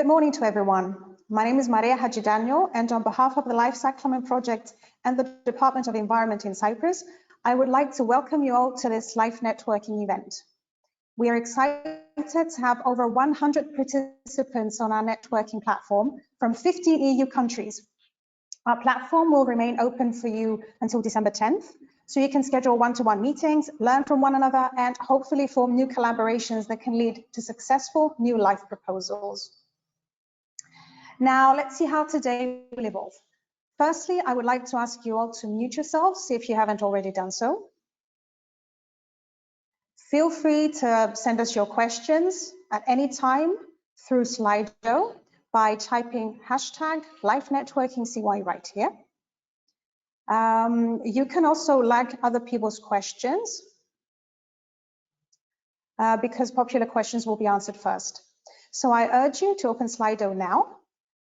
Good morning to everyone. My name is Maria Hadjidanio, and on behalf of the LIFE Cyclamen project and the Department of Environment in Cyprus, I would like to welcome you all to this LIFE networking event. We are excited to have over 100 participants on our networking platform from 15 EU countries. Our platform will remain open for you until December 10th, so you can schedule one-to-one meetings, learn from one another, and hopefully form new collaborations that can lead to successful new LIFE proposals. Now, let's see how today will evolve. Firstly, I would like to ask you all to mute yourselves if you haven't already done so. Feel free to send us your questions at any time through Slido by typing hashtag LifeNetworkingCY right here. You can also lag other people's questions because popular questions will be answered first. So I urge you to open Slido now.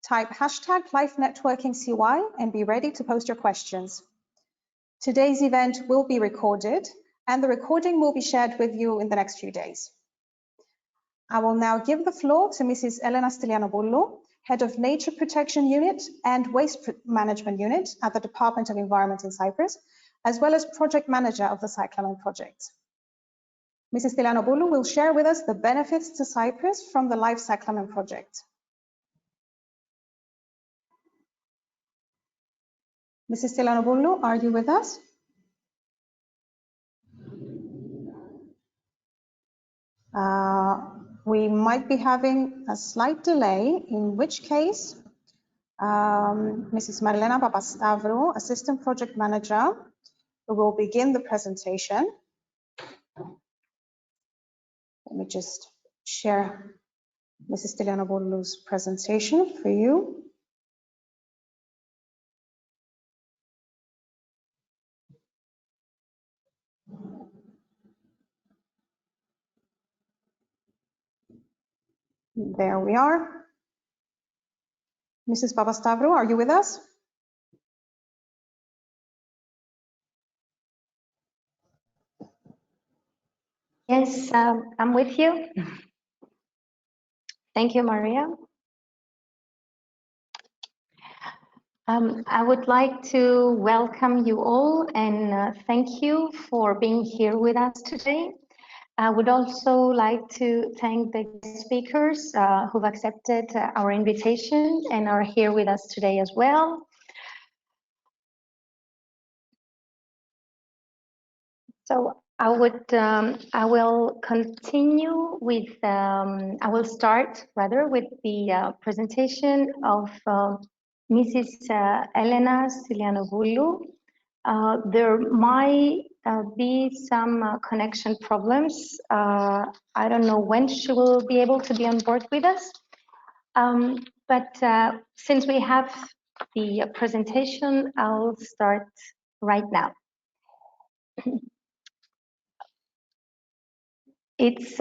Type hashtag LifeNetworkingCY and be ready to post your questions. Today's event will be recorded and the recording will be shared with you in the next few days. I will now give the floor to Mrs. Elena Stylianopoulou, Head of Nature Protection Unit and Waste Management Unit at the Department of Environment in Cyprus, as well as Project Manager of the Cyclamen project. Mrs. Stylianopoulou will share with us the benefits to Cyprus from the LIFE Cyclamen project. Mrs. Stylianopoulou, are you with us? We might be having a slight delay, in which case Mrs. Marilena Papastavrou, Assistant Project Manager, will begin the presentation. Let me just share Mrs. Stylianopoulou's presentation for you. There we are. Mrs. Papastavrou, are you with us? Yes, I'm with you. Thank you, Maria. I would like to welcome you all and thank you for being here with us today. I would also like to thank the speakers who've accepted our invitation and are here with us today as well. So I will continue with, I will start rather with the presentation of Mrs. Elena Stylianopoulou. There might be some connection problems. I don't know when she will be able to be on board with us. But since we have the presentation, I'll start right now. It's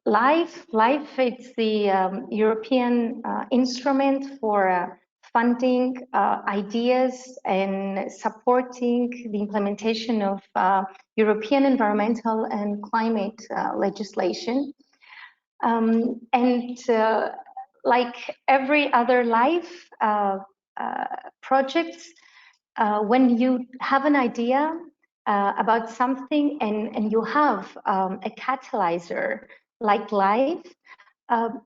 LIFE. LIFE, it's the European instrument for funding ideas and supporting the implementation of European environmental and climate legislation. Like every other LIFE project, when you have an idea about something and you have a catalyzer like LIFE,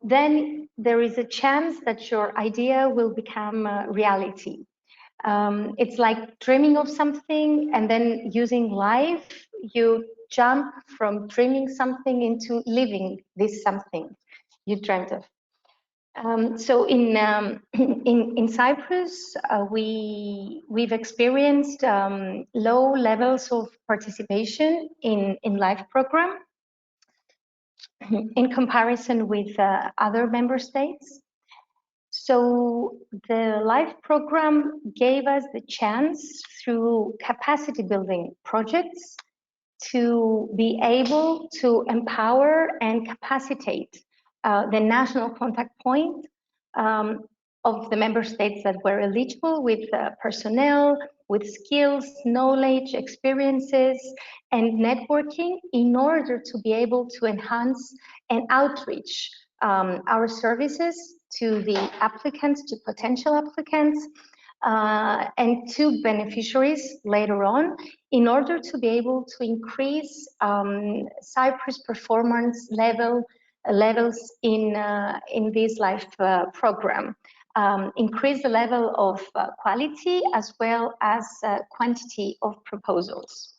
then there is a chance that your idea will become reality. It's like dreaming of something and then using LIFE, you jump from dreaming something into living this something you dreamt of. So in Cyprus, we've experienced low levels of participation in LIFE program in comparison with other member states. So the LIFE program gave us the chance through capacity building projects to be able to empower and capacitate the national contact point of the member states that were eligible with personnel, with skills, knowledge, experiences, and networking in order to be able to enhance and outreach our services to the applicants, to potential applicants, and to beneficiaries later on, in order to be able to increase Cyprus performance levels in this LIFE program, increase the level of quality as well as quantity of proposals.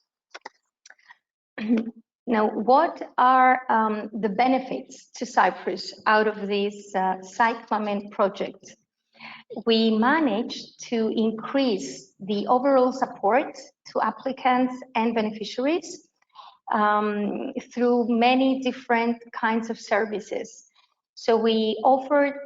Now, what are the benefits to Cyprus out of this Cyclamen project? We managed to increase the overall support to applicants and beneficiaries through many different kinds of services. So we offered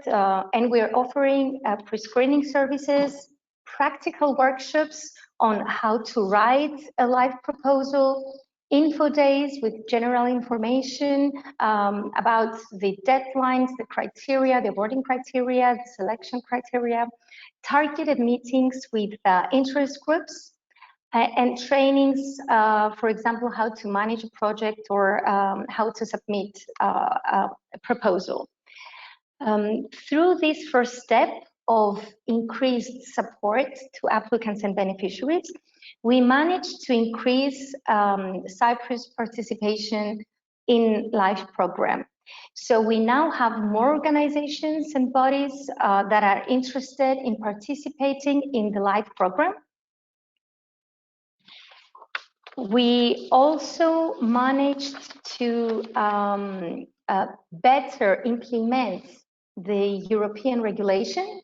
and we're offering pre-screening services, practical workshops on how to write a LIFE proposal, info days with general information about the deadlines, the criteria, the awarding criteria, the selection criteria, targeted meetings with interest groups, and trainings, for example, how to manage a project or how to submit a proposal. Through this first step of increased support to applicants and beneficiaries, we managed to increase Cyprus participation in LIFE program. So we now have more organizations and bodies that are interested in participating in the LIFE program. We also managed to better implement the European regulation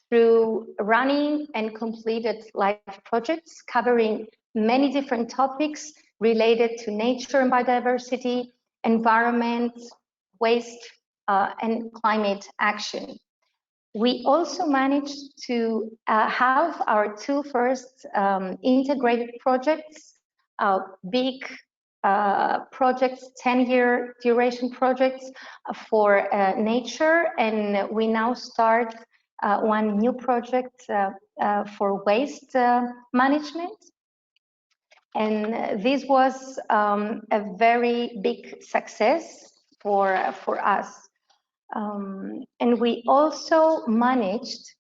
through running and completed LIFE projects covering many different topics related to nature and biodiversity, environment, waste, and climate action. We also managed to have our two first integrated projects, big projects, 10-year duration projects for nature, and we now start one new project for waste management. And this was a very big success for us. And we also managed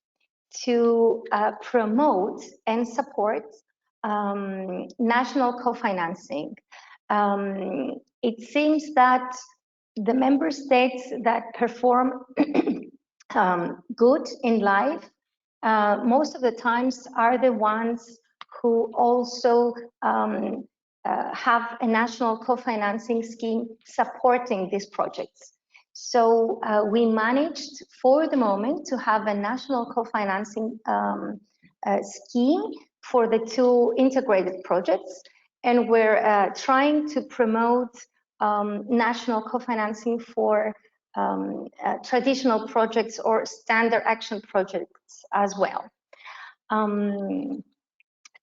to promote and support national co-financing. It seems that the member states that perform good in LIFE most of the times are the ones who also have a national co-financing scheme supporting these projects. So we managed for the moment to have a national co-financing scheme for the two integrated projects, and we're trying to promote national co-financing for traditional projects or standard action projects as well.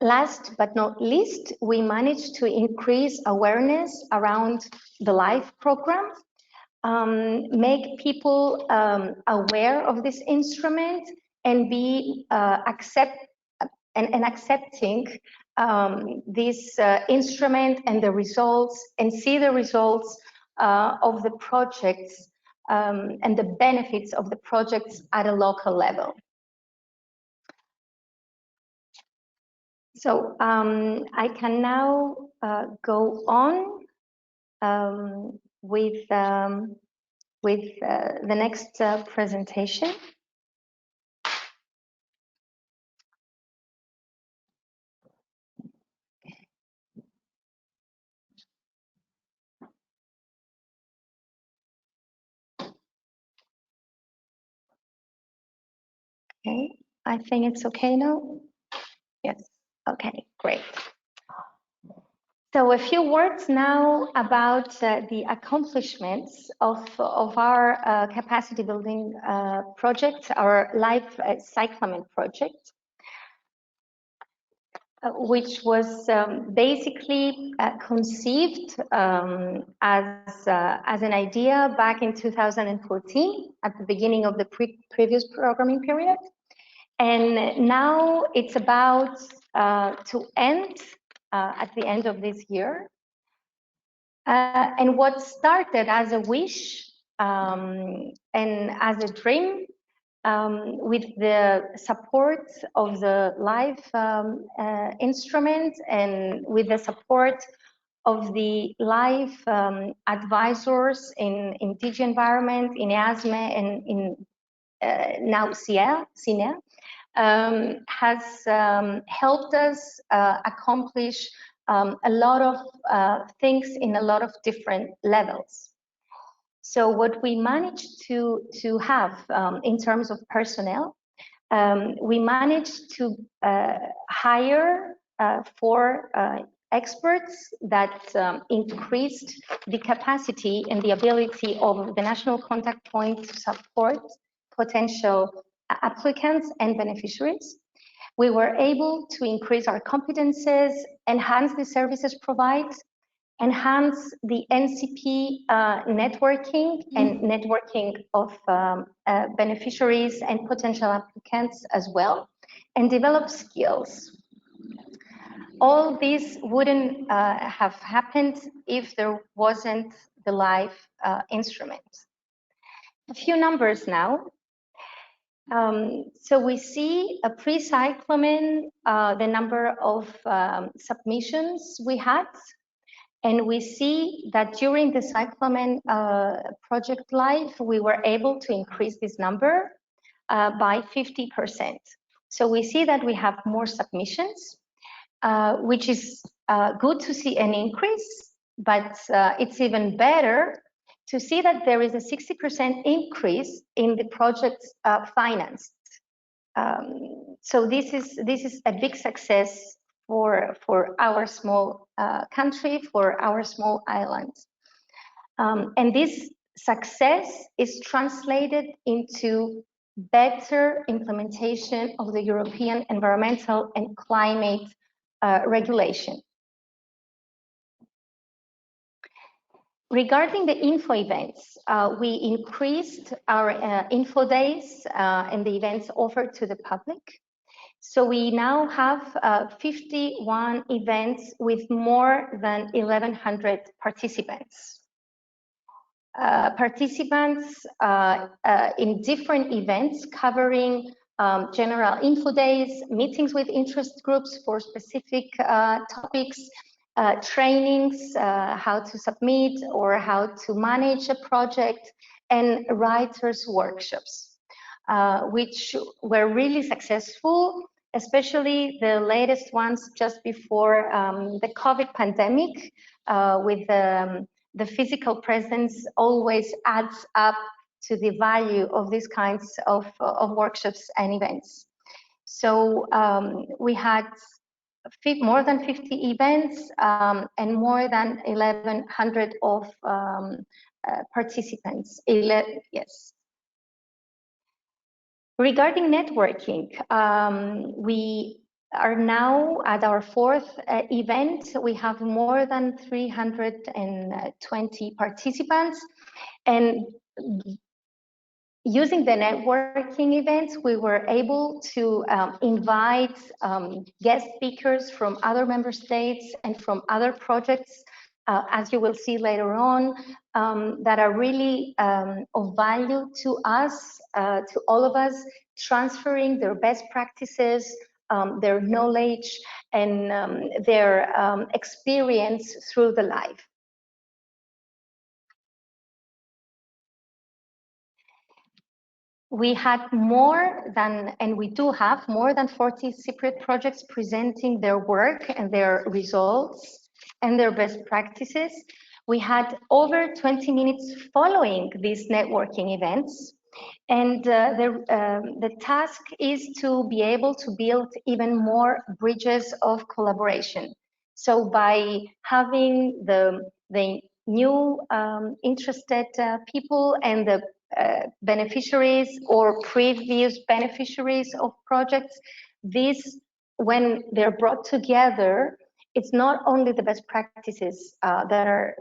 Last but not least, we managed to increase awareness around the LIFE program, make people aware of this instrument and be accepting this instrument and the results, and see the results of the projects and the benefits of the projects at a local level. So I can now go on with the next presentation. Okay, I think it's okay now. Yes, okay, great. So a few words now about the accomplishments of our capacity building project, our LIFE Cyclamen project, which was basically conceived as an idea back in 2014 at the beginning of the previous programming period. And now it's about to end at the end of this year. And what started as a wish And as a dream, with the support of the LIFE instrument and with the support of the LIFE advisors in DG Environment, in Asthma, and in now CINEA, has helped us accomplish a lot of things in a lot of different levels. So what we managed to have in terms of personnel, we managed to hire 4 experts that increased the capacity and the ability of the national contact point to support potential applicants and beneficiaries. We were able to increase our competences, enhance the services provided, enhance the NCP networking and networking of beneficiaries and potential applicants as well, and develop skills. All this wouldn't have happened if there wasn't the LIFE instrument. A few numbers now. So we see a pre-cyclamen, the number of submissions we had, and we see that during the Cyclamen project life, we were able to increase this number by 50%. So we see that we have more submissions, which is good to see an increase, but it's even better to see that there is a 60% increase in the project's finance. So this is a big success for our small country, for our small island. And this success is translated into better implementation of the European environmental and climate regulation. Regarding the info events, we increased our info days and the events offered to the public. So we now have 51 events with more than 1,100 participants. Participants in different events covering general info days, meetings with interest groups for specific topics, trainings, how to submit or how to manage a project, and writers' workshops, which were really successful, especially the latest ones just before the COVID pandemic, with the physical presence always adds up to the value of these kinds of workshops and events. So we had more than 50 events and more than 1,100 of participants. Yes. Regarding networking, we are now at our 4th event. We have more than 320 participants, and using the networking events, we were able to invite guest speakers from other member states and from other projects, as you will see later on, that are really of value to us, to all of us, transferring their best practices, their knowledge, and their experience through the LIFE. We had more than, and we do have more than 40 Cypriot projects presenting their work and their results and their best practices. We had over 20 minutes following these networking events. And the task is to be able to build even more bridges of collaboration. So by having the new interested people and the beneficiaries or previous beneficiaries of projects, these, when they're brought together, it's not only the best practices that are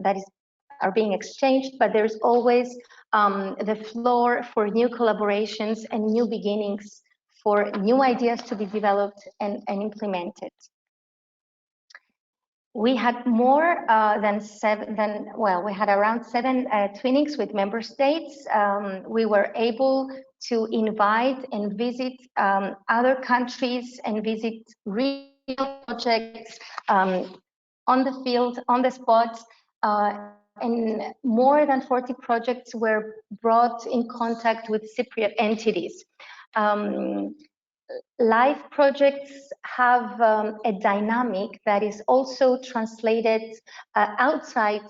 being exchanged, but there's always the floor for new collaborations and new beginnings, for new ideas to be developed and implemented. We had more we had around 7 twinnings with member states. We were able to invite and visit other countries and visit real projects on the field, on the spot, and more than 40 projects were brought in contact with Cypriot entities. LIFE projects have a dynamic that is also translated outside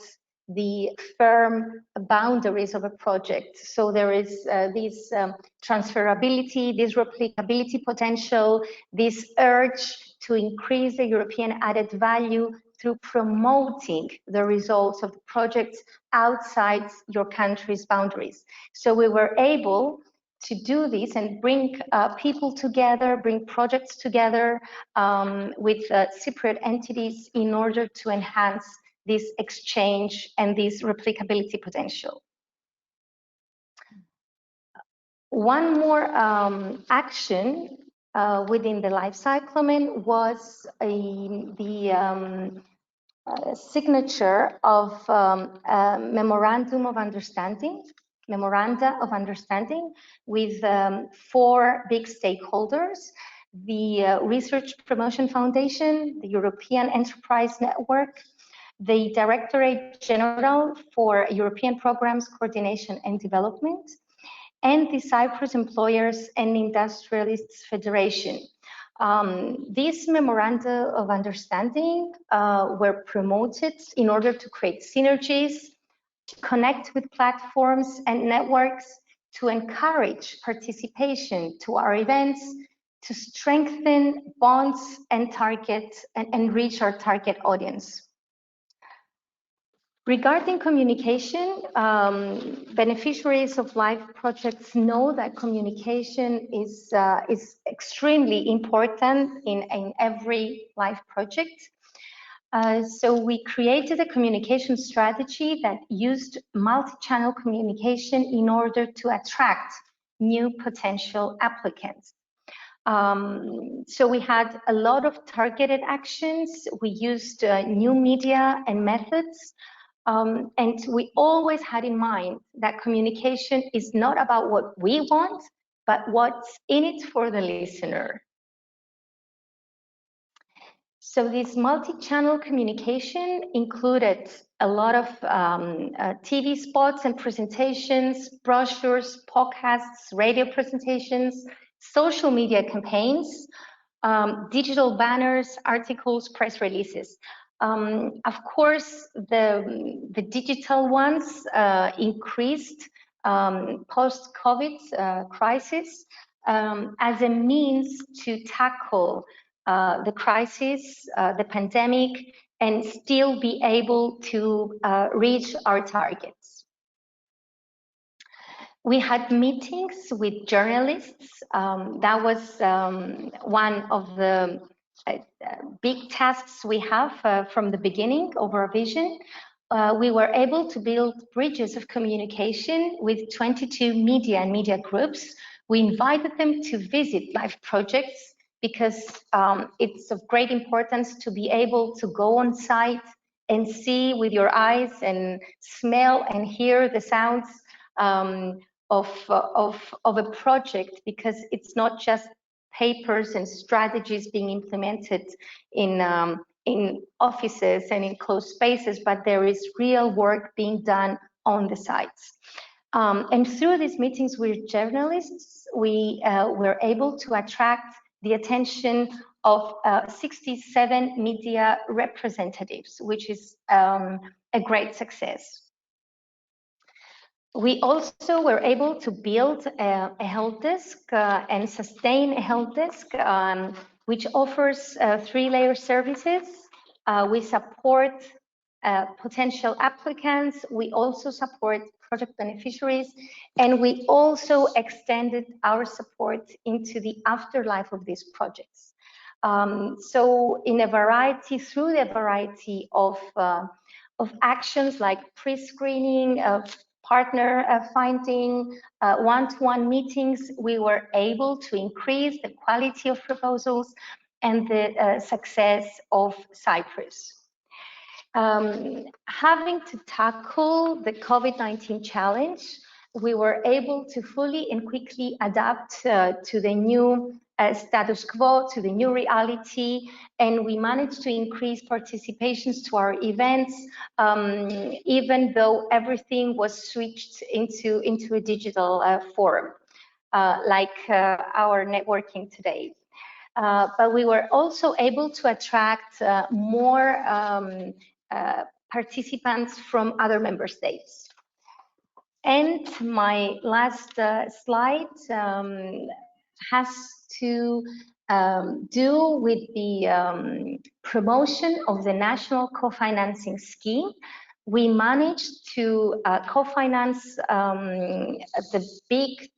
the firm boundaries of a project. So there is this transferability, this replicability potential, this urge to increase the European added value through promoting the results of the projects outside your country's boundaries. So we were able to do this and bring people together, bring projects together with Cypriot entities in order to enhance this exchange and this replicability potential. One more action within the LIFE Cyclamen was the signature of a memoranda of understanding with 4 big stakeholders: the Research Promotion Foundation, the European Enterprise Network, the Directorate General for European Programs Coordination and Development, and the Cyprus Employers and Industrialists Federation. These memoranda of understanding were promoted in order to create synergies, to connect with platforms and networks, to encourage participation to our events, to strengthen bonds and reach our target audience. Regarding communication, beneficiaries of LIFE projects know that communication is extremely important in every LIFE project. So we created a communication strategy that used multi-channel communication in order to attract new potential applicants. So we had a lot of targeted actions. We used new media and methods. And we always had in mind that communication is not about what we want, but what's in it for the listener. So this multi-channel communication included a lot of TV spots and presentations, brochures, podcasts, radio presentations, social media campaigns, digital banners, articles, press releases. Of course, the digital ones increased post-COVID crisis as a means to tackle the crisis, the pandemic, and still be able to reach our targets. We had meetings with journalists. That was one of the big tasks we have from the beginning of our vision. We were able to build bridges of communication with 22 media and media groups. We invited them to visit LIFE projects because it's of great importance to be able to go on site and see with your eyes and smell and hear the sounds of a project, because it's not just papers and strategies being implemented in offices and in closed spaces, but there is real work being done on the sites. And through these meetings with journalists, we were able to attract the attention of 67 media representatives, which is a great success. We also were able to build a help desk and sustain a help desk, which offers 3-layer services. We support potential applicants. We also support project beneficiaries, and we also extended our support into the afterlife of these projects. So in a variety, through the variety of actions like pre-screening, partner finding, one-to-one meetings, we were able to increase the quality of proposals and the success of Cyprus. Having to tackle the COVID-19 challenge, we were able to fully and quickly adapt to the new status quo, to the new reality, and we managed to increase participations to our events, even though everything was switched into a digital form, like our networking today. But we were also able to attract more participants from other member states. And my last slide has to do with the promotion of the national co-financing scheme. We managed to co-finance the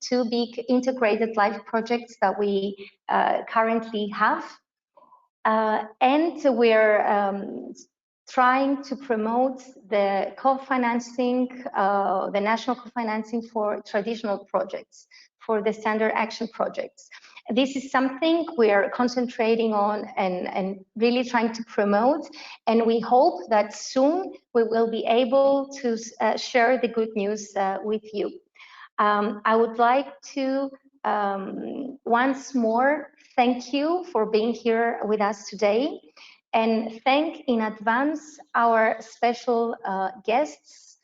two big integrated LIFE projects that we currently have. And we're trying to promote the co-financing, the national co-financing for traditional projects, for the standard action projects. This is something we are concentrating on and really trying to promote, and we hope that soon we will be able to share the good news with you. I would like to once more thank you for being here with us today, and thank in advance our special guests,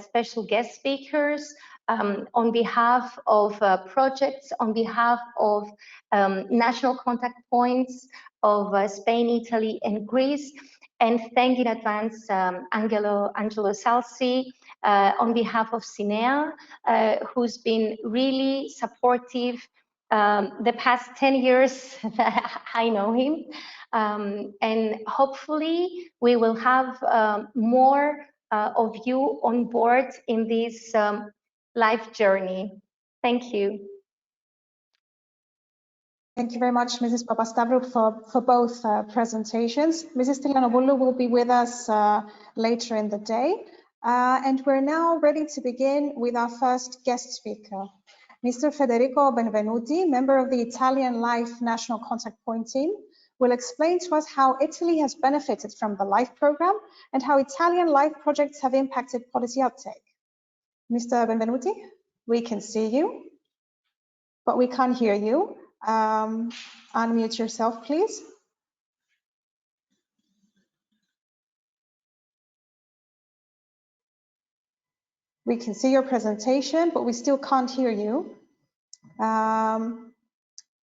special guest speakers, on behalf of projects, on behalf of national contact points of Spain, Italy, and Greece. And thank in advance Angelo Salsi on behalf of CINEA, who's been really supportive the past 10 years that I know him. And hopefully we will have more of you on board in this life journey. Thank you. Thank you very much, Mrs. Papastavrou, for both presentations. Mrs. Stylianopoulou will be with us later in the day. And we're now ready to begin with our first guest speaker, Mr. Federico Benvenuti, member of the Italian LIFE National Contact Point Team, will explain to us how Italy has benefited from the LIFE program and how Italian LIFE projects have impacted policy uptake. Mr. Benvenuti, we can see you, but we can't hear you. Unmute yourself, please. We can see your presentation, but we still can't hear you.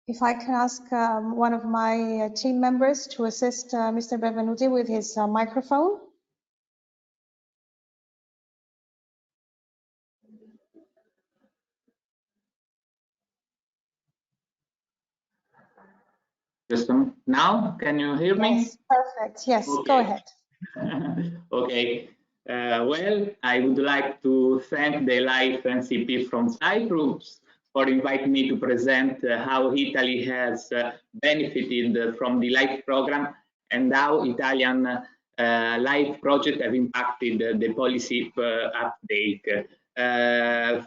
If I can ask one of my team members to assist Mr. Benvenuti with his microphone. Just now, can you hear me? Yes, perfect. Yes, okay. Go ahead. Okay. Well, I would like to thank the LIFE NCP from Cyprus for inviting me to present how Italy has benefited from the LIFE program and how Italian LIFE projects have impacted the policy update.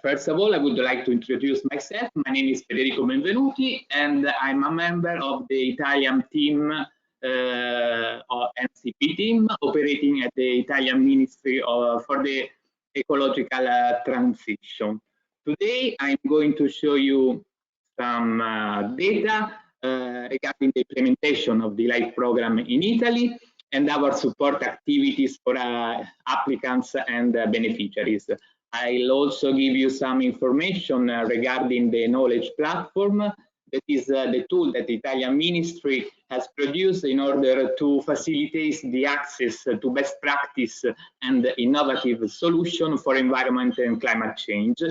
First of all, I would like to introduce myself. My name is Federico Benvenuti, and I'm a member of the Italian team, or NCP team, operating at the Italian Ministry for the Ecological Transition. Today, I'm going to show you some data regarding the implementation of the LIFE program in Italy and our support activities for applicants and beneficiaries. I'll also give you some information regarding the knowledge platform. That is the tool that the Italian Ministry has produced in order to facilitate the access to best practice and innovative solutions for environment and climate change,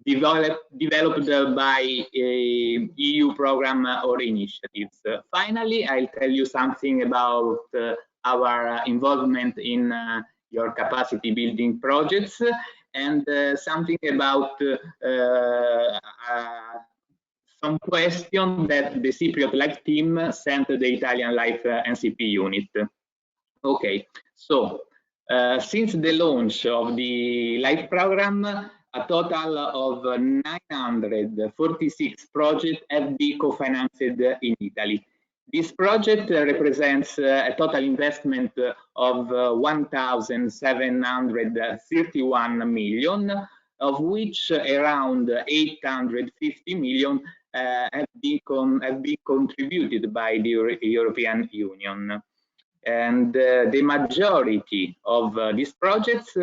developed by EU program or initiatives. Finally, I'll tell you something about our involvement in your capacity building projects, and something about some question that the Cypriot LIFE team sent to the Italian LIFE NCP unit. Okay, so since the launch of the LIFE program, a total of 946 projects have been co-financed in Italy. This project represents a total investment of 1,731 million, of which around 850 million have been contributed by the European Union. And the majority of these projects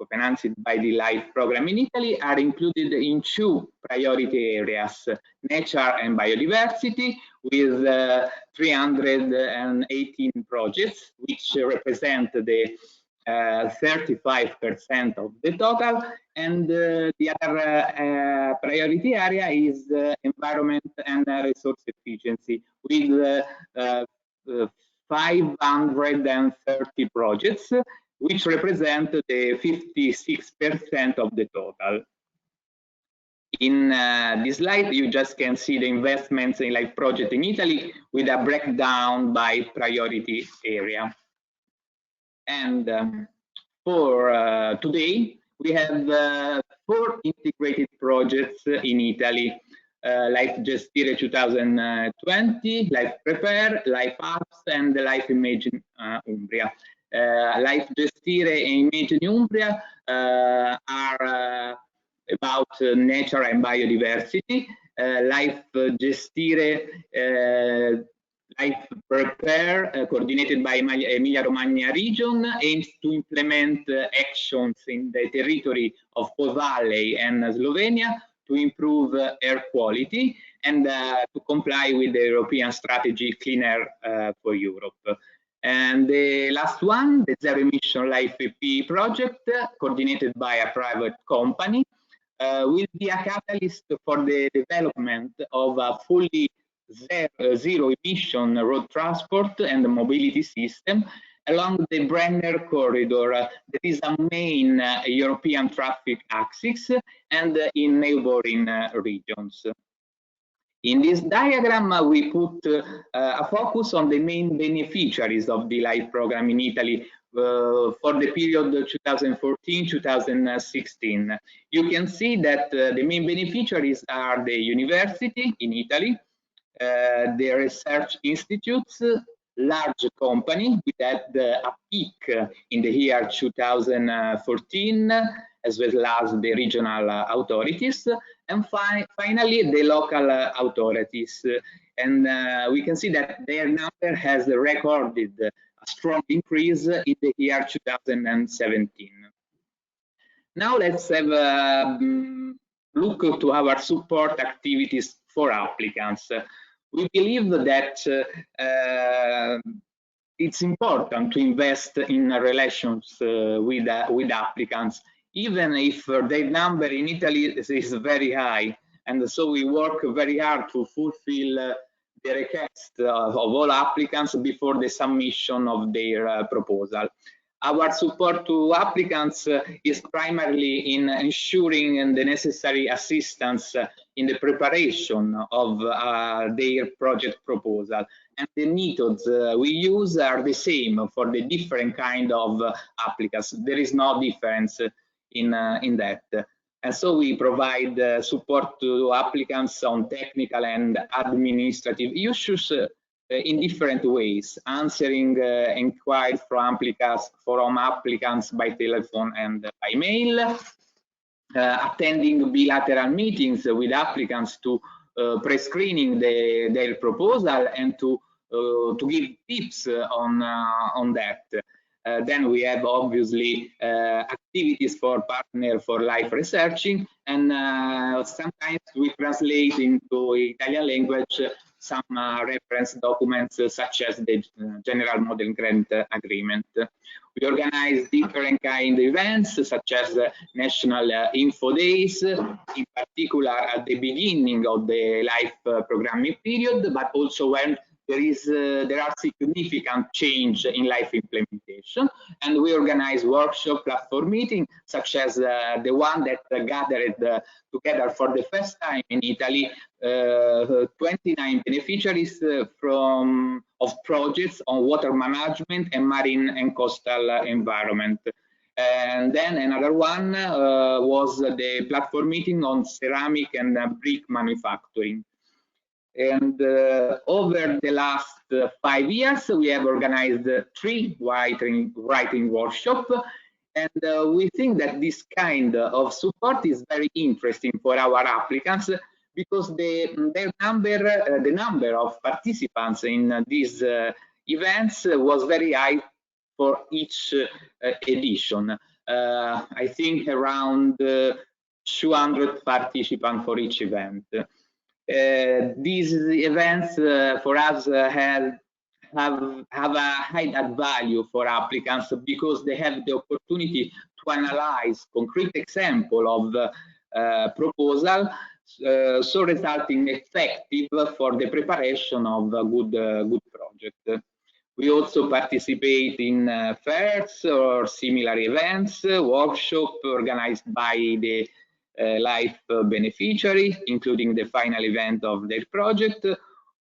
financed by the LIFE program in Italy are included in two priority areas, nature and biodiversity, with 318 projects, which represent the 35% of the total, and the other priority area is environment and resource efficiency, with 530 projects, which represent the 56% of the total. In this slide, you just can see the investments in LIFE project in Italy with a breakdown by priority area. And for today, we have 4 integrated projects in Italy. LIFE Gestire 2020, LIFE Prepare, LIFE Apps, and LIFE Imagine Umbria. LIFE Gestire and Imagine Umbria are about nature and biodiversity. LIFE Gestire, LIFE Prepare, coordinated by Emilia-Romagna region, aims to implement actions in the territory of Po Valley and Slovenia to improve air quality and to comply with the European strategy Clean Air for Europe. And the last one, the Zero Emission LIFE EP project, coordinated by a private company, will be a catalyst for the development of a fully zero emission road transport and mobility system along the Brenner corridor, that is a main European traffic axis, and in neighboring regions. In this diagram, we put a focus on the main beneficiaries of the LIFE program in Italy for the period 2014-2016. You can see that the main beneficiaries are the university in Italy, the research institutes, large company. We had a peak in the year 2014, as well as the regional authorities, and finally the local authorities. And we can see that their number has recorded a strong increase in the year 2017. Now let's have a look to our support activities for applicants. We believe that it's important to invest in relations with applicants, even if their number in Italy is very high. And so we work very hard to fulfill the request of all applicants before the submission of their proposal. Our support to applicants is primarily in ensuring the necessary assistance in the preparation of their project proposal. And the methods we use are the same for the different kind of applicants. There is no difference in that. And so we provide support to applicants on technical and administrative issues in different ways, answering inquiries from applicants by telephone and by mail, attending bilateral meetings with applicants to pre-screening their proposal and to give tips on that. Then we have obviously activities for partner for life researching, and sometimes we translate into Italian language some reference documents such as the General Model Grant Agreement. We organize different kind of events such as National Info Days, in particular at the beginning of the LIFE programming period, but also when there are significant change in LIFE implementation, and we organize workshop platform meeting such as the one that gathered together for the first time in Italy 29 beneficiaries of projects on water management and marine and coastal environment. And then another one was the platform meeting on ceramic and brick manufacturing. And over the last 5 years, we have organized 3 writing workshops. And we think that this kind of support is very interesting for our applicants because the number of participants in these events was very high for each edition. I think around 200 participants for each event. These events for us have a high add value for applicants because they have the opportunity to analyze concrete example of proposal, so resulting effective for the preparation of a good project. We also participate in fairs or similar events, workshops organized by the LIFE beneficiaries, including the final event of their project,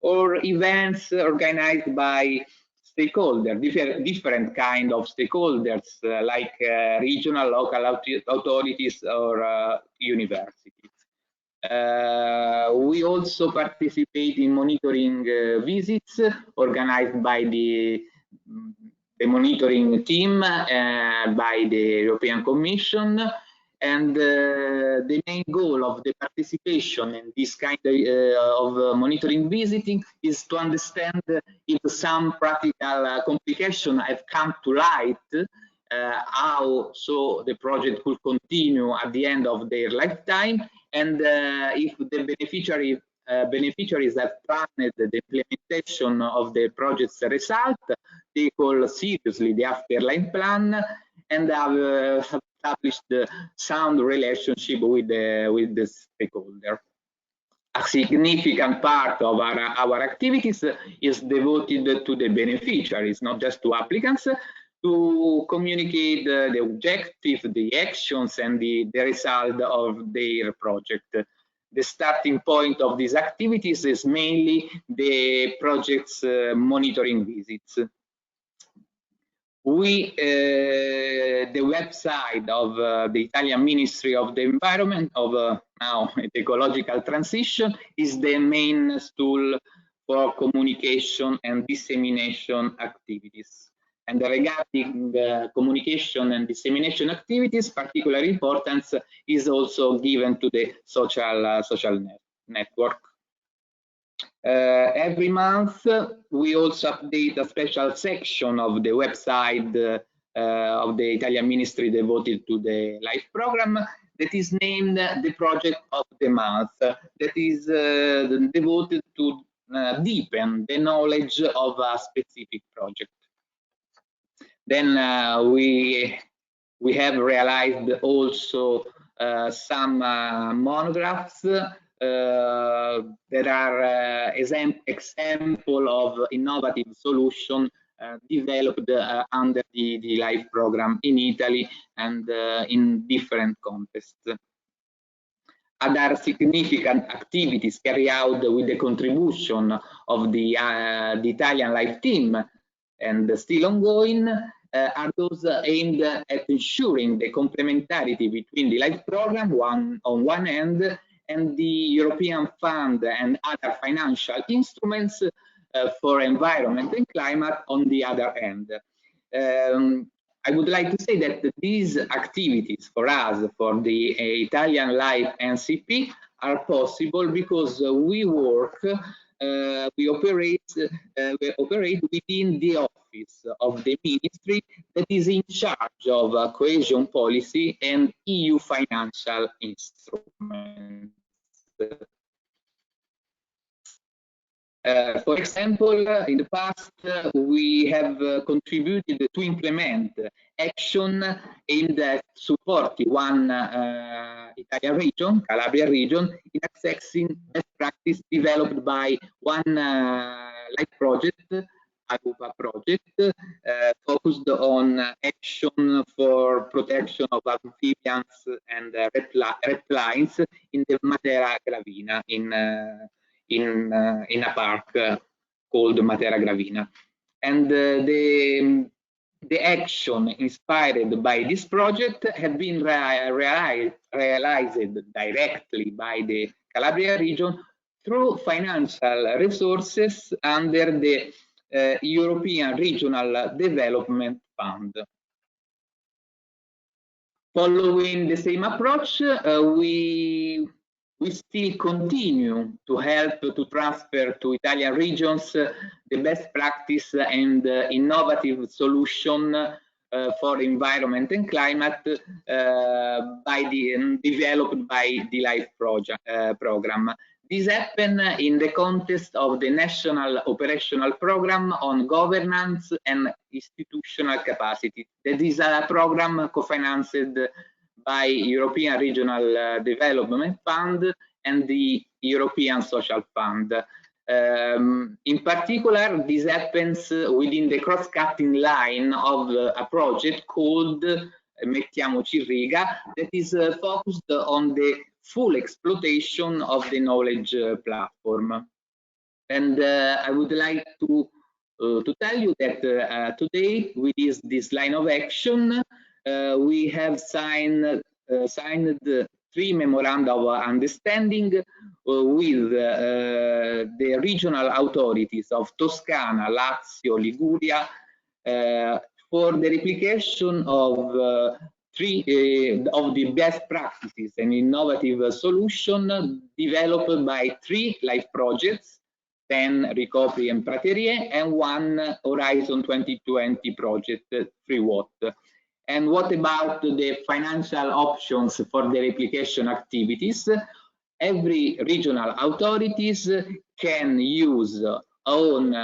or events organized by stakeholders, different kind of stakeholders, like regional, local authorities, or universities. We also participate in monitoring visits organized by the monitoring team by the European Commission. And the main goal of the participation in this kind of monitoring visiting is to understand if some practical complications have come to light, how so the project could continue at the end of their lifetime, and if the beneficiaries have planned the implementation of the project's result, they call seriously the afterlife plan, and have established the sound relationship with the stakeholder. A significant part of our activities is devoted to the beneficiaries, not just to applicants, to communicate the objective, the actions, and the result of their project. The starting point of these activities is mainly the project's monitoring visits. The website of the Italian Ministry of the Environment, of now ecological transition, is the main tool for communication and dissemination activities. And regarding communication and dissemination activities, particular importance is also given to the social network. Every month, we also update a special section of the website of the Italian Ministry devoted to the LIFE program that is named the Project of the Month, that is devoted to deepen the knowledge of a specific project. Then we have realized also some monographs that are example of innovative solution developed under the LIFE program in Italy and in different contexts. Other significant activities carried out with the contribution of the Italian LIFE team and still ongoing are those aimed at ensuring the complementarity between the LIFE program on one end and the European Fund and other financial instruments for environment and climate on the other end. I would like to say that these activities for us, for the Italian LIFE NCP, are possible because we work, we operate within the office of the ministry that is in charge of cohesion policy and EU financial instruments. For example, in the past, we have contributed to implement action aimed at supporting one Italian region, Calabria region, in accessing best practice developed by one LIFE project, AGUPA project, focused on action for protection of amphibians and reptiles in the Matera Gravina, in a park called Matera Gravina. And the action inspired by this project have been realized directly by the Calabria region through financial resources under the European Regional Development Fund. Following the same approach, we still continue to help to transfer to Italian regions the best practice and innovative solution for environment and climate developed by the LIFE program. This happened in the context of the National Operational Program on Governance and Institutional Capacity. That is a program co-financed by European Regional Development Fund and the European Social Fund. In particular, this happens within the cross-cutting line of a project called Mettiamoci in Riga, that is focused on the full exploitation of the knowledge platform. And I would like to tell you that today, with this line of action, we have signed 3 memoranda of understanding with the regional authorities of Toscana, Lazio, Liguria, for the replication of 3 of the best practices and innovative solutions developed by 3 LIFE projects, 10 Recovery and Praterie, and 1 Horizon 2020 project, 3 Watt. And what about the financial options for the replication activities? Every regional authorities can use own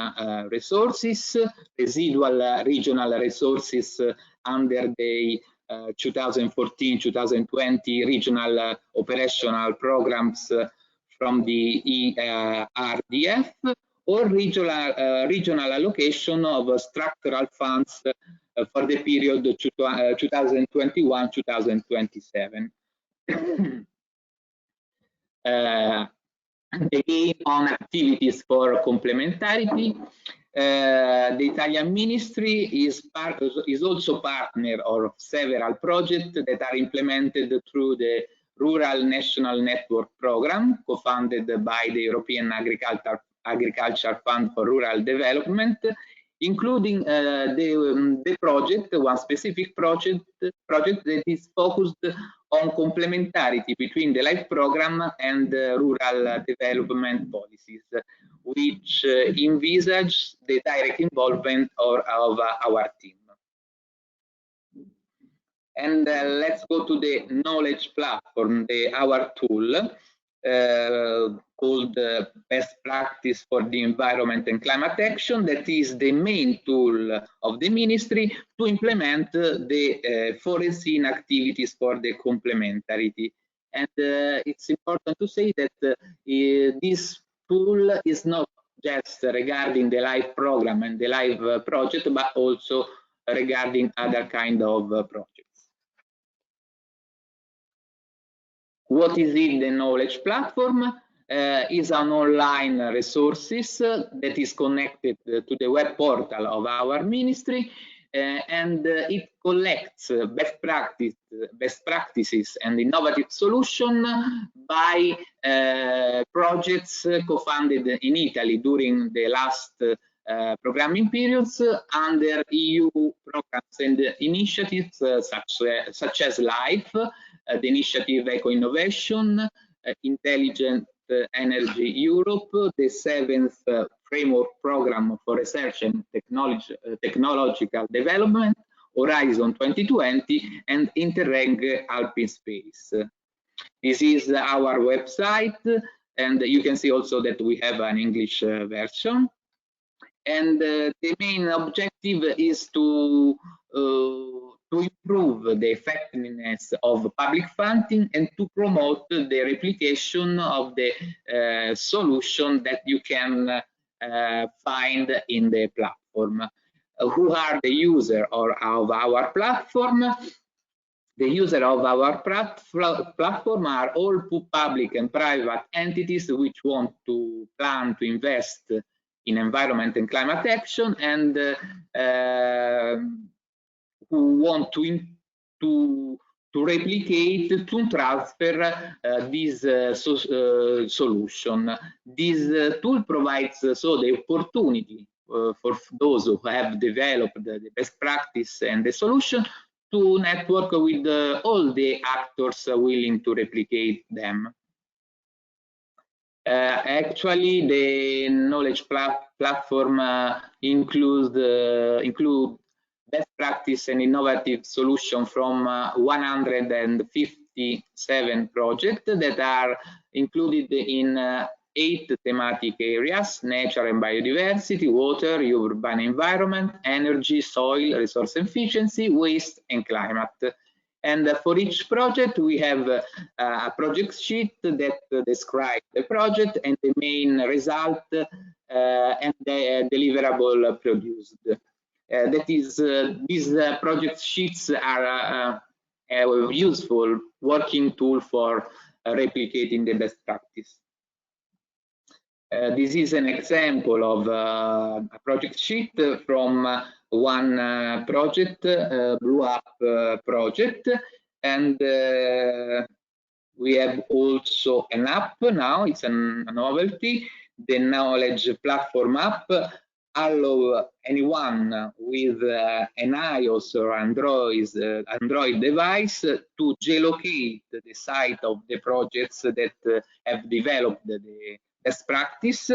resources, residual regional resources under the 2014-2020 regional operational programs from the RDF, or regional allocation of structural funds for the period 2021-2027. Again, on activities for complementarity, the Italian Ministry is also partner of several projects that are implemented through the Rural National Network Program, co-funded by the European Agriculture Fund for Rural Development, including the project, one specific project that is focused on complementarity between the LIFE program and rural development policies, which envisage the direct involvement of our team. And let's go to the knowledge platform, our tool, called Best Practice for the Environment and Climate Action. That is the main tool of the ministry to implement the foreseen activities for the complementarity. And it's important to say that this tool is not just regarding the LIFE program and the LIFE project, but also regarding other kind of projects. What is it, the knowledge platform? Is an online resources that is connected to the web portal of our ministry, and it collects best practices and innovative solutions by projects co-funded in Italy during the last programming periods under EU programs and initiatives such as LIFE, the initiative Eco Innovation, Intelligent Energy Europe, the 7th Framework Program for Research and Technological Development, Horizon 2020, and Interreg Alpine Space. This is our website, and you can see also that we have an English version. And the main objective is to improve the effectiveness of public funding and to promote the replication of the solution that you can find in the platform. Who are the user of our platform? The user of our platform are all public and private entities which want to plan to invest in environment and climate action, and who want to to replicate, to transfer this solution. This tool provides so the opportunity for those who have developed the best practice and the solution to network with all the actors willing to replicate them. Actually, the knowledge platform include best practice and innovative solution from 157 projects that are included in 8 thematic areas: nature and biodiversity, water, urban environment, energy, soil, resource efficiency, waste, and climate. And for each project, we have a project sheet that describes the project and the main result and the deliverable produced. That is, these project sheets are a useful working tool for replicating the best practice. This is an example of a project sheet from one project, Blue Up project, and we have also an app now. It's a novelty. The knowledge platform app allow anyone with an iOS or Android device to geolocate the site of the projects that have developed the best practice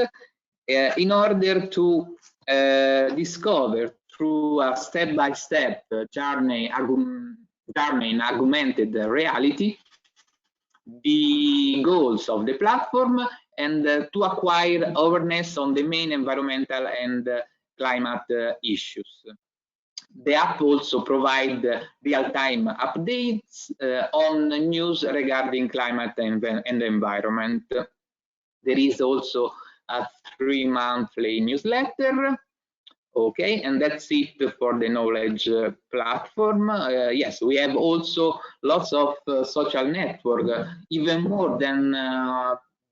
in order to discover through a step-by-step journey in augmented reality the goals of the platform and to acquire awareness on the main environmental and climate issues. The app also provides real-time updates on news regarding climate and environment. There is also a 3-monthly newsletter. Okay, and that's it for the knowledge platform. Yes, we have also lots of social network, even more than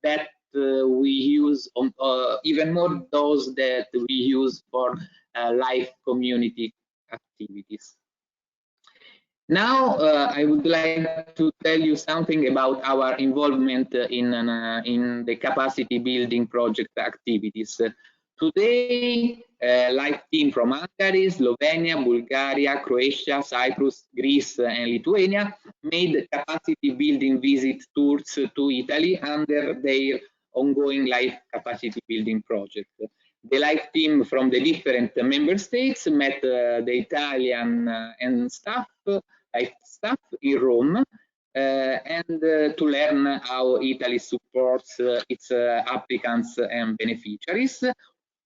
that we use, even more those that we use for life community activities. Now, I would like to tell you something about our involvement in the capacity building project activities. Today, LIFE team from Hungary, Slovenia, Bulgaria, Croatia, Cyprus, Greece, and Lithuania made capacity building visit tours to Italy under their ongoing LIFE capacity building project. The LIFE team from the different member states met the Italian and LIFE staff in Rome and to learn how Italy supports its applicants and beneficiaries.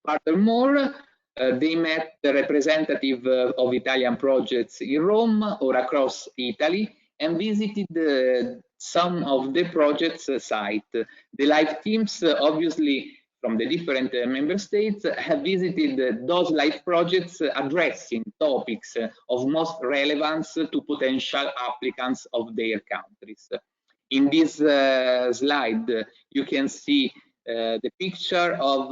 Furthermore, they met the representative of Italian projects in Rome or across Italy and visited some of the projects' sites. The LIFE teams, obviously from the different member states, have visited those LIFE projects addressing topics of most relevance to potential applicants of their countries. In this slide, you can see the picture of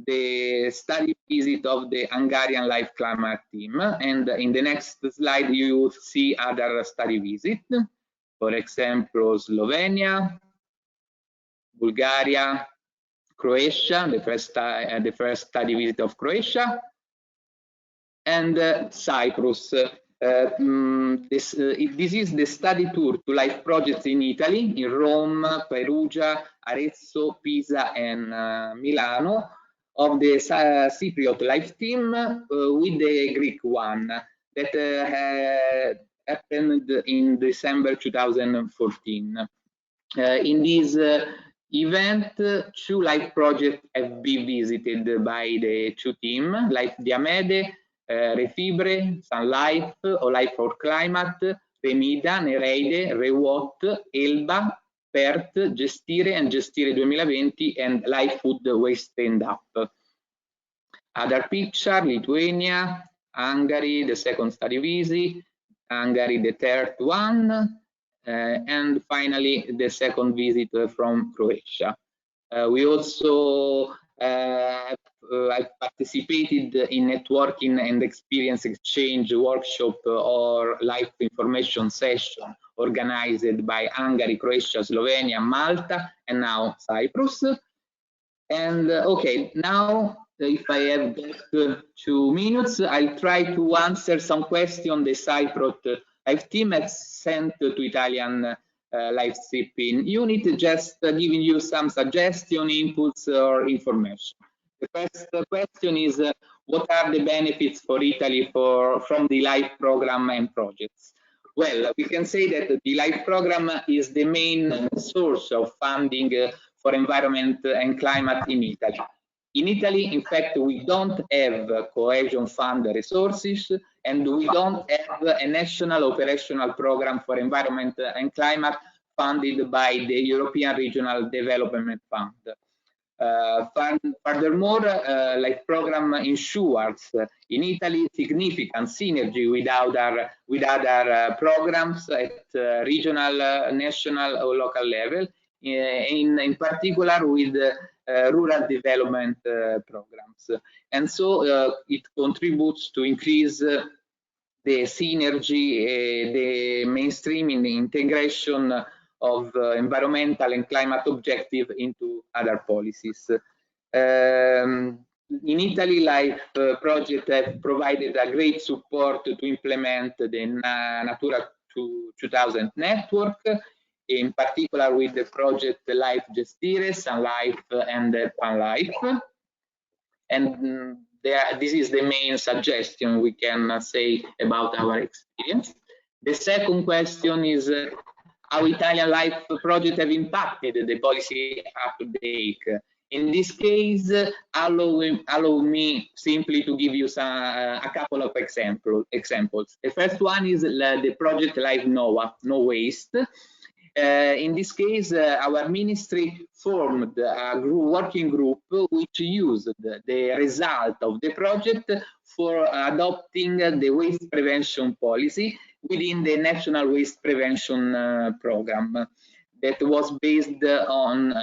the study visit of the Hungarian LIFE Cyclamen Team, and in the next slide you see other study visits. For example, Slovenia, Bulgaria, Croatia, the first study visit of Croatia, and Cyprus. This is the study tour to LIFE projects in Italy, in Rome, Perugia, Arezzo, Pisa, and Milano, of the Cypriot LIFE team with the Greek one that happened in December 2014. In this event, 2 LIFE projects have been visited by the 2 teams, LIFE Diamede, Refibre, Sun Life, O Life for Climate, Remida, Nereide, Rewot, Elba, PERT, Gestire and Gestire 2020, and Life Food Waste Stand Up. Other picture, Lithuania, Hungary, the second study visit, Hungary, the third one, and finally the second visit from Croatia. We also I participated in networking and experience exchange workshop or live information session organized by Hungary, Croatia, Slovenia, Malta, and now Cyprus. And okay, now if I have just 2 minutes, I'll try to answer some questions the Cyprus LIFE team has sent to Italian LIFE CP unit, just giving you some suggestion, inputs, or information. The first question is, what are the benefits for Italy from the LIFE program and projects? Well, we can say that the LIFE program is the main source of funding for environment and climate in Italy. In Italy, in fact, we don't have cohesion fund resources, and we don't have a national operational program for environment and climate funded by the European Regional Development Fund. Furthermore, LIFE program ensures in Italy significant synergy with other programs at regional, national, or local level, in particular with rural development programs. And so it contributes to increase the synergy, the mainstreaming, the integration of environmental and climate objective into other policies. In Italy, LIFE project have provided a great support to implement the Natura 2000 network, in particular with the project LIFE Gestires, LIFE and PanLife. And this is the main suggestion we can say about our experience. The second question is how Italian LIFE project have impacted the policy uptake. In this case, allow me simply to give you a couple of examples. The first one is the project LIFE NOVA, No Waste. In this case, our ministry formed a working group which used the result of the project for adopting the waste prevention policy within the National Waste Prevention Program that was based on,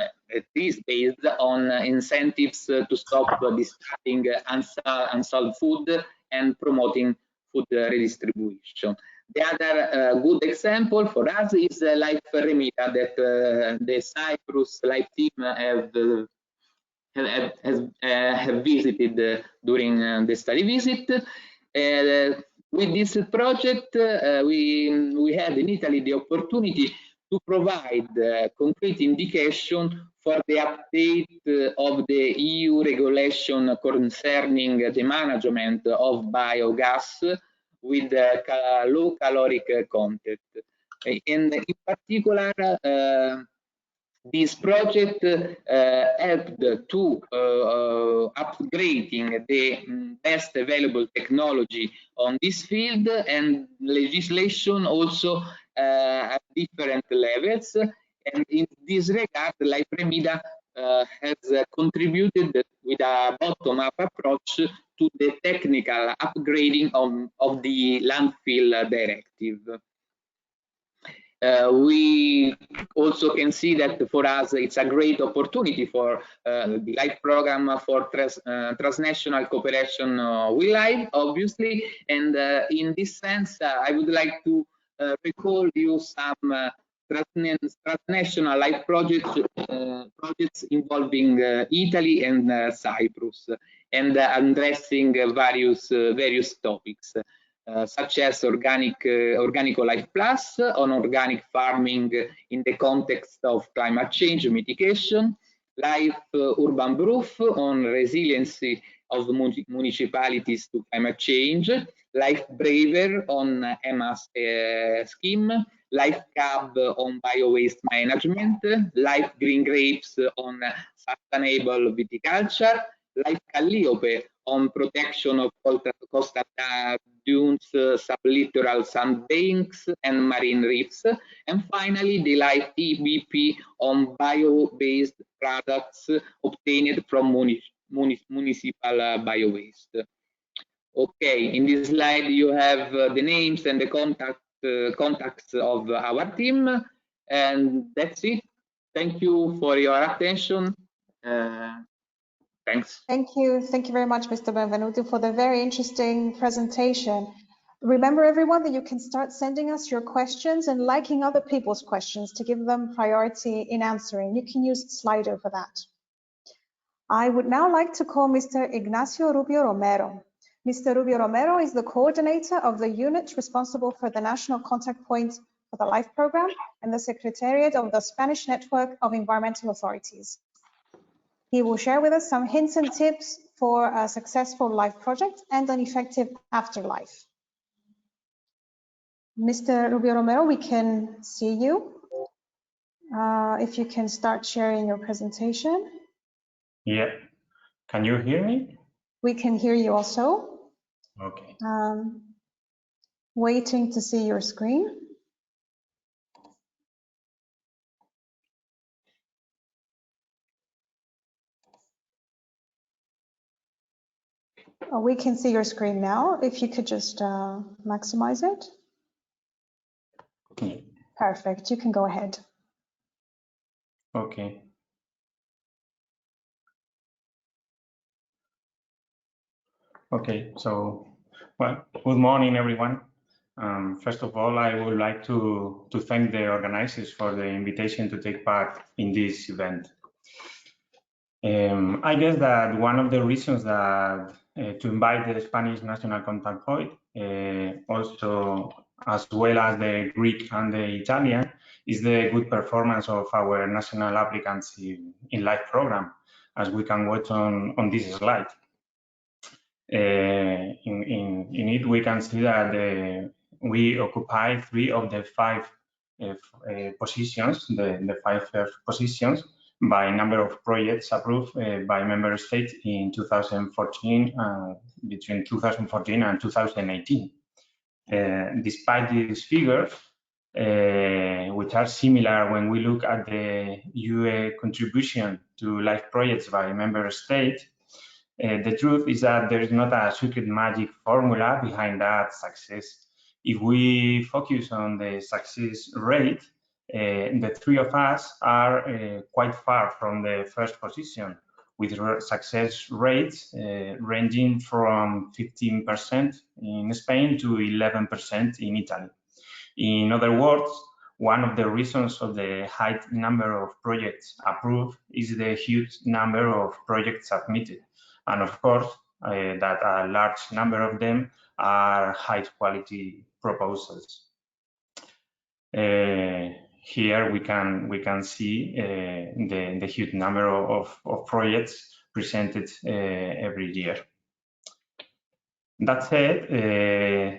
incentives to stop discarding unsold food and promoting food redistribution. The other good example for us is LIFE Remita that the Cyprus LIFE team have visited during the study visit. With this project, we had in Italy the opportunity to provide concrete indication for the update of the EU regulation concerning the management of biogas with low caloric content. And in particular, this project helped to upgrading the best available technology on this field, and legislation also at different levels. And in this regard, LIFE Remita has contributed with a bottom-up approach to the technical upgrading of the landfill directive. We also can see that for us it's a great opportunity for the LIFE program for transnational cooperation with LIFE, obviously, and in this sense I would like to recall you some transnational LIFE projects involving Italy and Cyprus, and addressing various topics. Such as Organico Life Plus on organic farming in the context of climate change mitigation, LIFE Urban Proof on resiliency of municipalities to climate change, LIFE Braver on EMAS scheme, LIFE Cab on bio-waste management, LIFE Green Grapes on sustainable viticulture, LIFE Calliope on protection of coastal dunes, sublittoral sandbanks, and marine reefs, and finally the LIFE EBP on bio-based products obtained from municipal bio-waste. Okay, in this slide you have the names and the contacts of our team, and that's it. Thank you for your attention. Thanks. Thank you very much, Mr. Benvenuti, for the very interesting presentation. Remember, everyone, that you can start sending us your questions and liking other people's questions to give them priority in answering. You can use Slido for that. I would now like to call Mr. Ignacio Rubio Romero. Mr. Rubio Romero is the coordinator of the unit responsible for the national contact point for the LIFE program and the secretariat of the Spanish Network of Environmental Authorities. He will share with us some hints and tips for a successful LIFE project and an effective afterlife. Mr. Rubio Romero, we can see you. If you can start sharing your presentation. Yeah. Can you hear me? We can hear you also. Okay. Waiting to see your screen. We can see your screen now. If you could just maximize it. Yeah. Perfect. You can go ahead. Okay. Okay. So, well, good morning, everyone. First of all, I would like to thank the organizers for the invitation to take part in this event. I guess that one of the reasons that to invite the Spanish National Contact Point, also as well as the Greek and the Italian, is the good performance of our national applicants in LIFE program, as we can watch on this slide. In it, we can see that we occupy 3 of the 5 positions, the 5 first positions, by number of projects approved by member states in 2014, between 2014 and 2018. Despite these figures, which are similar when we look at the UE contribution to LIFE projects by member states, the truth is that there is not a secret magic formula behind that success. If we focus on the success rate, the 3 of us are quite far from the first position, with success rates ranging from 15% in Spain to 11% in Italy. In other words, one of the reasons of the high number of projects approved is the huge number of projects submitted. And of course, that a large number of them are high quality proposals. Here we can see the huge number of projects presented every year. That said,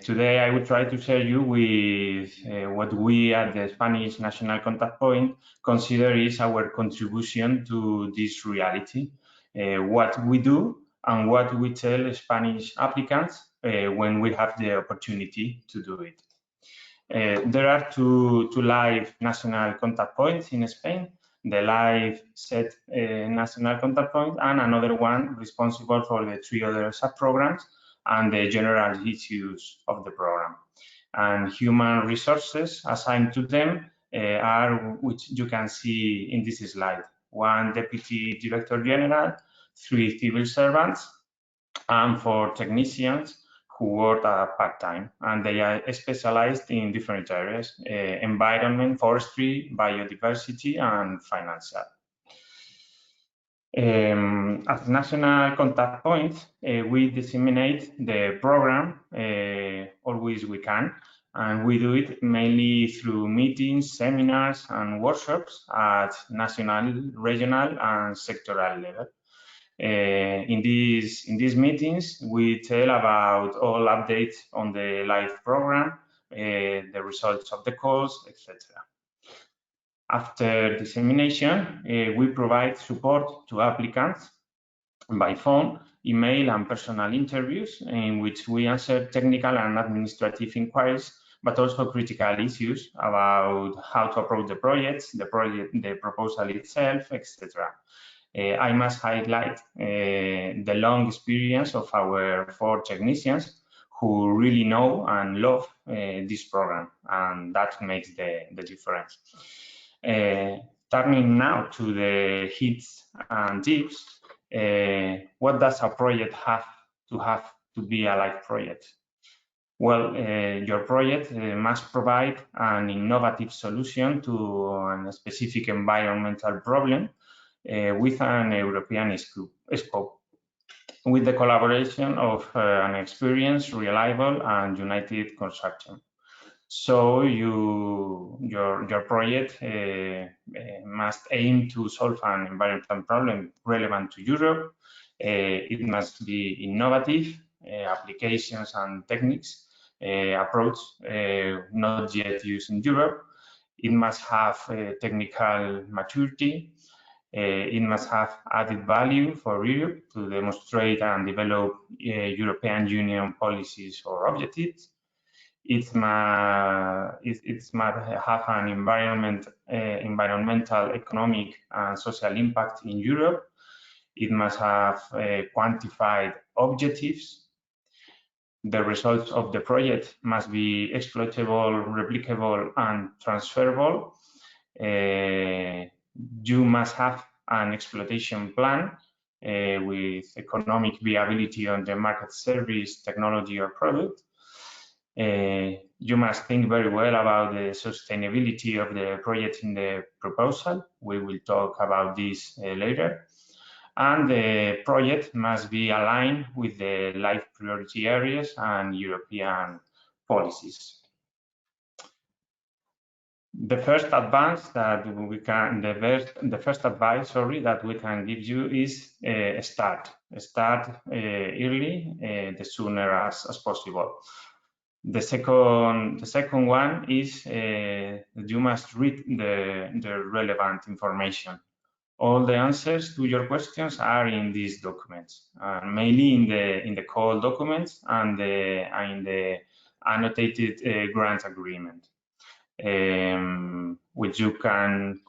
today I will try to share you with what we at the Spanish National Contact Point consider is our contribution to this reality, what we do and what we tell Spanish applicants when we have the opportunity to do it. There are two LIFE national contact points in Spain, the LIFE set national contact point and another one responsible for the 3 other sub-programs and the general issues of the program. And human resources assigned to them are, which you can see in this slide, 1 Deputy Director General, 3 civil servants, and 4 technicians who work part-time, and they are specialized in different areas, environment, forestry, biodiversity, and financial. As national contact points, we disseminate the program always we can, and we do it mainly through meetings, seminars, and workshops at national, regional, and sectoral level. In these meetings, we tell about all updates on the LIFE program, the results of the course, etc. After dissemination, we provide support to applicants by phone, email, and personal interviews in which we answer technical and administrative inquiries, but also critical issues about how to approach the projects, the proposal itself, etc. I must highlight the long experience of our 4 technicians who really know and love this program, and that makes the difference. Turning now to the hits and tips, what does a project have to be a LIFE project? Well, your project must provide an innovative solution to a specific environmental problem with an European scope, with the collaboration of an experienced, reliable, and united consortium. So your project must aim to solve an environmental problem relevant to Europe. It must be innovative, applications and techniques approach not yet used in Europe. It must have technical maturity. It must have added value for Europe to demonstrate and develop European Union policies or objectives. It must have an environmental, economic, and social impact in Europe. It must have quantified objectives. The results of the project must be exploitable, replicable, and transferable. You must have an exploitation plan with economic viability on the market service, technology, or product. You must think very well about the sustainability of the project in the proposal. We will talk about this later. And the project must be aligned with the LIFE priority areas and European policies. The first advice that we can give you is start early, the sooner as possible. The second one is you must read the relevant information. All the answers to your questions are in these documents, mainly in the call documents and in the annotated grant agreement, which you can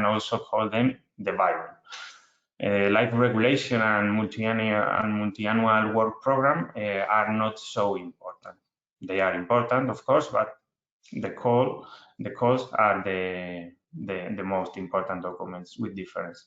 also call them the Bible. Life regulation and multi-annual work program are not so important. They are important, of course, but the calls are the most important documents with difference.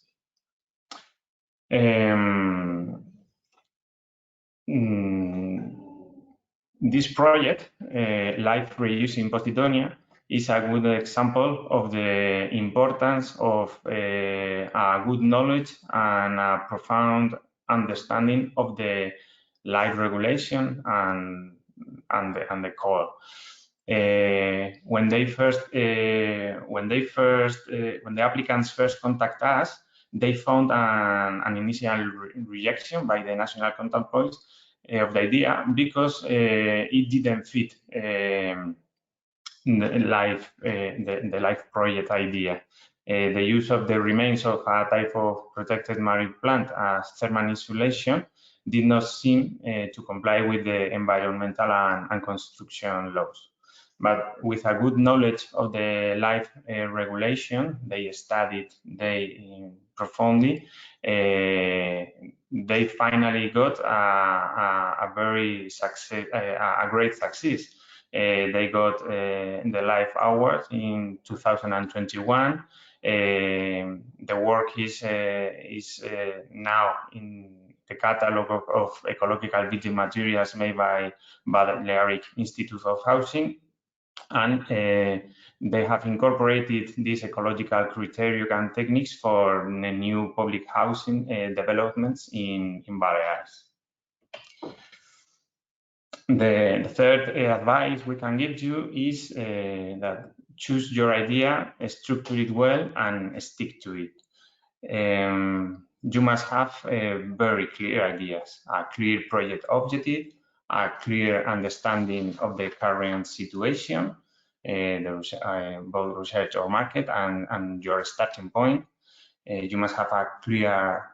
This project, Life Reusing Posidonia, is a good example of the importance of a good knowledge and a profound understanding of the life regulation and the call. When the applicants first contact us, they found an initial rejection by the national contact points of the idea because it didn't fit the life project idea. The use of the remains of a type of protected marine plant as thermal insulation did not seem to comply with the environmental and construction laws. But with a good knowledge of the life regulation, they studied profoundly. They finally got a great success. They got the Life Award in 2021. The work is now in the catalog of ecological building materials made by Balearic Institute of Housing, and they have incorporated these ecological criteria and techniques for the new public housing developments in Baleares. The third advice we can give you is that choose your idea, structure it well, and stick to it. You must have very clear ideas, a clear project objective, a clear understanding of the current situation, both research or market, and your starting point. You must have a clear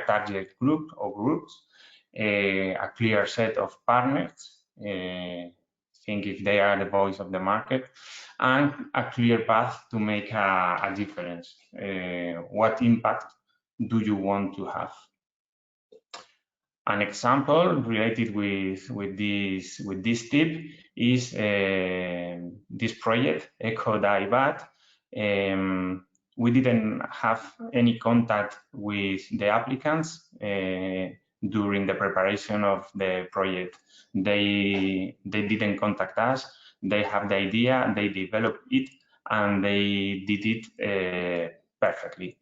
target group or groups, a clear set of partners, think if they are the voice of the market, and a clear path to make a difference. What impact do you want to have? An example related with this tip is this project, EcoDaibat. We didn't have any contact with the applicants. during the preparation of the project. They didn't contact us. They have the idea, they developed it, and they did it perfectly.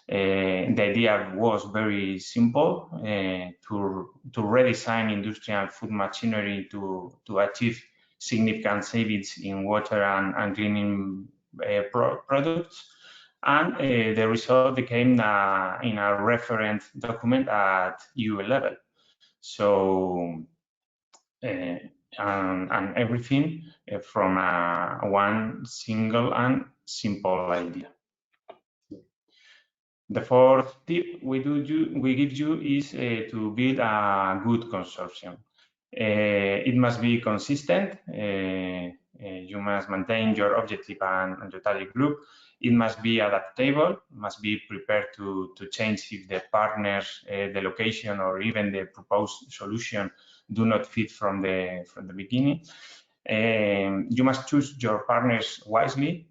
The idea was very simple, to redesign industrial food machinery to achieve significant savings in water and cleaning products. And the result became in a reference document at EU level. So, and everything from one single and simple idea. The fourth tip we give you is to build a good consortium. It must be consistent. You must maintain your objective and your target group. It must be adaptable. Must be prepared to change if the partners, the location, or even the proposed solution do not fit from the beginning. You must choose your partners wisely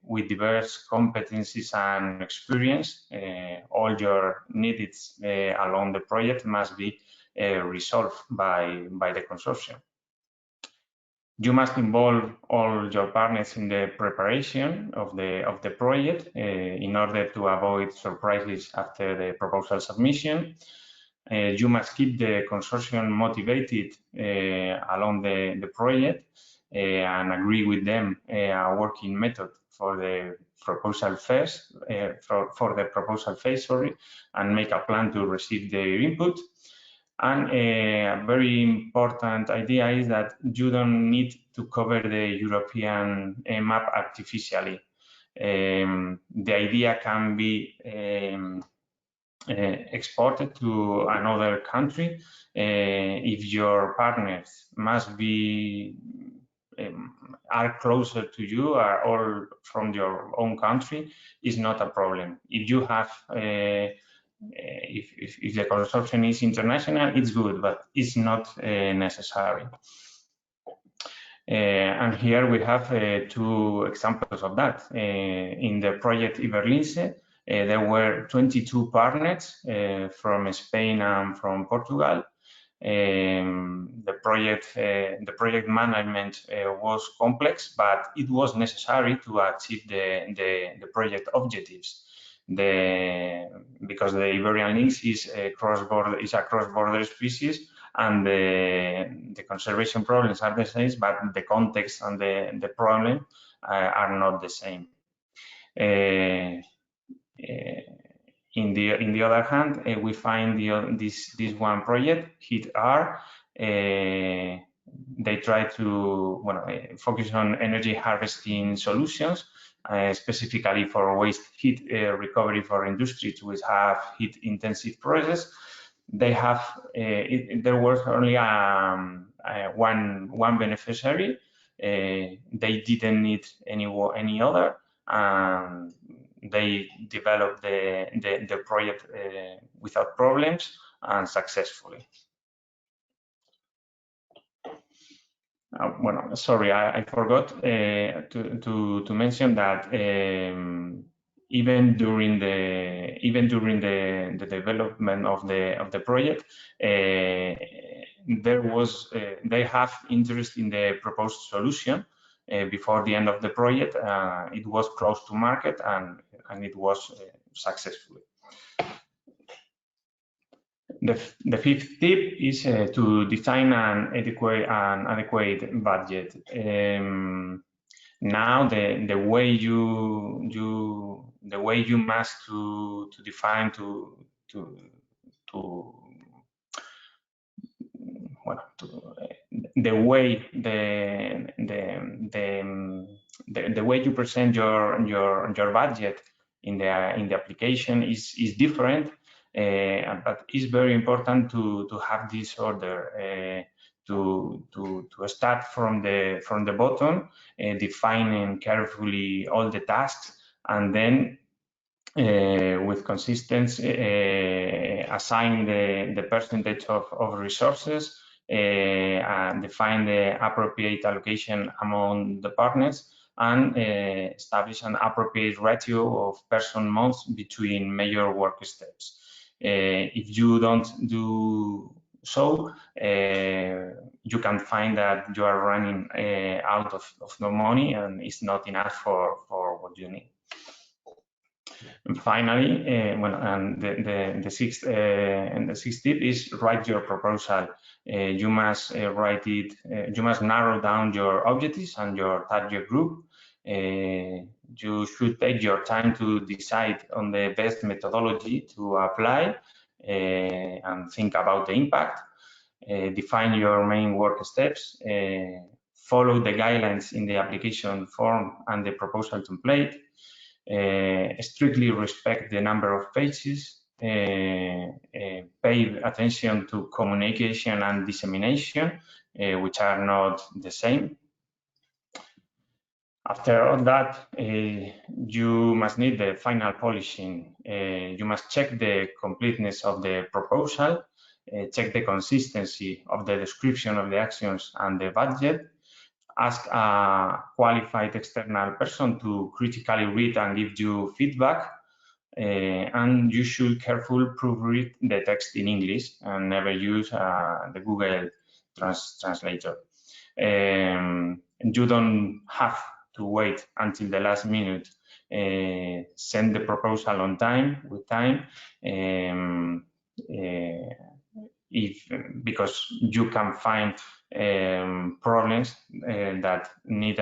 with diverse competencies and experience. All your needs along the project must be resolved by the consortium. You must involve all your partners in the preparation of the project in order to avoid surprises after the proposal submission. You must keep the consortium motivated along the project and agree with them a working method for the proposal phase, and make a plan to receive their input. And a very important idea is that you don't need to cover the European map artificially. The idea can be exported to another country if your partners must be are closer to you, are all from your own country, is not a problem. If you have if the consortium is international, it's good, but it's not necessary. And here we have two examples of that. In the project Iberlince, there were 22 partners from Spain and from Portugal. The project management was complex, but it was necessary to achieve the project objectives. Because the Iberian lynx is a cross-border species, and the conservation problems are the same, but the context and the problem are not the same. In the other hand, we find this one project, HIT-R. They try to focus on energy harvesting solutions, specifically for waste heat recovery for industries which have heat-intensive processes. They have there was only one beneficiary. They didn't need any other. They developed the project without problems and successfully. Sorry, I forgot to mention that even during the development of the project, they have interest in the proposed solution. Before the end of the project, it was close to market and it was successful. The fifth tip is to design an adequate budget. Now the way you must to define the way you present your budget in the application is different, but it's very important to have this order, to start from the bottom, defining carefully all the tasks, and then with consistency assign the percentage of resources, and define the appropriate allocation among the partners, and establish an appropriate ratio of person months between major work steps. If you don't do so, you can find that you are running out of the money and it's not enough for what you need. And finally, the sixth tip is write your proposal. You must write it. You must narrow down your objectives and your target group. You should take your time to decide on the best methodology to apply and think about the impact. Define your main work steps. Follow the guidelines in the application form and the proposal template. Strictly respect the number of pages, pay attention to communication and dissemination, which are not the same. After all that, you must need the final polishing. You must check the completeness of the proposal, check the consistency of the description of the actions and the budget, ask a qualified external person to critically read and give you feedback, and you should carefully proofread the text in English and never use the Google translator. You don't have to wait until the last minute. Send the proposal on time, with time, because you can find problems that need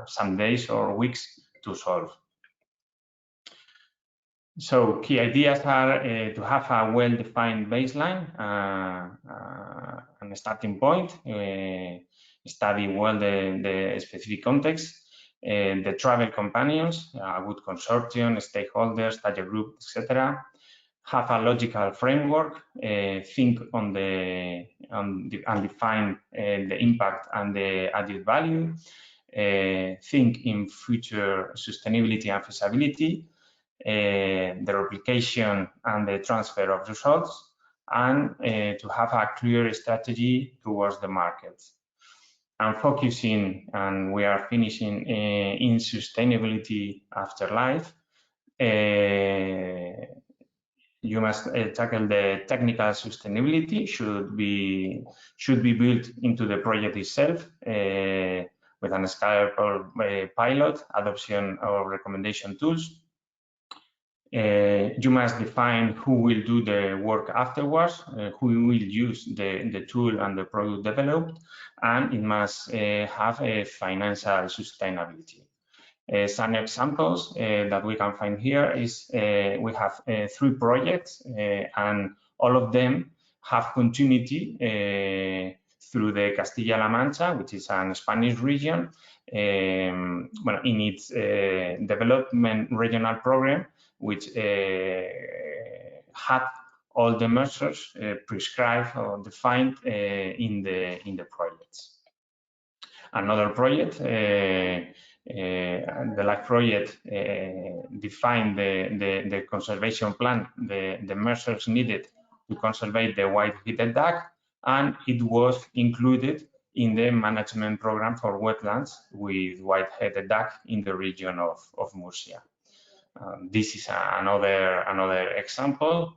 some days or weeks to solve. So key ideas are to have a well-defined baseline and a starting point, study well the specific context, the travel companions, a good consortium, stakeholders, target group, etc. Have a logical framework, think on and define the impact and the added value, think in future sustainability and feasibility, the replication and the transfer of results, and to have a clear strategy towards the market. And focusing, and we are finishing in sustainability after life, you must tackle the technical sustainability, should be built into the project itself with an scalable pilot, adoption or recommendation tools. You must define who will do the work afterwards, who will use the tool and the product developed, and it must have a financial sustainability. Some examples that we can find here is we have 3 projects and all of them have continuity through the Castilla-La Mancha, which is a Spanish region, in its development regional program, which had all the measures prescribed or defined in the projects. Another project, the LIFE project, defined the conservation plan, the measures needed to conserve the white-headed duck, and it was included in the management program for wetlands with white-headed duck in the region of Murcia. This is another example,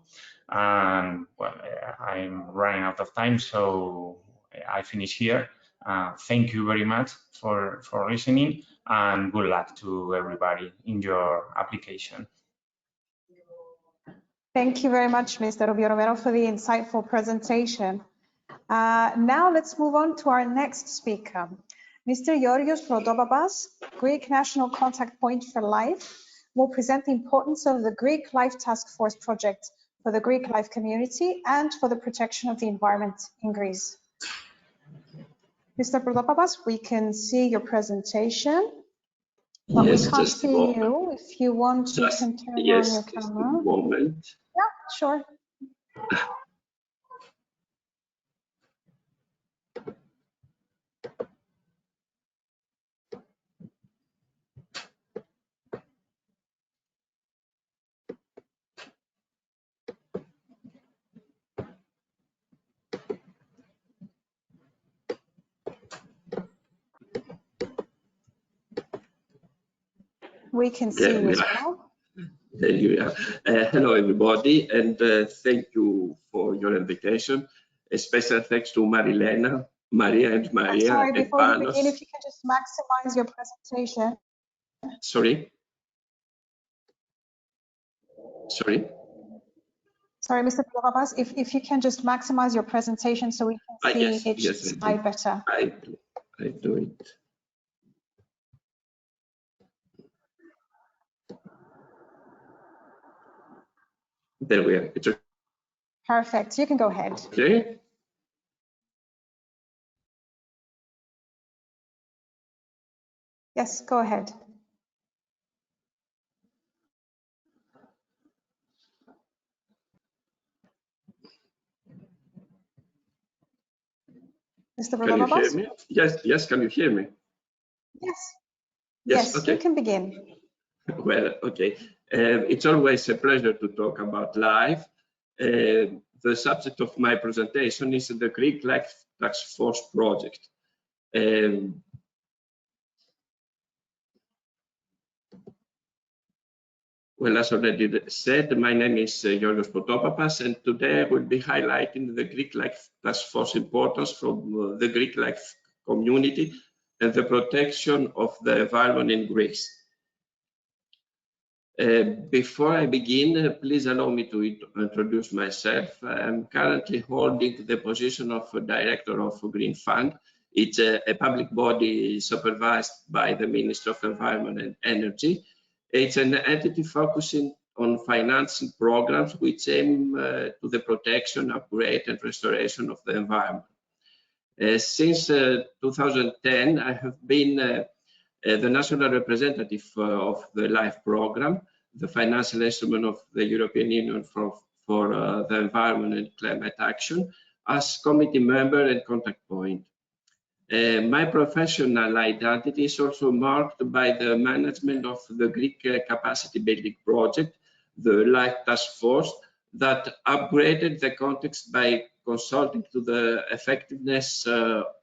and well, I'm running out of time, so I finish here. Thank you very much for listening, and good luck to everybody in your application. Thank you very much, Mr. Rubio Romero, for the insightful presentation. Now let's move on to our next speaker, Mr. Yorios Prodopappas, Greek National Contact Point for LIFE, will present the importance of the Greek LIFE Task Force project for the Greek LIFE community and for the protection of the environment in Greece. Mr. Prodopappas, we can see your presentation, but yes, we can't see you. If you want, you can turn on your camera. Just a moment. Yeah, sure. We can see you as well. There you are. Hello, everybody, and thank you for your invitation. A special thanks to Maria and Maria. Sorry, and before Panos. you begin, if you can just maximize your presentation. Sorry? Sorry? Sorry, Mr. Villalobos, if you can just maximize your presentation so we can see each slide better. I do it. There we are. It's Perfect. You can go ahead. okay. Yes, go ahead. Mr. Can you hear Villalobos? me? Yes, can you hear me? Yes, okay. You can begin. Well, okay. It's always a pleasure to talk about LIFE. The subject of my presentation is the Greek LIFE Task Force project. Well, as already said, my name is Georgios Protopapas, and today I will be highlighting the Greek LIFE Task Force importance from the Greek LIFE community and the protection of the environment in Greece. Before I begin, please allow me to introduce myself. I'm currently holding the position of Director of Green Fund. It's a public body supervised by the Ministry of Environment and Energy. It's an entity focusing on financing programs which aim to the protection, upgrade, and restoration of the environment. Since 2010, I have been the national representative of the LIFE program, the financial instrument of the European Union for the environment and climate action, as committee member and contact point. My professional identity is also marked by the management of the Greek capacity building project, the LIFE Task Force, that upgraded the context by consulting to the effectiveness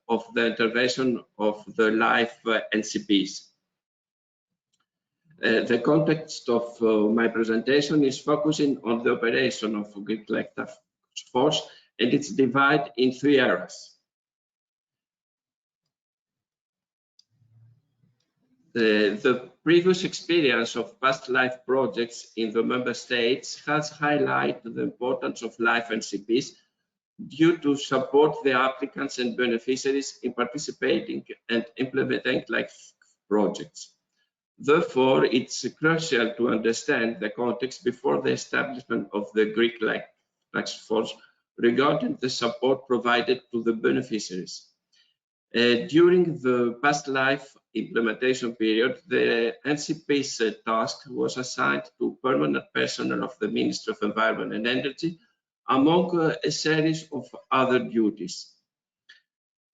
of the intervention of the LIFE NCPs. The context of my presentation is focusing on the operation of Greek LIFE Task Force, and it's divided in 3 areas. The previous experience of past LIFE projects in the member states has highlighted the importance of LIFE NCPs due to support the applicants and beneficiaries in participating and implementing LIFE projects. Therefore, it's crucial to understand the context before the establishment of the Greek LIFE Task Force regarding the support provided to the beneficiaries. During the past LIFE implementation period, the NCP's task was assigned to permanent personnel of the Ministry of Environment and Energy, among a series of other duties.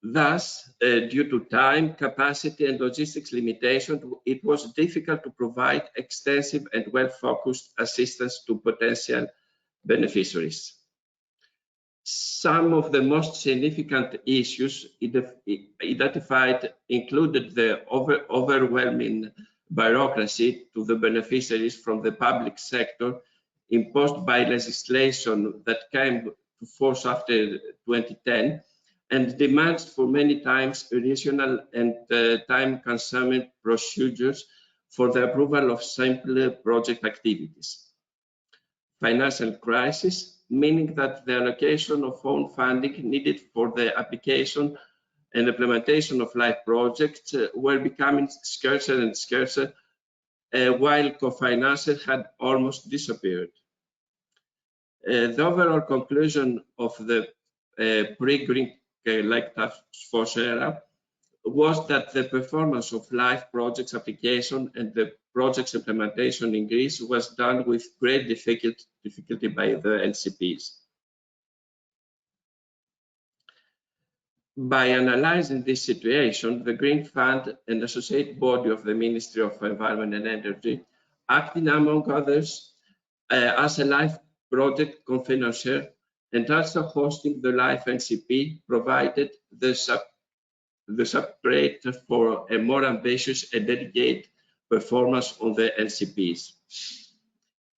Thus, due to time, capacity, and logistics limitations, it was difficult to provide extensive and well-focused assistance to potential beneficiaries. Some of the most significant issues identified included the overwhelming bureaucracy to the beneficiaries from the public sector imposed by legislation that came to force after 2010, and demands for many times additional and time-consuming procedures for the approval of simple project activities. Financial crisis, meaning that the allocation of own funding needed for the application and implementation of LIFE projects were becoming scarcer and scarcer, while co-financing had almost disappeared. The overall conclusion of the pre-Greek LIFE Task Force era was that the performance of LIFE projects application and the project's implementation in Greece was done with great difficulty by the NCPs. By analyzing this situation, the Green Fund, an associate body of the Ministry of Environment and Energy, acting among others as a LIFE project co-financier and also hosting the LIFE NCP, provided the substrate for a more ambitious and dedicated performance on the NCPs.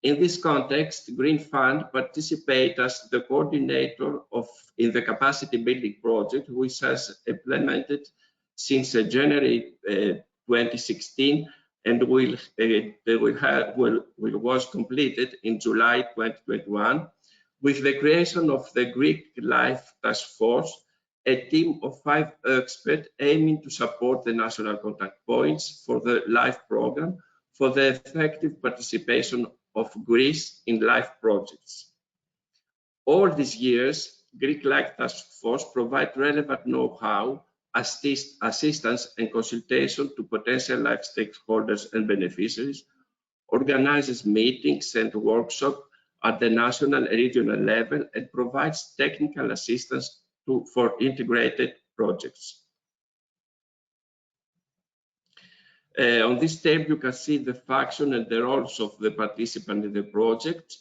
In this context, Green Fund participates as the coordinator in the capacity building project, which has implemented since January 2016 and was completed in July 2021 with the creation of the Greek Life Task Force, a team of 5 experts aiming to support the national contact points for the LIFE program for the effective participation of Greece in LIFE projects. All these years, Greek Life Task Force provide relevant know-how, assistance and consultation to potential LIFE stakeholders and beneficiaries, organizes meetings and workshops at the national and regional level, and provides technical assistance for integrated projects. On this table, you can see the function and the roles of the participant in the project.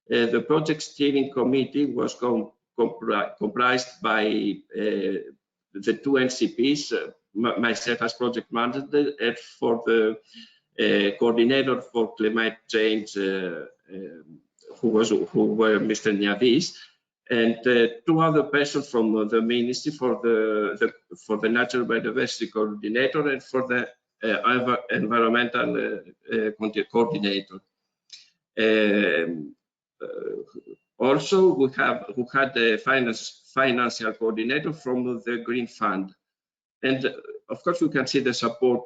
The project steering committee was comprised by the 2 NCPs, myself as project manager, and for the coordinator for climate change, who were Mr. Niavis, and 2 other persons from the ministry for the natural biodiversity coordinator and for the environmental coordinator. Also, we had the financial coordinator from the Green Fund, and of course you can see the support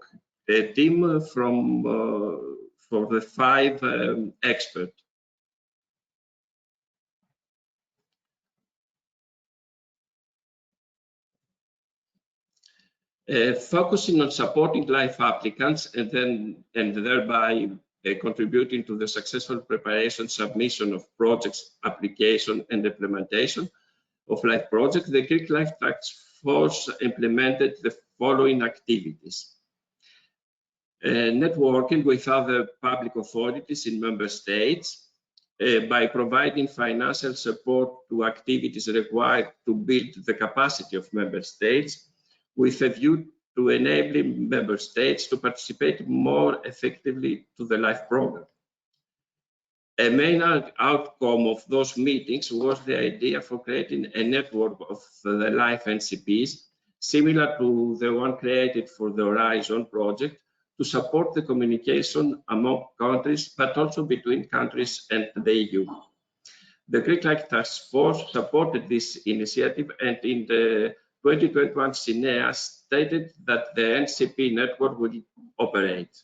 team from for the 5 experts. Focusing on supporting LIFE applicants and thereby contributing to the successful preparation, submission of projects, application and implementation of LIFE projects, the Greek Life Task Force implemented the following activities. Networking with other public authorities in member states by providing financial support to activities required to build the capacity of member states, with a view to enabling member states to participate more effectively to the LIFE program. A main outcome of those meetings was the idea for creating a network of the LIFE NCPs, similar to the one created for the Horizon project, to support the communication among countries, but also between countries and the EU. The Greek Life Task Force supported this initiative, and in the 2021 SINEA stated that the NCP network would operate.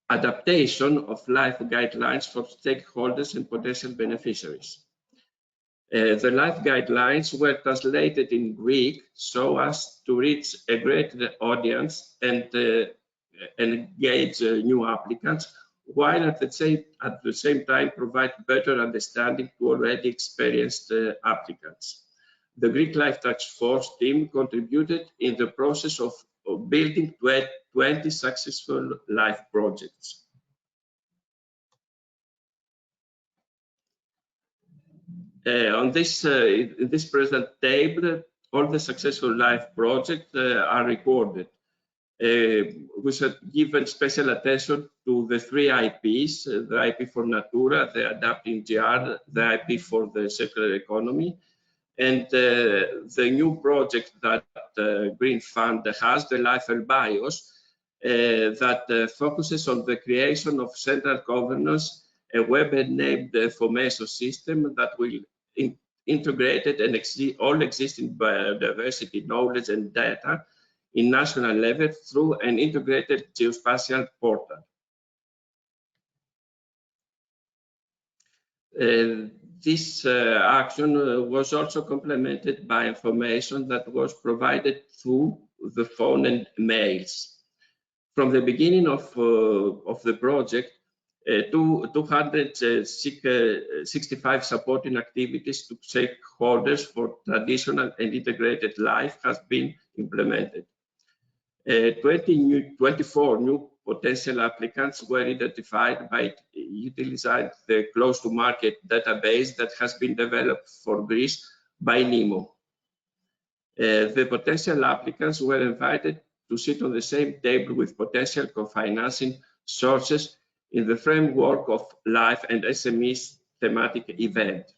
Adaptation of LIFE guidelines for stakeholders and potential beneficiaries. The LIFE guidelines were translated in Greek so as to reach a greater audience and engage new applicants, while at the same time provide better understanding to already experienced applicants. The Greek Life Task Force team contributed in the process of building 20 successful LIFE projects. On this present table, all the successful LIFE projects are recorded. We should give special attention to the 3 IPs, the IP for Natura, the Adapting GR, the IP for the circular economy, and the new project that Green Fund has, the LIFE Bios, that focuses on the creation of central governance, a web-enabled information system that will integrate and all existing biodiversity knowledge and data in national level through an integrated geospatial portal. This action was also complemented by information that was provided through the phone and mails. From the beginning of the project, 265 supporting activities to stakeholders for traditional and integrated LIFE has been implemented. 24 new potential applicants were identified by utilizing the close-to-market database that has been developed for Greece by NEMO. The potential applicants were invited to sit on the same table with potential co-financing sources in the framework of LIFE and SMEs thematic event.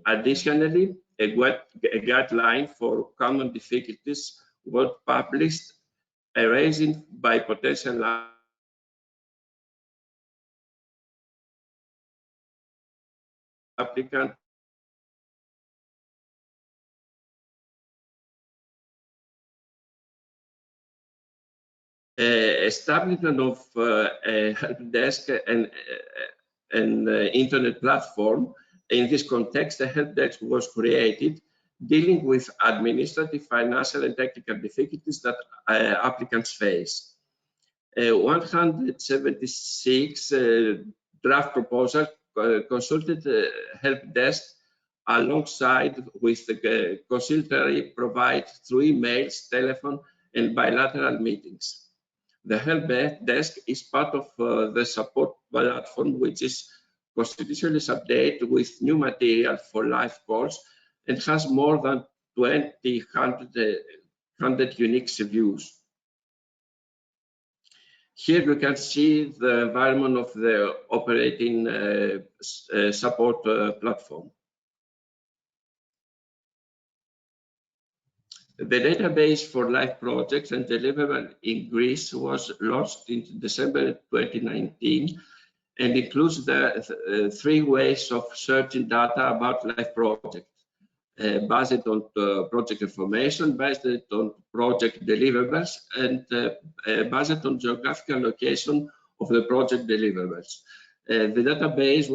Additionally, a guideline for common difficulties was published, raising by potential applicants establishment of a help desk and an internet platform. In this context, a help desk was created dealing with administrative, financial, and technical difficulties that applicants face. 176 draft proposals consulted help desk alongside with the consultancy provided through emails, telephone, and bilateral meetings. The help desk is part of the support platform, which is constitutionally updated with new material for live calls and has more than 200 unique views. Here you can see the environment of the operating support platform. The database for live projects and deliverable in Greece was launched in December 2019 and includes the 3 ways of searching data about live projects, based on project information, based on project deliverables, and based on geographical location of the project deliverables. The database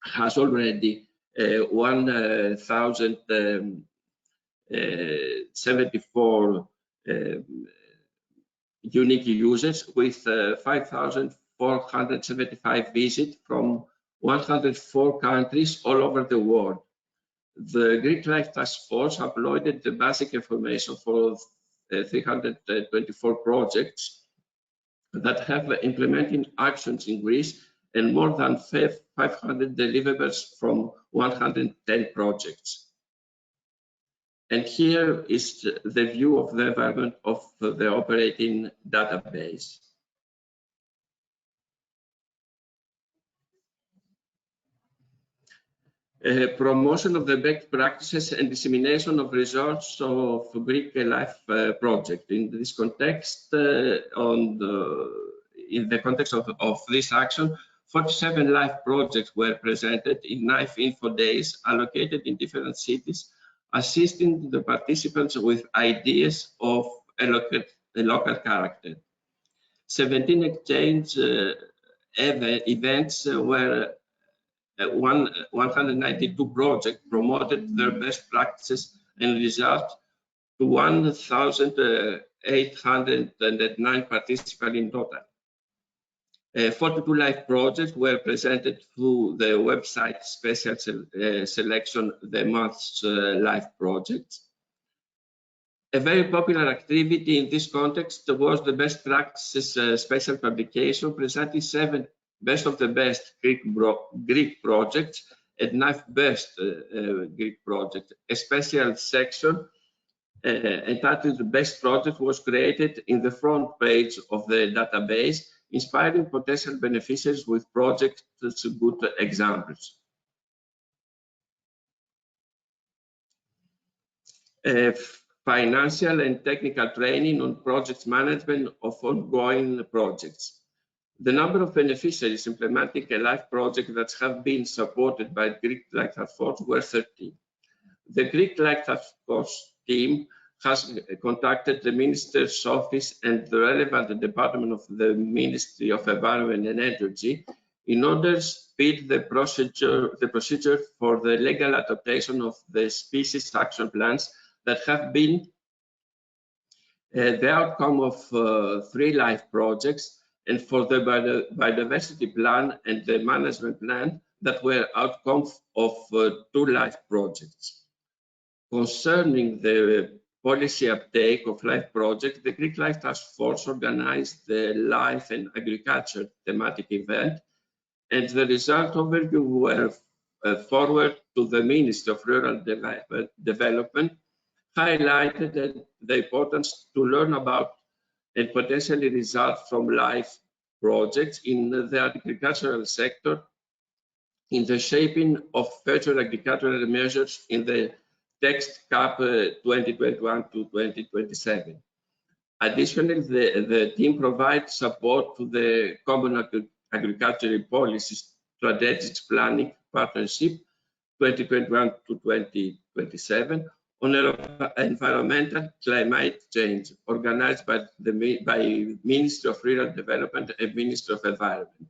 has already 1,074 unique users with 5,475 visits from 104 countries all over the world. The Greek Life Task Force uploaded the basic information for 324 projects that have implementing actions in Greece and more than 500 deliverables from 110 projects. And here is the view of the environment of the operating database. Promotion of the best practices and dissemination of results of Greek Life project. In this context, in the context of this action, 47 live projects were presented in live info days allocated in different cities, assisting the participants with ideas of a local character. 17 exchange events were 192 projects promoted their best practices and results to 1,809 participants in total. 42 live projects were presented through the website special selection, the month's live projects. A very popular activity in this context was the best practices special publication, presenting 7 best of the best Greek projects and 9 best Greek projects. A special section entitled Best Project was created in the front page of the database, inspiring potential beneficiaries with projects good examples. Financial and technical training on project management of ongoing projects. The number of beneficiaries implementing a live project that have been supported by Greek Life Task Force were 13. The Greek Life Task Force team has contacted the Minister's Office and the relevant department of the Ministry of Environment and Energy in order to speed the procedure for the legal adaptation of the species action plans that have been the outcome of 3 live projects, and for the biodiversity plan and the management plan that were outcomes of 2 live projects. Concerning the policy uptake of live projects, the Greek Life Task Force organized the life and agriculture thematic event, and the result overview were forwarded to the Ministry of Rural Development, highlighted the importance to learn about and potentially result from live projects in the agricultural sector in the shaping of future agricultural measures in the text CAP 2021 to 2027. Additionally, the team provides support to the Common Agricultural Policy Strategic Planning Partnership 2021 to 2027 on environmental climate change, organized by Ministry of Rural Development and Ministry of Environment.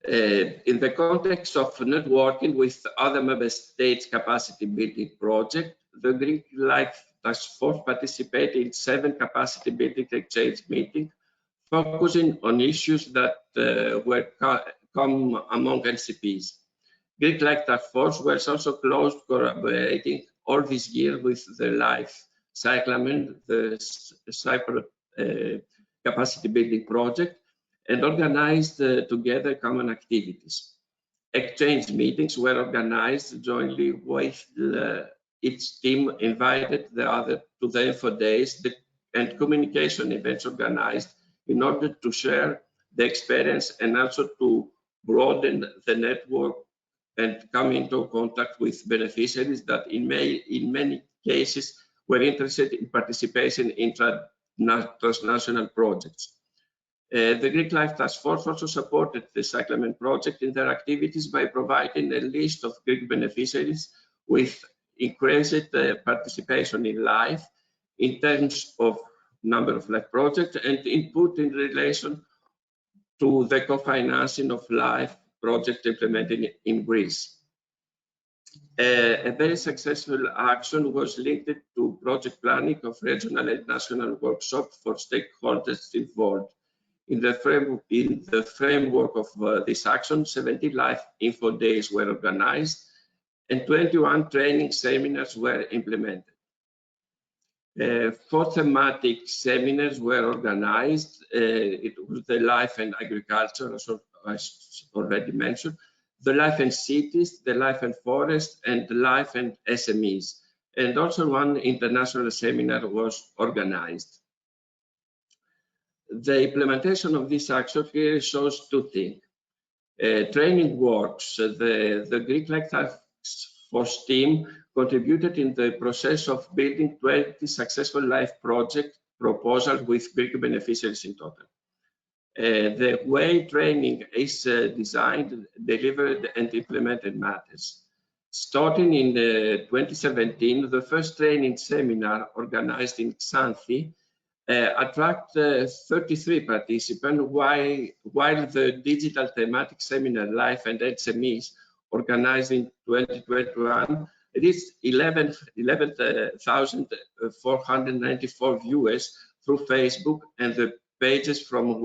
In the context of networking with other member states' capacity building projects, the Greek LIFE Task Force participated in 7 capacity building exchange meetings, focusing on issues that were common among NCPs. Greek LIFE Task Force was also close collaborating all this year with the LIFE Cyclamen, the Cyprus capacity building project, and organized together common activities. Exchange meetings were organized jointly with each team invited the other to the info days and communication events organized in order to share the experience and also to broaden the network and come into contact with beneficiaries that in many cases were interested in participation in transnational projects. The Greek LIFE Task Force also supported the Cyclamen project in their activities by providing a list of Greek beneficiaries with increased participation in LIFE in terms of number of LIFE projects and input in relation to the co-financing of LIFE project implemented in Greece. A very successful action was linked to project planning of regional and national workshops for stakeholders involved. In the framework of this action, 70 LIFE info days were organized and 21 training seminars were implemented. 4 thematic seminars were organized. It was the LIFE and agriculture, as I already mentioned, the LIFE and cities, the LIFE and forest, and the LIFE and SMEs. And also one international seminar was organized. The implementation of this action here shows 2 things. Training works. The Greek LIFE Task Force team contributed in the process of building 20 successful LIFE project proposals with Greek beneficiaries in total. The way training is designed, delivered, and implemented matters. Starting in 2017, the first training seminar organized in Xanthi attracted 33 participants, while the digital thematic seminar LIFE and SMEs organized in 2021 reached 11,494 viewers through Facebook and the pages from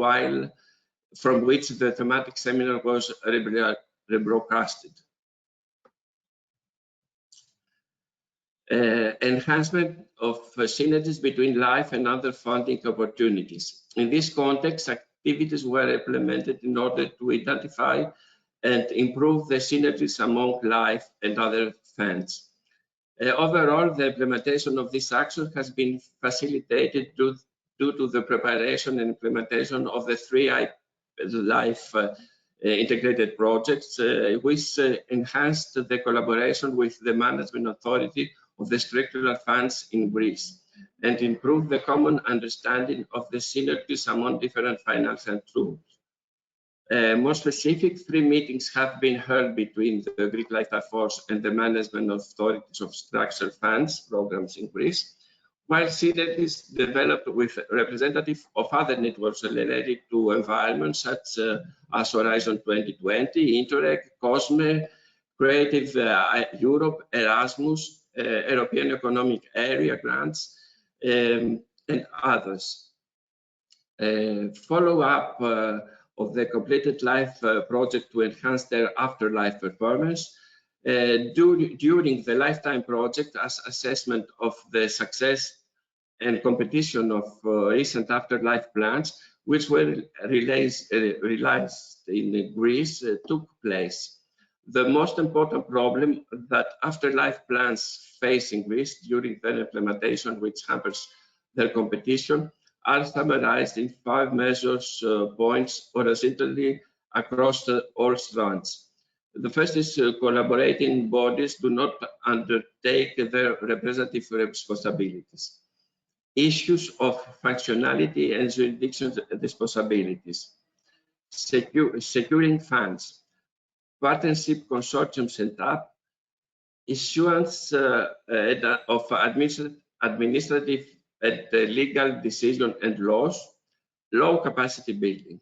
which the thematic seminar was rebroadcasted. Enhancement of synergies between LIFE and other funding opportunities. In this context, activities were implemented in order to identify and improve the synergies among LIFE and other funds. Overall, the implementation of this action has been facilitated due to the preparation and implementation of the 3 LIFE integrated projects, which enhanced the collaboration with the management authority of the structural funds in Greece and improve the common understanding of the synergies among different financial tools. More specific, 3 meetings have been held between the Greek LIFE Task Force and the management authorities of structural funds programs in Greece, while synergies developed with representatives of other networks related to environment, such as Horizon 2020, Interreg, COSME, Creative Europe, Erasmus, European Economic Area grants, and others. Follow-up of the completed LIFE project to enhance their afterlife performance. During the lifetime project, as assessment of the success and competition of recent afterlife plans, which were realized in Greece, took place. The most important problem that afterlife plans face in Greece during their implementation, which hampers their competition, are summarized in 5 measures points horizontally across all strands. The first is collaborating bodies do not undertake their representative responsibilities. Issues of functionality and jurisdiction responsibilities. Securing funds. Partnership consortium set up. Issuance of administrative and legal decision and laws. Low capacity building.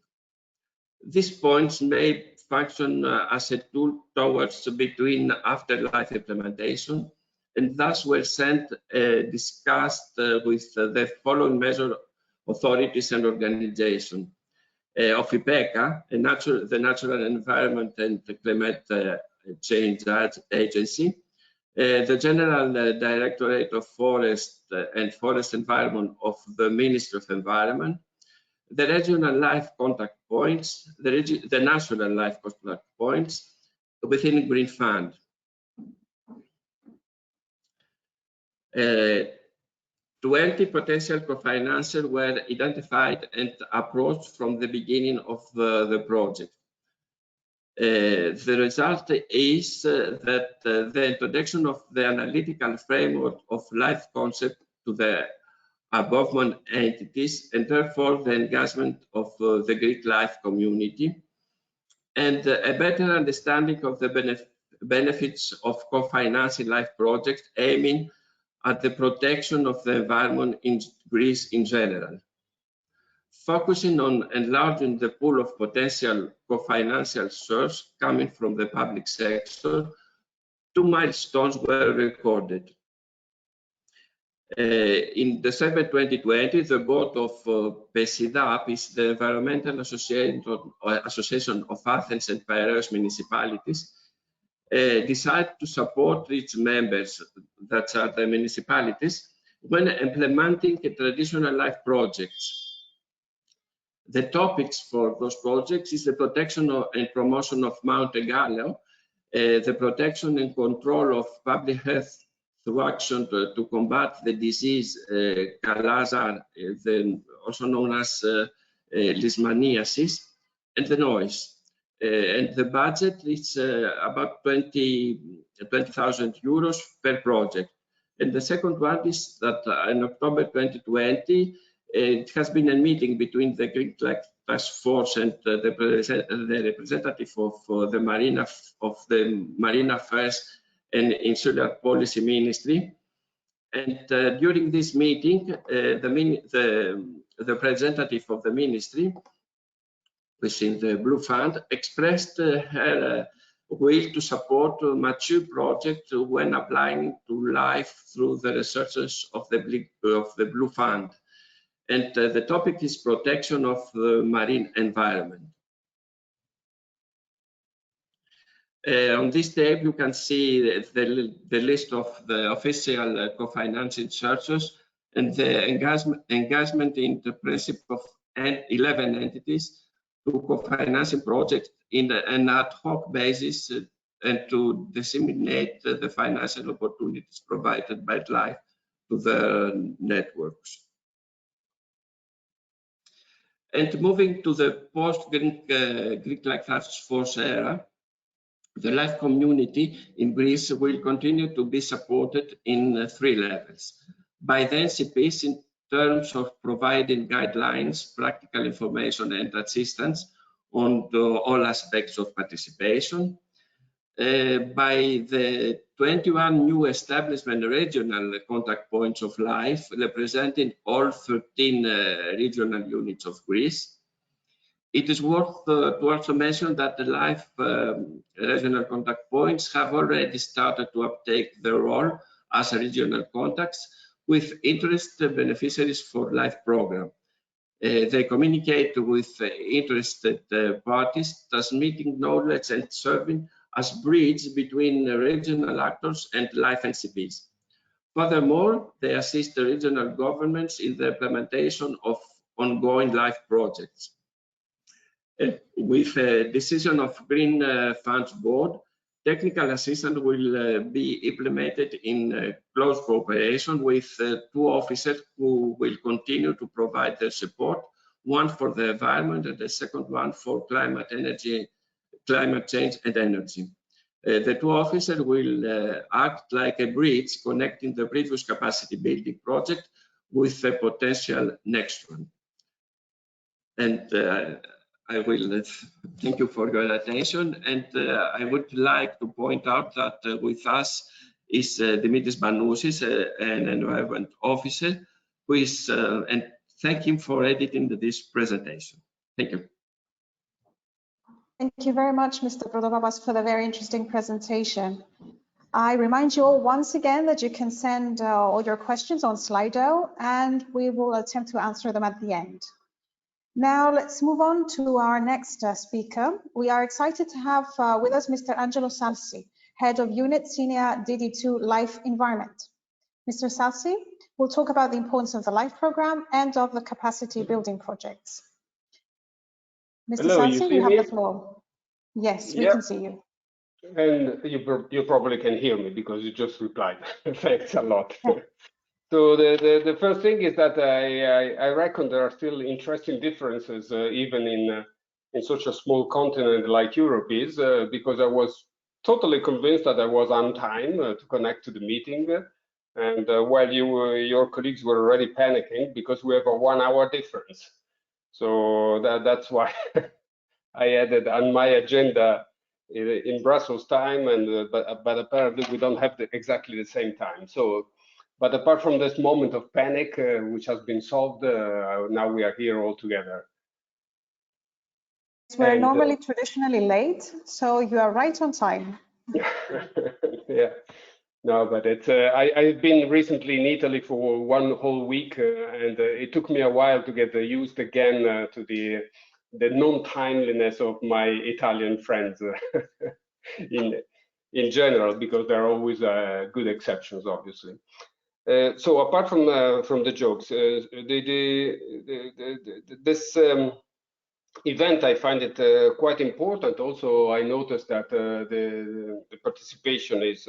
These points may function as a tool towards between afterlife implementation, and thus were discussed with the following measure authorities and organizations of IPECA, the Natural Environment and Climate Change Agency, the General Directorate of Forest and Forest Environment of the Ministry of Environment, the regional life contact points, the national life contact points within Green Fund. 20 potential co-financers were identified and approached from the beginning of the project. The result is that the introduction of the analytical framework of life concept to the above entities, and therefore the engagement of the Greek life community, and a better understanding of the benefits of co-financing life projects aiming at the protection of the environment in Greece in general. Focusing on enlarging the pool of potential co-financial sources coming from the public sector, 2 milestones were recorded. In December 2020, the board of PESIDAP, is the Environmental Association of Athens and Piraeus municipalities, decided to support its members, that are the municipalities, when implementing traditional life projects. The topics for those projects is the protection and promotion of Mount Egaleo, the protection and control of public health through action to combat the disease Kala-Azar, also known as leishmaniasis, and the noise. And the budget is about 20,000 euros per project. And the second one is that in October 2020, it has been a meeting between the Greek Task Force and the representative of the Marine Affairs and Insular Policy Ministry. And during this meeting, the representative of the ministry within the Blue Fund expressed her will to support mature projects when applying to LIFE through the researchers of the Blue Fund. And the topic is protection of the marine environment. On this table, you can see the list of the official co-financing sources and the engagement in the principle of 11 entities to co-financing projects in an ad hoc basis and to disseminate the financial opportunities provided by LIFE to the networks. And moving to the post-Greek Life Task Force era, the LIFE community in Greece will continue to be supported in 3 levels. By the NCPs in terms of providing guidelines, practical information and assistance on all aspects of participation. By the 21 new establishment regional contact points of LIFE, representing all 13 regional units of Greece. It is worth to also mention that the LIFE regional contact points have already started to uptake their role as regional contacts with interested beneficiaries for LIFE program. They communicate with interested parties, transmitting knowledge and serving as bridge between regional actors and LIFE NCPs. Furthermore, they assist the regional governments in the implementation of ongoing LIFE projects. With a decision of Green Funds Board, Technical assistance will be implemented in close cooperation with two officers who will continue to provide their support, one for the environment and the second one for climate change and energy. The two officers will act like a bridge connecting the previous capacity building project with the potential next one. And I will thank you for your attention. And I would like to point out that with us is Dimitris Banousis, an environment officer, who is, and thank him for editing this presentation. Thank you. Thank you very much, Mr. Prodopappas, for the very interesting presentation. I remind you all once again that you can send all your questions on Slido, and we will attempt to answer them at the end. Now let's move on to our next speaker. We are excited to have with us Mr. Angelo Salsi, Head of Unit Senior DD2 Life Environment. Mr. Salsi will talk about the importance of the LIFE program and of the capacity building projects. Mr. Hello, Salsi, you have the floor. Yes, we can see you. And you probably can hear me because you just replied. Thanks a lot. So the first thing is that I reckon there are still interesting differences even in such a small continent like Europe is, because I was totally convinced that I was on time to connect to the meeting, and while your colleagues were already panicking because we have a 1 hour difference. So that's why I added on my agenda in Brussels time, and but apparently we don't have exactly the same time. So. But apart from this moment of panic, which has been solved, now we are here all together. We're normally traditionally late, so you are right on time. Yeah, no, but it's I've been recently in Italy for 1 whole week, and it took me a while to get used again to the non-timeliness of my Italian friends in general, because there are always good exceptions, obviously. So apart from the jokes, this event, I find it quite important. Also, I noticed that the participation is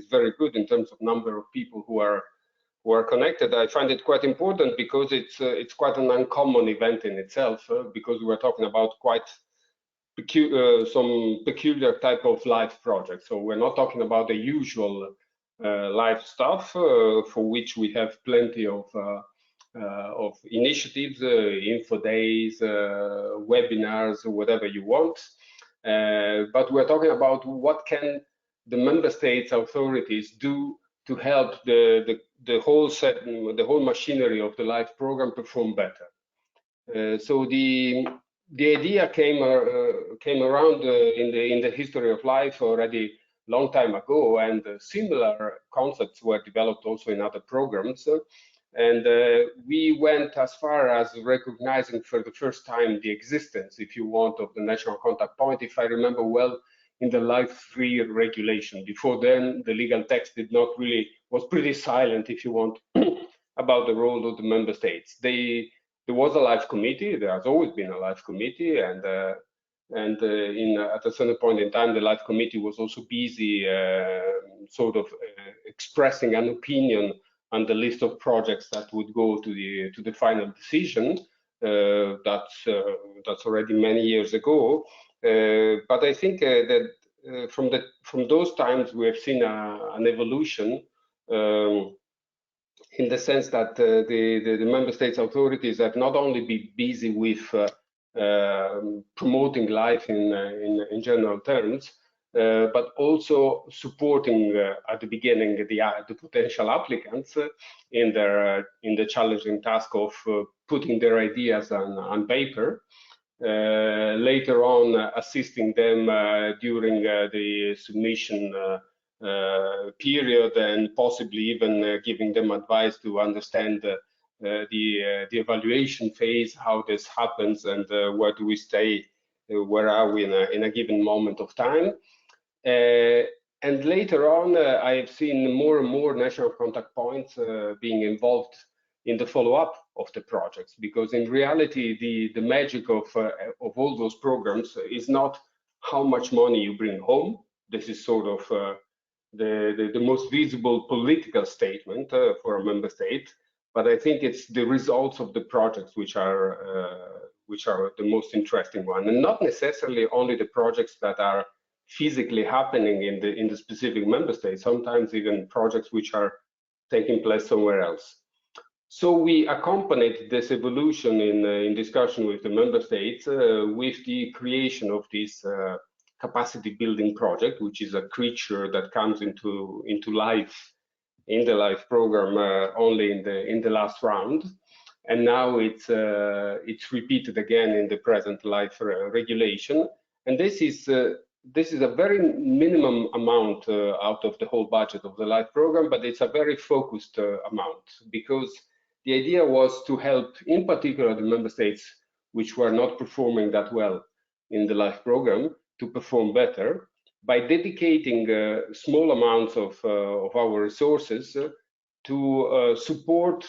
very good in terms of number of people who are connected. I find it quite important because it's quite an uncommon event in itself, because we're talking about quite some peculiar type of life project. So we're not talking about the usual live stuff for which we have plenty of initiatives, info days, webinars, whatever you want. But we're talking about what can the member states authorities do to help the whole machinery of the LIFE program perform better. So the idea came around in the history of LIFE already long time ago, and similar concepts were developed also in other programs. And we went as far as recognizing for the first time the existence, if you want, of the national contact point. If I remember well, in the LIFE 3 regulation. Before then, the legal text was pretty silent, if you want, about the role of the member states. There was a LIFE committee. There has always been a LIFE committee, and at a certain point in time, the LIFE committee was also busy expressing an opinion on the list of projects that would go to the final decision. That's already many years ago. But I think that from those times we have seen an evolution in the sense that the member states authorities have not only been busy with promoting LIFE in general terms, but also supporting at the beginning the potential applicants in the challenging task of putting their ideas on paper. Later on, assisting them during the submission period, and possibly even giving them advice to understand the evaluation phase, how this happens, and where do we stay, where are we in a given moment of time. And later on, I have seen more and more national contact points being involved in the follow-up of the projects, because in reality, the magic of all those programs is not how much money you bring home. this is sort of the most visible political statement for a member state, but I think it's the results of the projects which are the most interesting one, and not necessarily only the projects that are physically happening in the specific member state. Sometimes even projects which are taking place somewhere else. So we accompanied this evolution in discussion with the member states with the creation of this capacity building project, which is a creature that comes into life in the LIFE program only in the last round, and now it's repeated again in the present LIFE regulation. And this is a very minimum amount out of the whole budget of the LIFE program, but it's a very focused amount, because the idea was to help, in particular, the member states which were not performing that well in the LIFE program to perform better by dedicating small amounts of our resources to support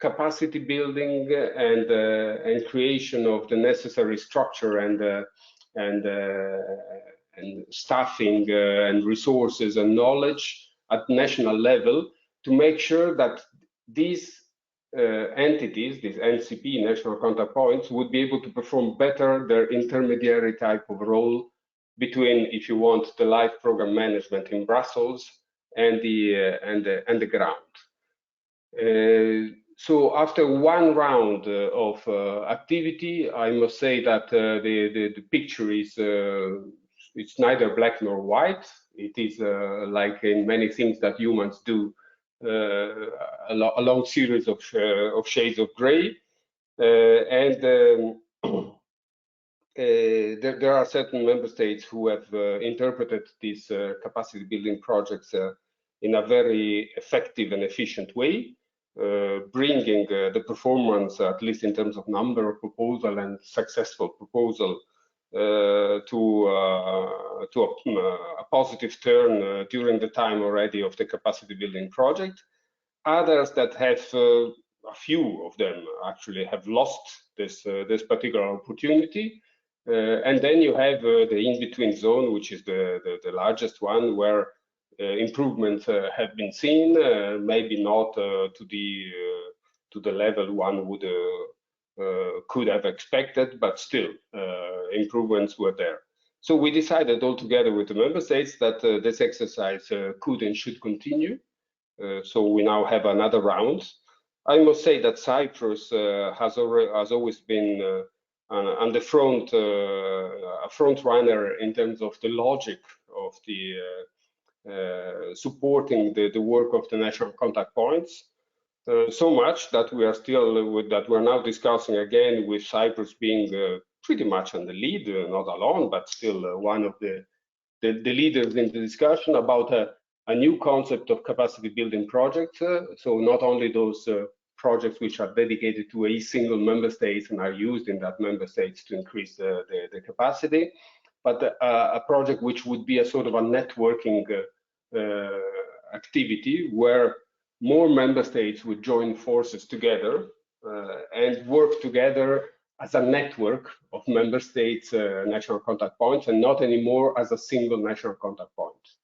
capacity building and creation of the necessary structure and staffing and resources and knowledge at national level to make sure that these entities, these NCP, national contact points, would be able to perform better their intermediary type of role between, if you want, the LIFE program management in Brussels and the ground. So after one round of activity, I must say that the picture is it's neither black nor white. It is like in many things that humans do, a long series of shades of gray, and there are certain member states who have interpreted these capacity building projects in a very effective and efficient way, bringing the performance, at least in terms of number of proposal and successful proposal, to a positive turn during the time already of the capacity building project. Others that have, a few of them actually have lost this particular opportunity. And then you have the in-between zone, which is the largest one, where improvements have been seen, maybe not to the level one would could have expected, but still improvements were there. So we decided all together with the member states that this exercise could and should continue. So we now have another round. I must say that Cyprus has always been on the front, a front runner in terms of the logic of the supporting the work of the national contact points. So much that we are still that we're now discussing again with Cyprus being pretty much on the lead, not alone, but still one of the leaders in the discussion about a new concept of capacity building projects. So not only those projects which are dedicated to a single member state and are used in that member states to increase the capacity, but a project which would be a sort of a networking activity where more member states would join forces together and work together as a network of member states national contact points, and not anymore as a single national contact point.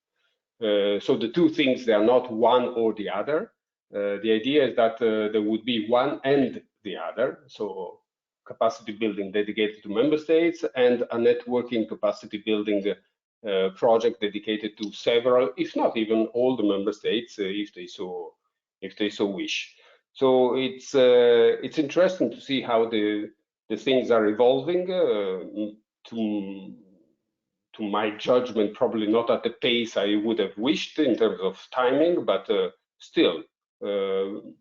So the two things, they are not one or the other. The idea is that there would be one and the other, so capacity building dedicated to member states and a networking capacity building project dedicated to several, if not even all the member states, if they so wish. So it's interesting to see how the things are evolving. To my judgment, probably not at the pace I would have wished in terms of timing, but still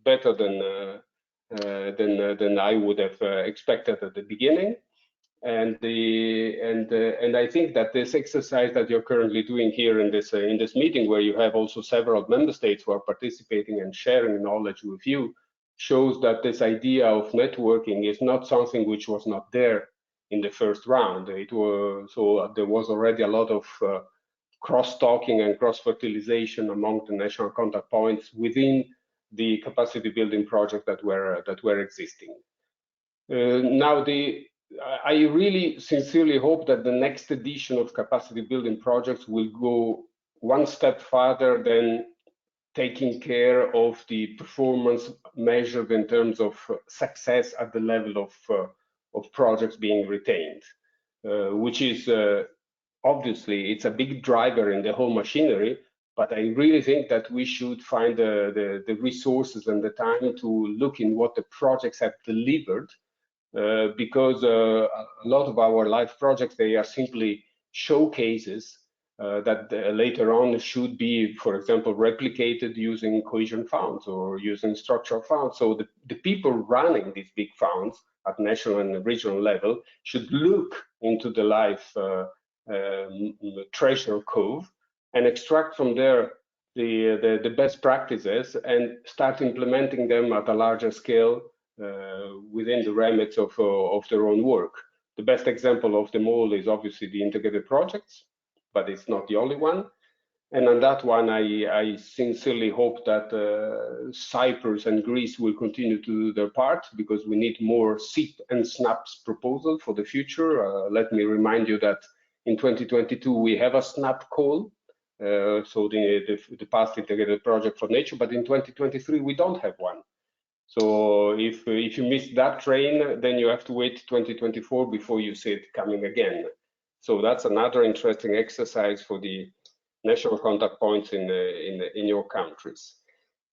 better than I would have expected at the beginning. And I think that this exercise that you're currently doing here in this meeting, where you have also several member states who are participating and sharing knowledge with you, shows that this idea of networking is not something which was not there in the first round. It was, so there was already a lot of cross-talking and cross-fertilization among the national contact points within the capacity building project that were existing. Now I really sincerely hope that the next edition of capacity building projects will go one step further than taking care of the performance measured in terms of success at the level of projects being retained, which is obviously it's a big driver in the whole machinery. But I really think that we should find the resources and the time to look in what the projects have delivered, because a lot of our LIFE projects, they are simply showcases that later on should be, for example, replicated using cohesion funds or using structural funds. So the people running these big funds at national and regional level should look into the LIFE treasure cove and extract from there the best practices and start implementing them at a larger scale within the remits of their own work. The best example of them all is obviously the integrated projects, but it's not the only one. And on that one, I sincerely hope that Cyprus and Greece will continue to do their part, because we need more SIP and SNAPS proposal for the future. Let me remind you that in 2022, we have a SNAP call, so the past integrated project for nature, but in 2023, we don't have one. So if you miss that train, then you have to wait 2024 before you see it coming again. So that's another interesting exercise for the national contact points in your countries.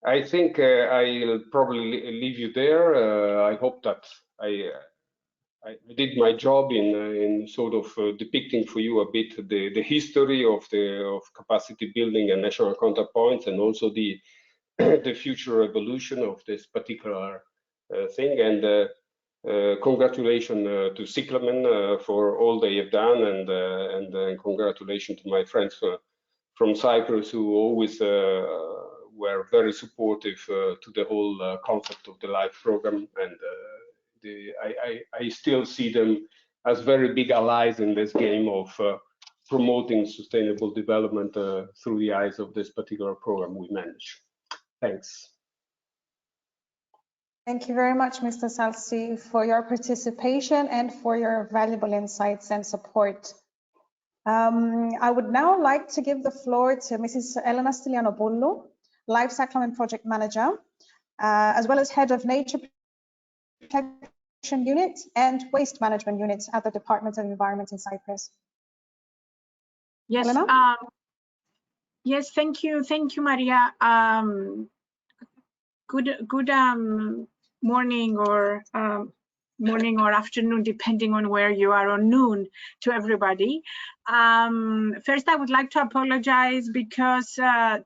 I think I'll probably leave you there. I hope that I did my job in sort of depicting for you a bit the history of capacity building and national contact points, and also the future evolution of this particular thing. And congratulations to Cyclamen for all they have done, and congratulations to my friends from Cyprus, who always were very supportive to the whole concept of the LIFE program. And I still see them as very big allies in this game of promoting sustainable development through the eyes of this particular program we manage. Thanks. Thank you very much, Mr. Salsi, for your participation and for your valuable insights and support. I would now like to give the floor to Mrs. Elena Stylianopoulou, LIFE Cyclamen Project Manager, as well as Head of Nature Protection Unit and Waste Management Unit at the Department of Environment in Cyprus. Yes, Elena? yes, thank you, Maria. Good morning or afternoon, depending on where you are, or noon to everybody. First, I would like to apologize because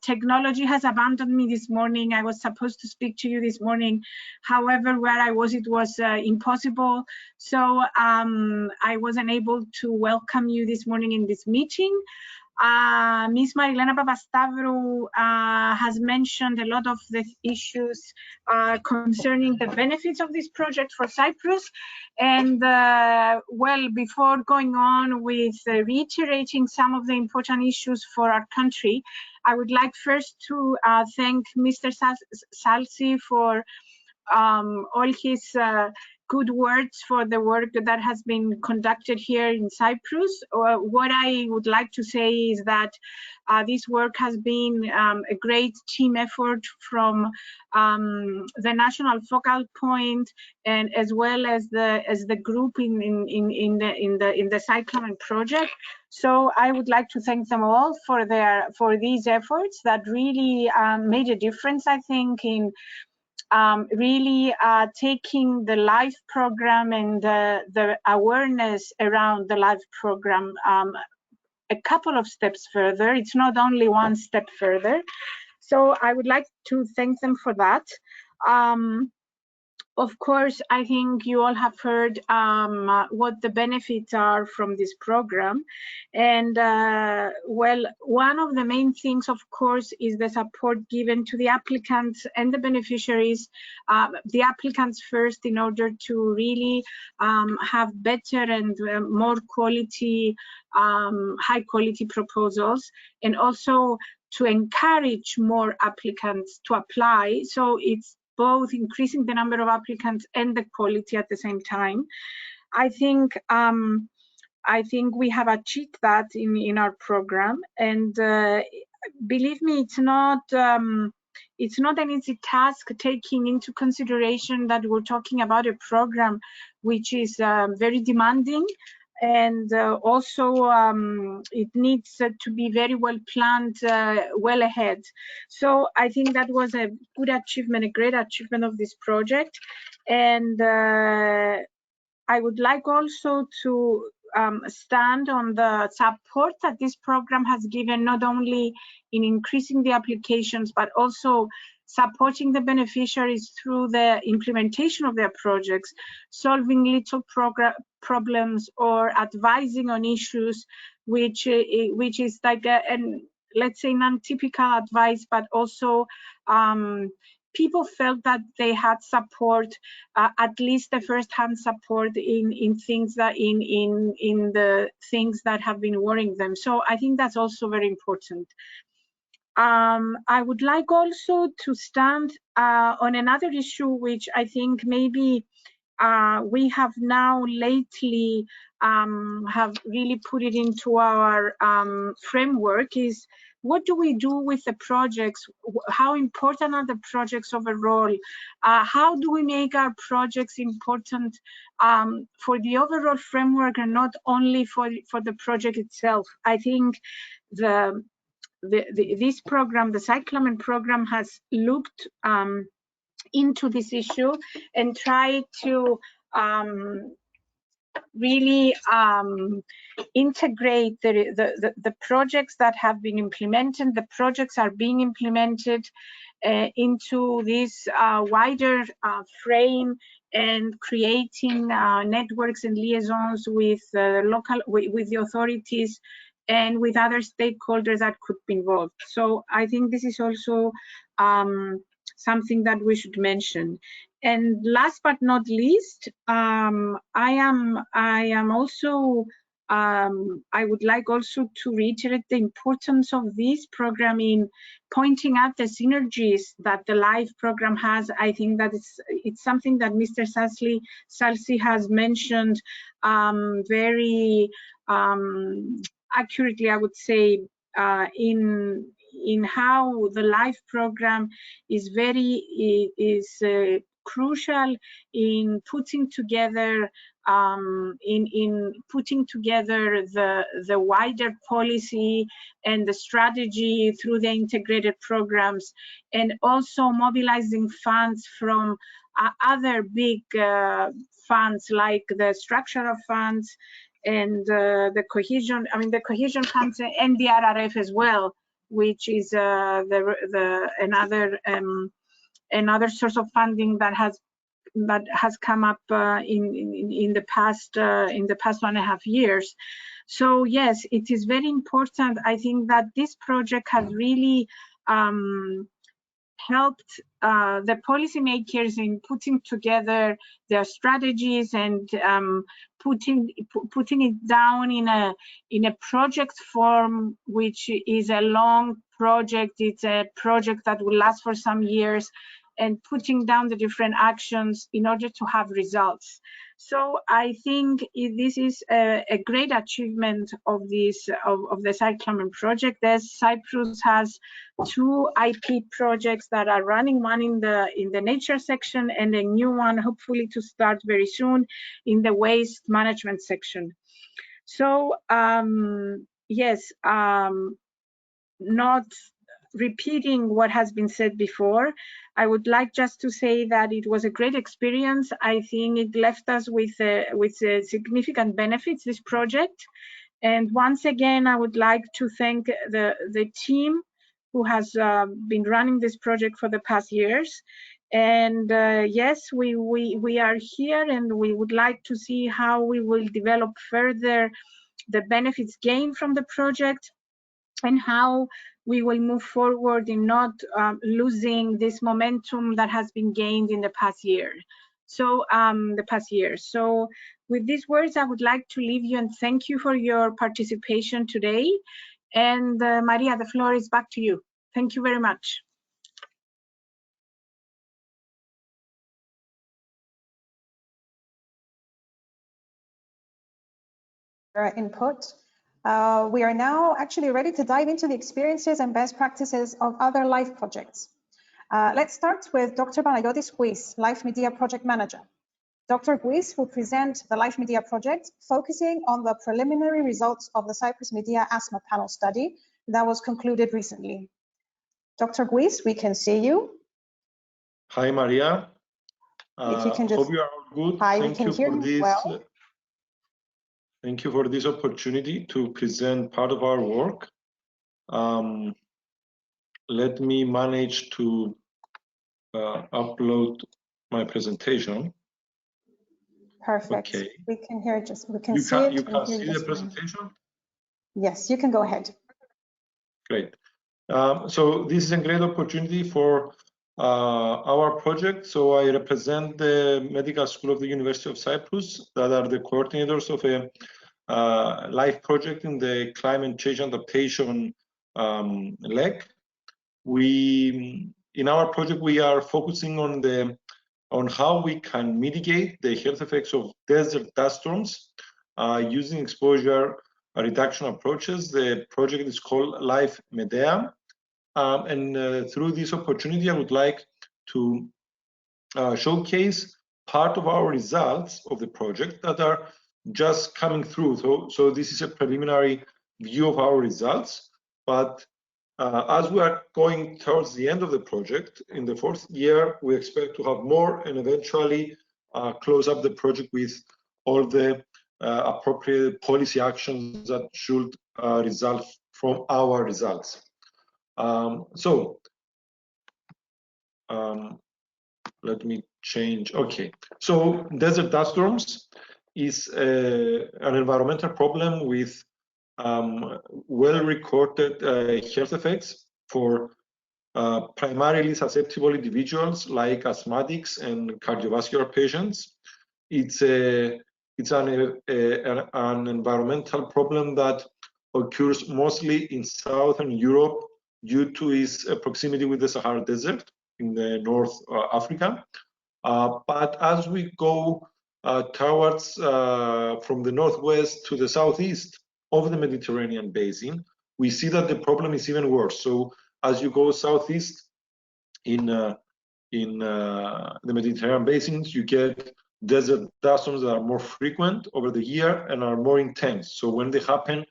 technology has abandoned me this morning. I was supposed to speak to you this morning. However, where I was, it was impossible. So I wasn't able to welcome you this morning in this meeting. Ms. Marilena Papastavrou has mentioned a lot of the issues concerning the benefits of this project for Cyprus. And well, before going on with reiterating some of the important issues for our country, I would like first to thank Mr. Salsi for all his good words for the work that has been conducted here in Cyprus. What I would like to say is that this work has been a great team effort from the national focal point, and as well as the group in the Cyclamen project. So I would like to thank them all for these efforts that really made a difference, I think, in really taking the LIFE program and the awareness around the LIFE program a couple of steps further. It's not only one step further. So I would like to thank them for that. Of course, I think you all have heard what the benefits are from this program. And well, one of the main things, of course, is the support given to the applicants and the beneficiaries. The applicants first, in order to really have better and more quality, high quality proposals, and also to encourage more applicants to apply. So it's both increasing the number of applicants and the quality at the same time. I think we have achieved that in our program, and believe me, it's not an easy task, taking into consideration that we're talking about a program which is very demanding, and also it needs to be very well planned well ahead. So I think that was a good achievement, a great achievement of this project. And I would like also to stand on the support that this program has given, not only in increasing the applications, but also supporting the beneficiaries through the implementation of their projects, solving little problems or advising on issues, which is like let's say non-typical advice, but also people felt that they had support, at least the first-hand support in things that in the things that have been worrying them. So I think that's also very important. I would like also to stand on another issue, which I think maybe we have now lately have really put it into our framework, is what do we do with the projects? How important are the projects overall? How do we make our projects important for the overall framework and not only for the project itself? I think this program, the Cyclamen program, has looked into this issue and try to really integrate the projects that have been implemented. The projects are being implemented into this wider frame, and creating networks and liaisons with with the authorities and with other stakeholders that could be involved. So I think this is also something that we should mention. And last but not least, I would like also to reiterate the importance of this program in pointing out the synergies that the LIFE program has. I think that it's something that Mr. Salsi has mentioned very accurately, I would say, in how the LIFE program is crucial in putting together the wider policy and the strategy through the integrated programs, and also mobilizing funds from other big funds like the structural funds and the cohesion funds and the RRF as well, which is another source of funding that has come up in the past 1.5 years. So yes, it is very important. I think that this project has really helped the policymakers in putting together their strategies and putting it down in a project form, which is a long project. It's a project that will last for some years, and putting down the different actions in order to have results. So I think this is a great achievement of the Cyclamen project. As Cyprus has 2 IP projects that are running, one in the nature section and a new one hopefully to start very soon in the waste management section. So yes, not repeating what has been said before, I would like just to say that it was a great experience. I think it left us with significant benefits, this project. And once again, I would like to thank the team who has been running this project for the past years. And yes, we are here, and we would like to see how we will develop further the benefits gained from the project, and how we will move forward in not losing this momentum that has been gained in the past year. So So with these words, I would like to leave you and thank you for your participation today. And Maria, the floor is back to you. Thank you very much. input. We are now actually ready to dive into the experiences and best practices of other LIFE projects. Let's start with Dr. Panayotis Guis, LIFE Media Project Manager. Dr. Guis will present the LIFE Media project, focusing on the preliminary results of the Cyprus Media Asthma Panel study that was concluded recently. Dr. Guis, we can see you. Hi, Maria. If you can just... Hope you are all good. Hi, we can hear you well. Thank you for this opportunity to present part of our work. Let me manage to upload my presentation. Perfect. Okay. We can hear it. We can you see can, it. You can see the fine. presentation? Yes, you can go ahead. Great. So this is a great opportunity for our project. So I represent the Medical School of the University of Cyprus that are the coordinators of a LIFE project in the climate change adaptation leg. In our project, we are focusing on how we can mitigate the health effects of desert dust storms using exposure reduction approaches. The project is called LIFE Media. Through this opportunity, I would like to showcase part of our results of the project that are just coming through. So this is a preliminary view of our results, but as we are going towards the end of the project, in the fourth year, we expect to have more and eventually close up the project with all the appropriate policy actions that should result from our results. Let me change. Okay, so desert dust storms is an environmental problem with well-recorded health effects for primarily susceptible individuals like asthmatics and cardiovascular patients. It's an environmental problem that occurs mostly in Southern Europe due to its proximity with the Sahara Desert in the North Africa. But as we go towards from the northwest to the southeast of the Mediterranean basin, we see that the problem is even worse. So as you go southeast in the Mediterranean basins, you get desert dust storms that are more frequent over the year and are more intense. So when they happen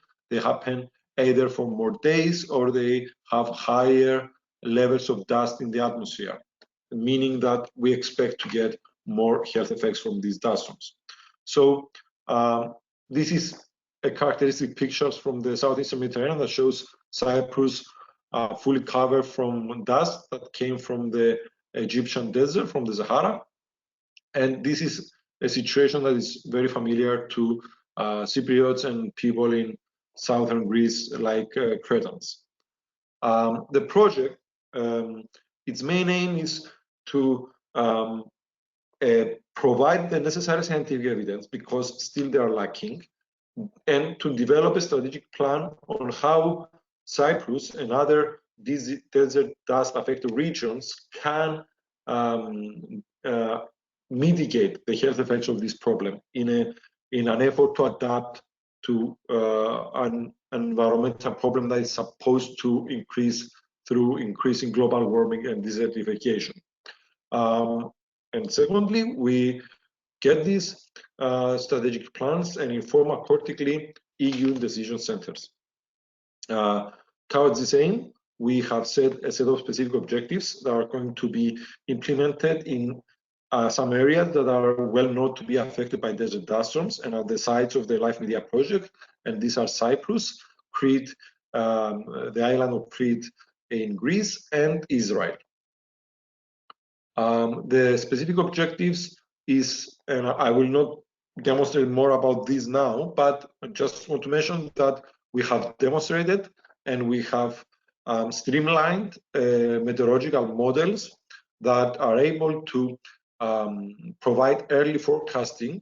either for more days or they have higher levels of dust in the atmosphere, meaning that we expect to get more health effects from these dust storms. So this is a characteristic pictures from the southeastern Mediterranean that shows Cyprus fully covered from dust that came from the Egyptian desert, from the Sahara. And this is a situation that is very familiar to Cypriots and people in southern Greece like Cretans. The project, its main aim is to provide the necessary scientific evidence, because still they are lacking, and to develop a strategic plan on how Cyprus and other desert dust affected regions can mitigate the health effects of this problem in an effort to adapt to an environmental problem that is supposed to increase through increasing global warming and desertification. And secondly, we get these strategic plans and inform accordingly EU decision centers. Towards this aim, we have set a set of specific objectives that are going to be implemented in some areas that are well known to be affected by desert dust storms and are the sites of the LIFE Media project. And these are Cyprus, Crete, the island of Crete in Greece, and Israel. The specific objectives is, and I will not demonstrate more about this now, but I just want to mention that we have demonstrated and we have streamlined meteorological models that are able to provide early forecasting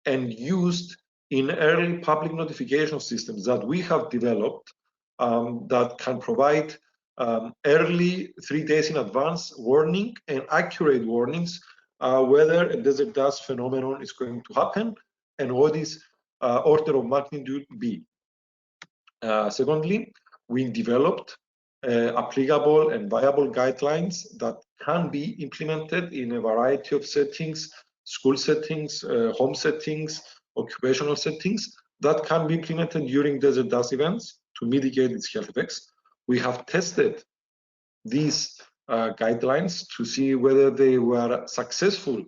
and used in early public notification systems that we have developed that can provide early 3 days in advance warning and accurate warnings whether a desert dust phenomenon is going to happen and what is order of magnitude B. Secondly, we developed applicable and viable guidelines that can be implemented in a variety of settings, school settings, home settings, occupational settings, that can be implemented during desert dust events to mitigate its health effects. We have tested these guidelines to see whether they were successful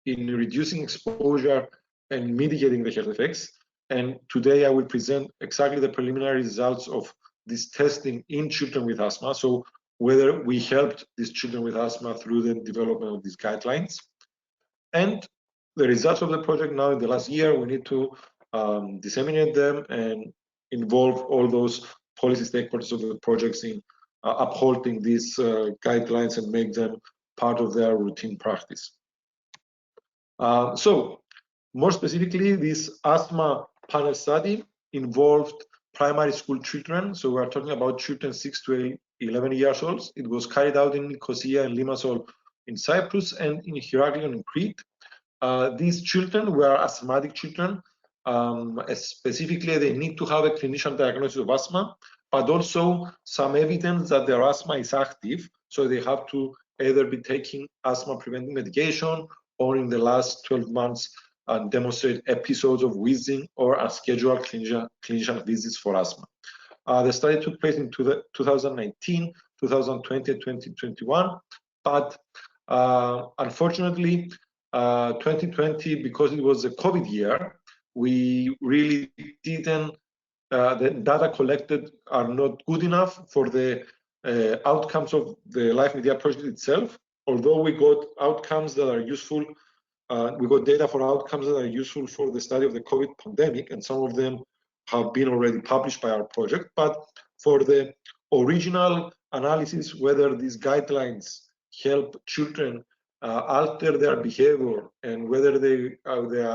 in reducing exposure and mitigating the health effects. And today I will present exactly the preliminary results of this testing in children with asthma. So whether we helped these children with asthma through the development of these guidelines. And the results of the project now in the last year, we need to disseminate them and involve all those policy stakeholders of the projects in upholding these guidelines and make them part of their routine practice. So more specifically, this asthma panel study involved primary school children. So we're talking about children 6 to 11 years old. It was carried out in Nicosia and Limassol in Cyprus and in Heraklion in Crete. These children were asthmatic children. Specifically, they need to have a clinician diagnosis of asthma, but also some evidence that their asthma is active. So they have to either be taking asthma preventing medication or in the last 12 months demonstrate episodes of wheezing or unscheduled clinician visits for asthma. The study took place in 2019, 2020, and 2021, but unfortunately, 2020, because it was a COVID year, we really didn't, the data collected are not good enough for the outcomes of the LIFE Media project itself. Although we got outcomes that are useful, we got data for outcomes that are useful for the study of the COVID pandemic, and some of them have been already published by our project. But for the original analysis, whether these guidelines help children alter their behavior and whether their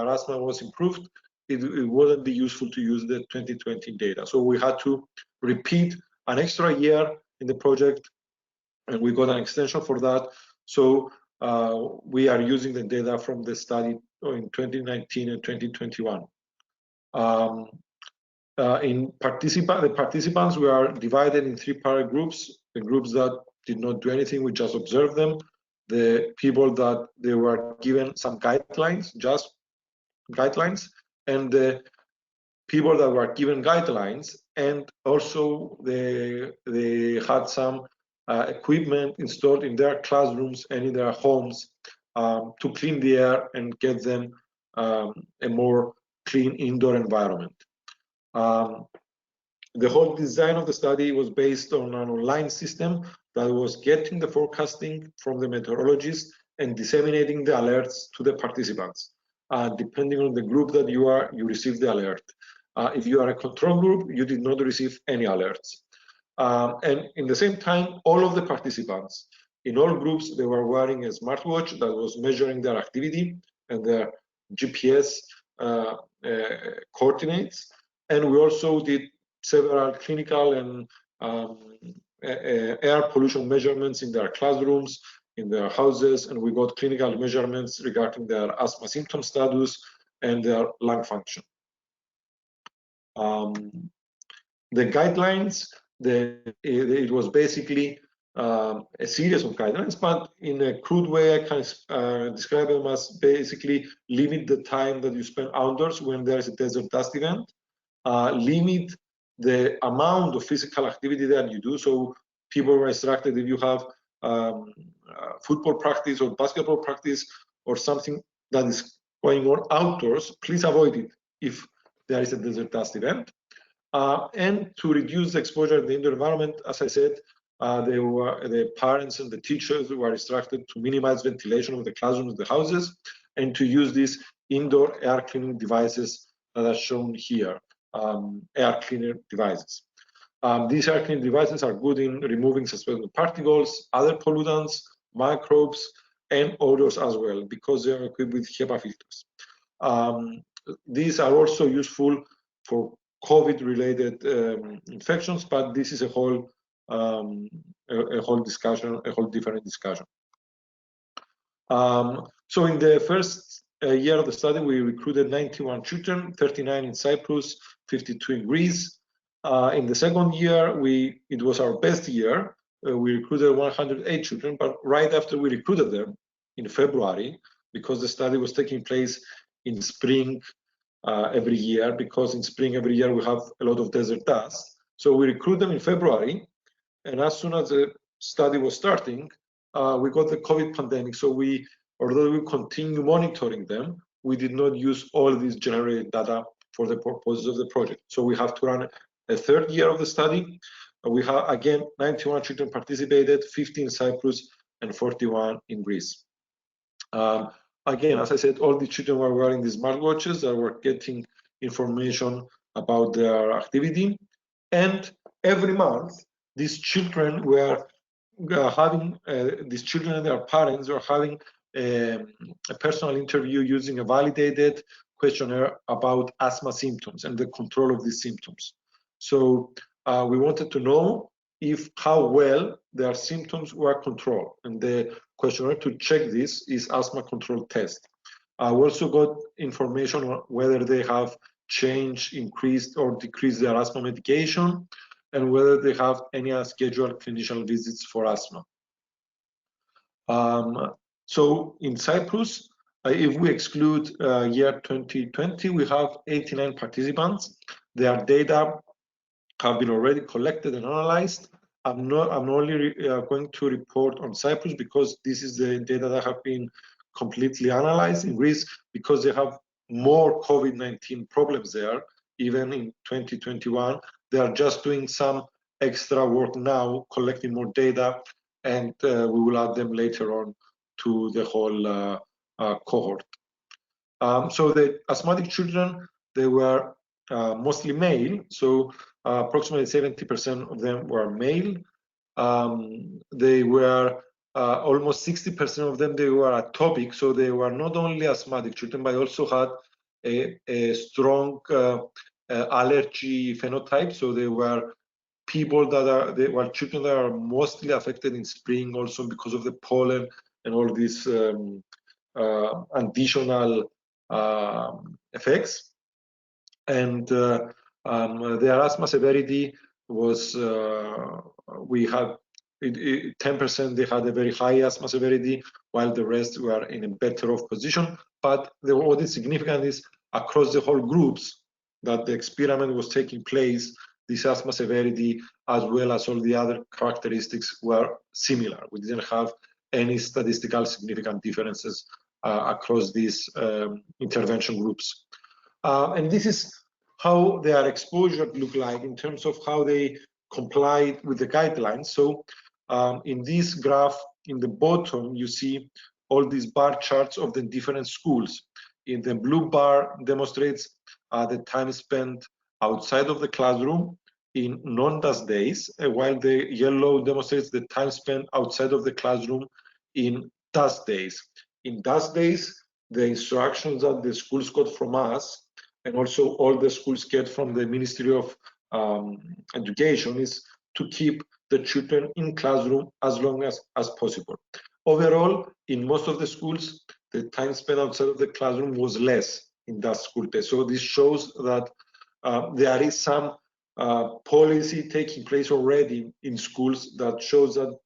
asthma was improved, it wouldn't be useful to use the 2020 data. So we had to repeat an extra year in the project, and we got an extension for that. So we are using the data from the study in 2019 and 2021. The participants were divided in 3 parallel groups. The groups that did not do anything, we just observed them. The people that they were given some guidelines, just guidelines, and the people that were given guidelines, and also they had some equipment installed in their classrooms and in their homes to clean the air and get them a more clean indoor environment. The whole design of the study was based on an online system that was getting the forecasting from the meteorologists and disseminating the alerts to the participants. Depending on the group that you are, you receive the alert. If you are a control group, you did not receive any alerts. And in the same time, all of the participants in all groups, they were wearing a smartwatch that was measuring their activity and their GPS coordinates. And we also did several clinical and air pollution measurements in their classrooms, in their houses, and we got clinical measurements regarding their asthma symptom status and their lung function. The guidelines, it was basically a series of guidelines, but in a crude way, I can describe them as basically limit the time that you spend outdoors when there is a desert dust event, limit the amount of physical activity that you do. So people were instructed, if you have football practice or basketball practice or something that is going on outdoors, please avoid it if there is a desert dust event. And to reduce the exposure in the indoor environment, as I said, the parents and the teachers were instructed to minimize ventilation of the classrooms, the houses, and to use these indoor air cleaning devices that are shown here, air cleaner devices. These air cleaning devices are good in removing suspended particles, other pollutants, microbes, and odors as well, because they are equipped with HEPA filters. These are also useful for COVID-related infections, but this is a whole discussion, a whole different discussion. So in the first year of the study, we recruited 91 children, 39 in Cyprus, 52 in Greece. In the second year, it was our best year. We recruited 108 children, but right after we recruited them in February, because the study was taking place in spring every year, because in spring every year we have a lot of desert dust. So we recruited them in February, and as soon as the study was starting, we got the COVID pandemic. So although we continue monitoring them, we did not use all these generated data for the purposes of the project. So we have to run a third year of the study. We have, again, 91 children participated, 50 in Cyprus and 41 in Greece. Again, as I said, all the children were wearing these smartwatches that were getting information about their activity. And every month, these children were having, these children and their parents were having a personal interview using a validated questionnaire about asthma symptoms and the control of these symptoms. So we wanted to know how well their symptoms were controlled, and the questionnaire to check this is asthma control test. We also got information on whether they have changed, increased, or decreased their asthma medication, and whether they have any scheduled clinician visits for asthma. So in Cyprus, if we exclude year 2020, we have 89 participants. Their data have been already collected and analyzed. I'm only going to report on Cyprus because this is the data that have been completely analyzed. In Greece, because they have more COVID-19 problems there, even in 2021, they are just doing some extra work now, collecting more data, and we will add them later on to the whole cohort. So the asthmatic children, they were mostly male, so approximately 70% of them were male. They were almost 60% of them, they were atopic, so they were not only asthmatic children, but also had a strong allergy phenotype. So they were people they were children that are mostly affected in spring, also because of the pollen and all these additional effects. And their asthma severity was, we had 10%, they had a very high asthma severity, while the rest were in a better off position. But what is significant is across the whole groups that the experiment was taking place, this asthma severity, as well as all the other characteristics, were similar. We didn't have any statistical significant differences across these intervention groups. And this is how their exposure looked like in terms of how they complied with the guidelines. So in this graph, in the bottom, you see all these bar charts of the different schools. In the blue bar demonstrates the time spent outside of the classroom in non-dust days, while the yellow demonstrates the time spent outside of the classroom in dust days. In dust days, the instructions that the schools got from us, and also all the schools get from the Ministry of Education, is to keep the children in classroom as long as possible. Overall, in most of the schools, the time spent outside of the classroom was less in that school day. So this shows that there is some policy taking place already in schools that shows that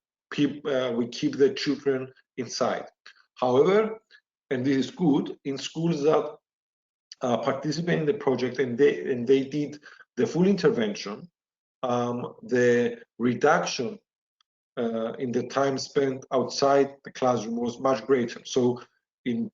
we keep the children inside. However, and this is good, in schools that participate in the project and they did the full intervention, the reduction in the time spent outside the classroom was much greater. So in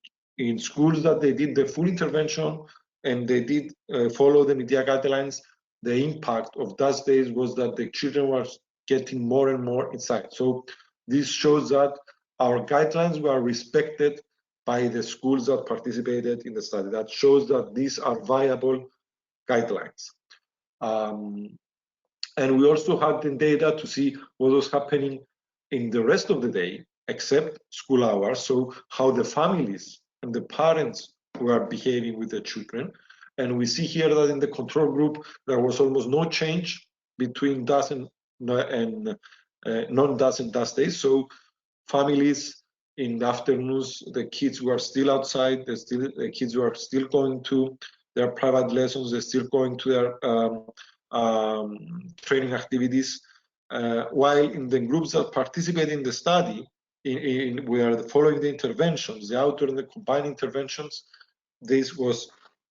schools that they did the full intervention and they did follow the media guidelines, the impact of dust days was that the children were getting more and more inside. So this shows that our guidelines were respected by the schools that participated in the study. That shows that these are viable guidelines. And we also had the data to see what was happening in the rest of the day, except school hours. So how the families and the parents were behaving with the children. And we see here that in the control group, there was almost no change between dust and non-dust and dust days. So families in the afternoons, the kids were still outside. The kids were still going to their private lessons. They're still going to their training activities. While in the groups that participate in the study, we are following the interventions, the outdoor and the combined interventions, this was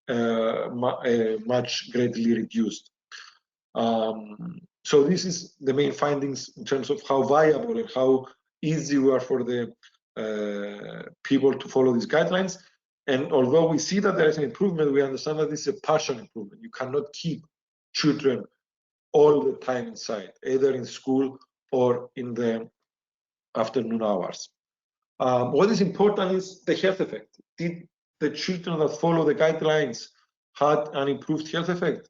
much greatly reduced. So this is the main findings in terms of how viable and how easy we are for the people to follow these guidelines. And although we see that there is an improvement, we understand that this is a partial improvement. You cannot keep children all the time inside, either in school or in the afternoon hours. What is important is the health effect. Did the children that follow the guidelines had an improved health effect?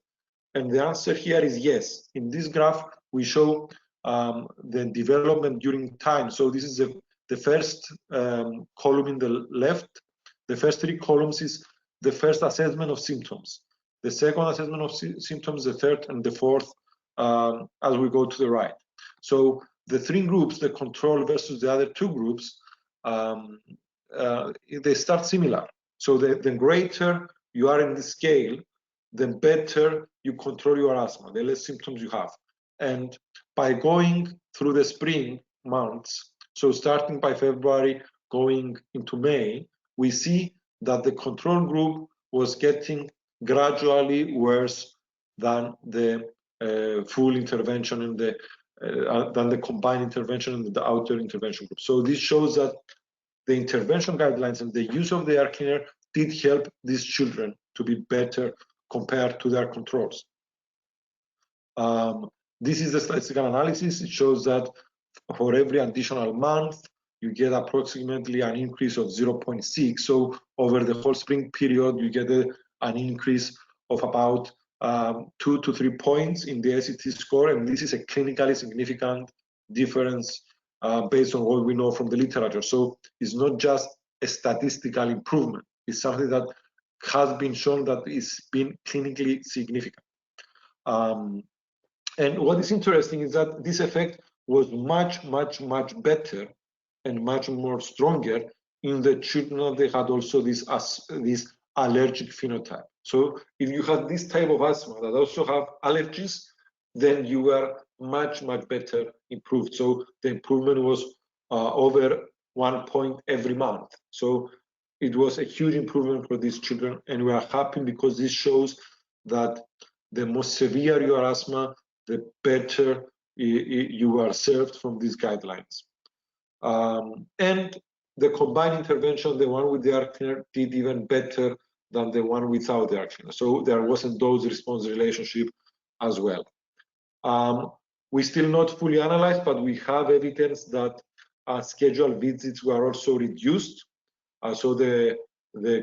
And the answer here is yes. In this graph, we show the development during time. So this is the first column in the left. The first 3 columns is the first assessment of symptoms. The second assessment of symptoms, the third and the fourth, as we go to the right. So the 3 groups, the control versus the other 2 groups, they start similar. So the greater you are in the scale, the better you control your asthma, the less symptoms you have. And by going through the spring months, so starting by February, going into May, we see that the control group was getting gradually worse than the full intervention and than the combined intervention and the outdoor intervention group. So this shows that the intervention guidelines and the use of the air cleaner did help these children to be better compared to their controls. This is the statistical analysis. It shows that for every additional month, you get approximately an increase of 0.6. So over the whole spring period, you get an increase of about 2 to 3 points in the ACT score, and this is a clinically significant difference based on what we know from the literature. So it's not just a statistical improvement. It's something that has been shown that it's been clinically significant. And what is interesting is that this effect was much, much, much better and much more stronger in the children that they had also this allergic phenotype. So if you had this type of asthma that also have allergies, then you were much, much better improved. So the improvement was over 1 point every month. So it was a huge improvement for these children, and we are happy because this shows that the more severe your asthma, the better you are served from these guidelines. And the combined intervention, the one with the air cleaner, did even better than the one without the air cleaner. So there wasn't dose-response relationship as well. We still not fully analyzed, but we have evidence that scheduled visits were also reduced. So the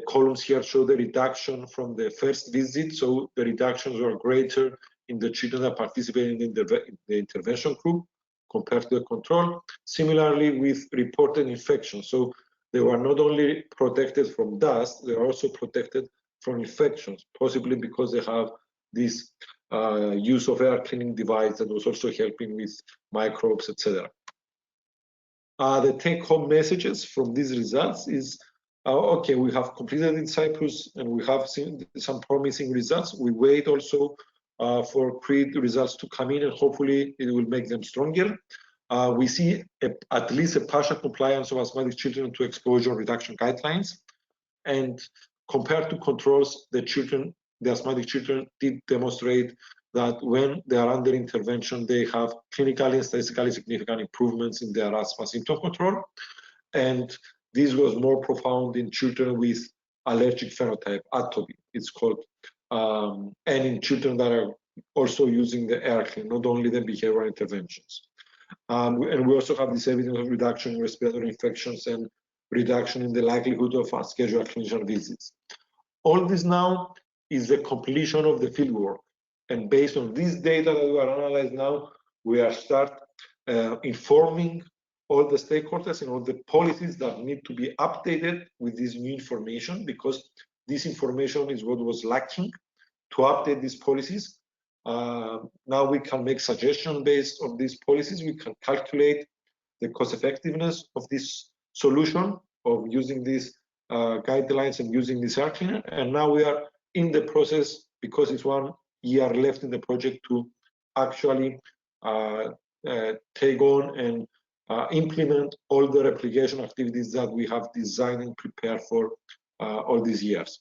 columns here show the reduction from the first visit. So the reductions were greater in the children that participated in the intervention group compared to the control. Similarly with reported infections. So they were not only protected from dust, they are also protected from infections, possibly because they have this use of air cleaning device that was also helping with microbes, etc. The take-home messages from these results is, okay, we have completed in Cyprus and we have seen some promising results. We wait also for CREED results to come in, and hopefully it will make them stronger. We see at least a partial compliance of asthmatic children to exposure reduction guidelines. And compared to controls, the asthmatic children did demonstrate that when they are under intervention, they have clinically and statistically significant improvements in their asthma symptom control. And this was more profound in children with allergic phenotype, atopy, it's called, and in children that are also using the air cleaner, not only the behavioral interventions. And we also have this evidence of reduction in respiratory infections and reduction in the likelihood of unscheduled clinician visits. All this now is the completion of the fieldwork. And based on this data that we are analyzing now, we are informing all the stakeholders and all the policies that need to be updated with this new information, because this information is what was lacking to update these policies. Now we can make suggestions based on these policies. We can calculate the cost effectiveness of these solution of using these guidelines and using this air cleaner. And now we are in the process, because it's 1 year left in the project, to actually take on and implement all the replication activities that we have designed and prepared for all these years.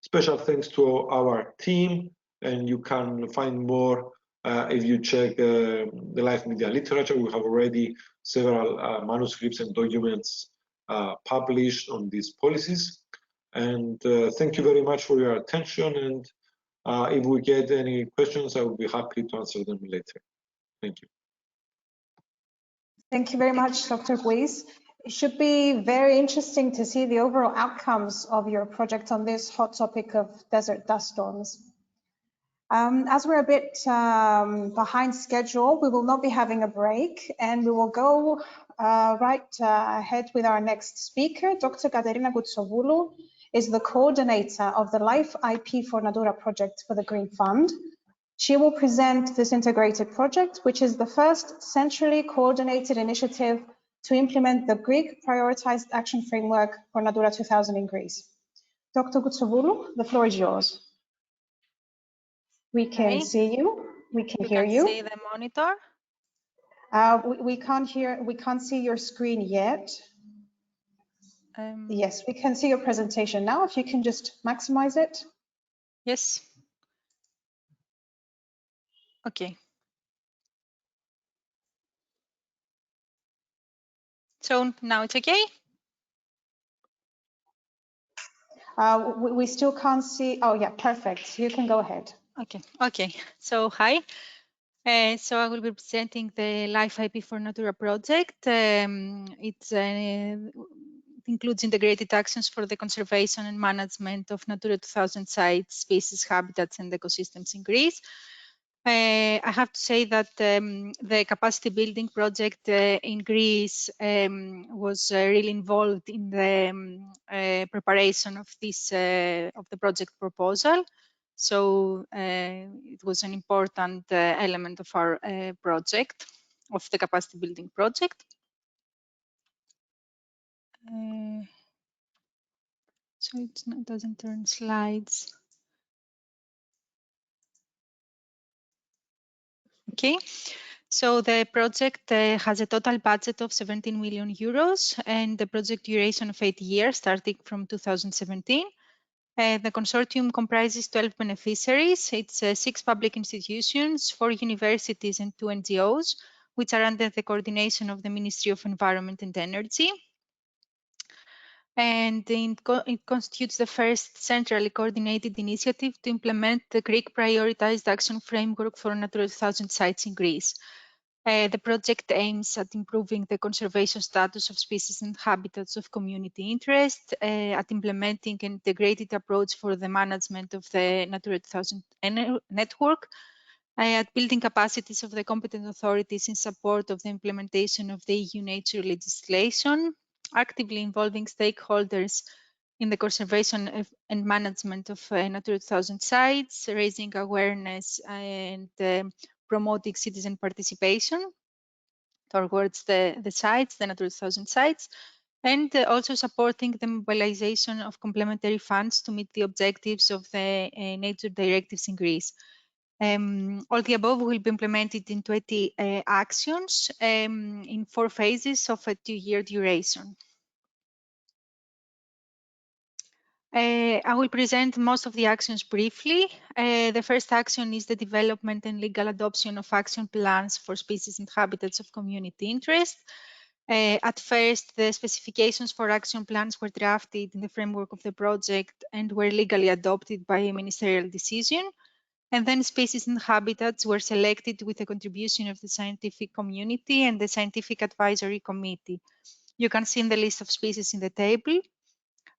Special thanks to our team, and you can find more if you check the live media literature. We have already several manuscripts and documents published on these policies. And thank you very much for your attention. And if we get any questions, I will be happy to answer them later. Thank you. Thank you very much, Dr. Guiz. It should be very interesting to see the overall outcomes of your project on this hot topic of desert dust storms. As we're a bit behind schedule, we will not be having a break, and we will go right ahead with our next speaker. Dr. Katerina Gutsovoulou is the coordinator of the LIFE IP for Natura project for the Green Fund. She will present this integrated project, which is the first centrally coordinated initiative to implement the Greek prioritized action framework for Natura 2000 in Greece. Dr. Gutsovoulou, the floor is yours. We can see you. We can hear you. You can see the monitor? We can't see your screen yet. Yes, we can see your presentation now. If you can just maximize it. Yes. Okay. So now it's okay? We still can't see. Oh yeah, perfect. You can go ahead. Okay. Okay. So hi. So I will be presenting the LIFE IP for Natura project. It includes integrated actions for the conservation and management of Natura 2000 sites, species, habitats, and ecosystems in Greece. I have to say that the capacity building project in Greece was really involved in the preparation of this of the project proposal. So it was an important element of our project, of the capacity building project. So it doesn't turn slides. Okay, so the project has a total budget of 17 million euros and the project duration of 8 years, starting from 2017. The consortium comprises 12 beneficiaries. It's 6 public institutions, 4 universities and 2 NGOs, which are under the coordination of the Ministry of Environment and Energy. And it constitutes the first centrally coordinated initiative to implement the Greek prioritized action framework for Natura 2000 sites in Greece. The project aims at improving the conservation status of species and habitats of community interest, at implementing an integrated approach for the management of the Natura 2000 network, at building capacities of the competent authorities in support of the implementation of the EU nature legislation, actively involving stakeholders in the conservation and management of Natura 2000 sites, raising awareness and promoting citizen participation towards the sites, the Natura 2000 sites, and also supporting the mobilization of complementary funds to meet the objectives of the nature directives in Greece. All the above will be implemented in 20 actions in 4 phases of a 2-year duration. I will present most of the actions briefly. The first action is the development and legal adoption of action plans for species and habitats of community interest. At first, the specifications for action plans were drafted in the framework of the project and were legally adopted by a ministerial decision. And then species and habitats were selected with the contribution of the scientific community and the Scientific Advisory Committee. You can see in the list of species in the table.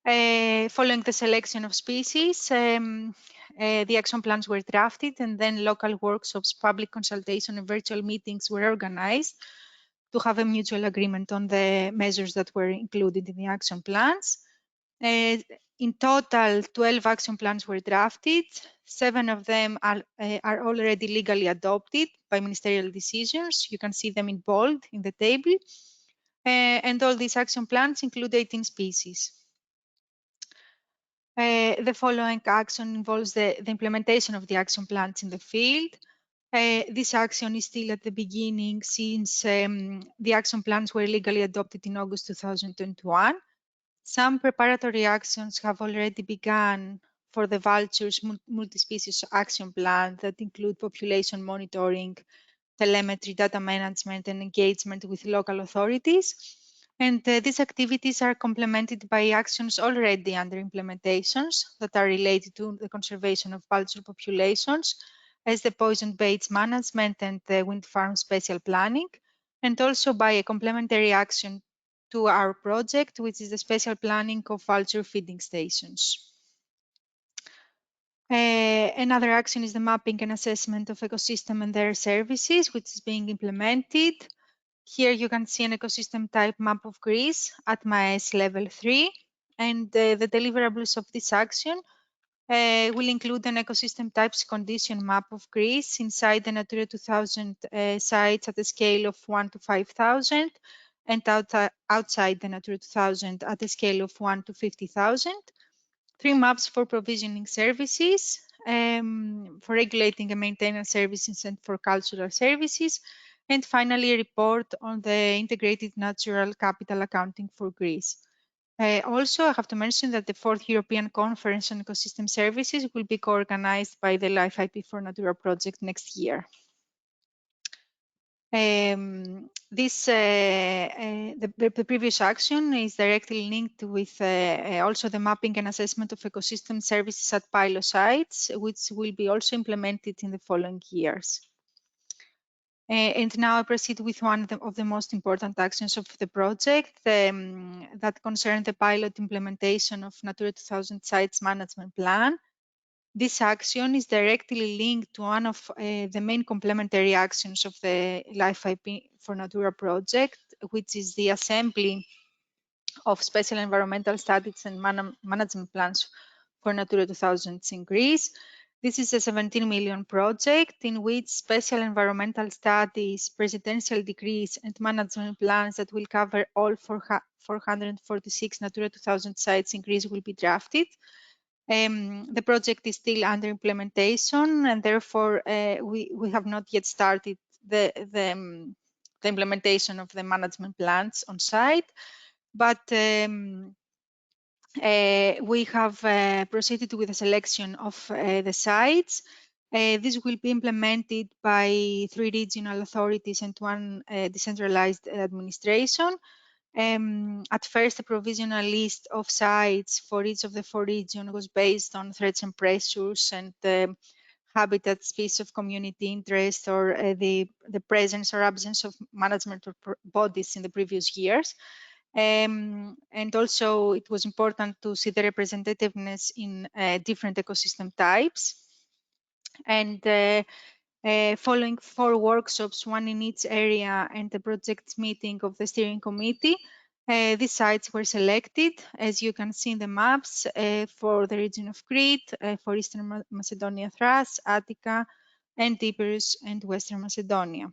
Following the selection of species, the action plans were drafted and then local workshops, public consultation and virtual meetings were organized to have a mutual agreement on the measures that were included in the action plans. In total, 12 action plans were drafted. 7 of them are already legally adopted by ministerial decisions. You can see them in bold in the table. And all these action plans include 18 species. The following action involves the implementation of the action plans in the field. This action is still at the beginning since the action plans were legally adopted in August 2021. Some preparatory actions have already begun for the vultures multi-species action plan that include population monitoring, telemetry, data management, and engagement with local authorities. And these activities are complemented by actions already under implementations that are related to the conservation of vulture populations, as the poison baits management and the wind farm spatial planning, and also by a complementary action to our project, which is the spatial planning of vulture feeding stations. Another action is the mapping and assessment of ecosystem and their services, which is being implemented. Here you can see an ecosystem type map of Greece at MAES level 3, and the deliverables of this action will include an ecosystem types condition map of Greece inside the Natura 2000 sites at a scale of 1 to 5,000 and outside the Natura 2000 at a scale of 1 to 50,000. 3 maps for provisioning services, for regulating and maintenance services and for cultural services, and finally a report on the integrated natural capital accounting for Greece. Also, I have to mention that the 4th European Conference on Ecosystem Services will be co-organized by the LIFE IP for Natura project next year. The previous action is directly linked with also the mapping and assessment of ecosystem services at pilot sites, which will be also implemented in the following years. And now I proceed with one of the most important actions of the project that concern the pilot implementation of Natura 2000 sites management plan. This action is directly linked to one of the main complementary actions of the LIFE IP for Natura project, which is the assembly of special environmental studies and management plans for Natura 2000 in Greece. This is a 17 million project in which special environmental studies, presidential decrees, and management plans that will cover all 446 Natura 2000 sites in Greece will be drafted. The project is still under implementation, and therefore we have not yet started the implementation of the management plans on site, but we have proceeded with the selection of the sites. This will be implemented by 3 regional authorities and 1 decentralized administration. At first, a provisional list of sites for each of the 4 regions was based on threats and pressures and habitat, species of community interest, or the presence or absence of management bodies in the previous years. And also, it was important to see the representativeness in different ecosystem types. And following 4 workshops, 1 in each area, and the project meeting of the steering committee, these sites were selected, as you can see in the maps, for the region of Crete, for Eastern Macedonia, Thrace, Attica, and Epirus and Western Macedonia.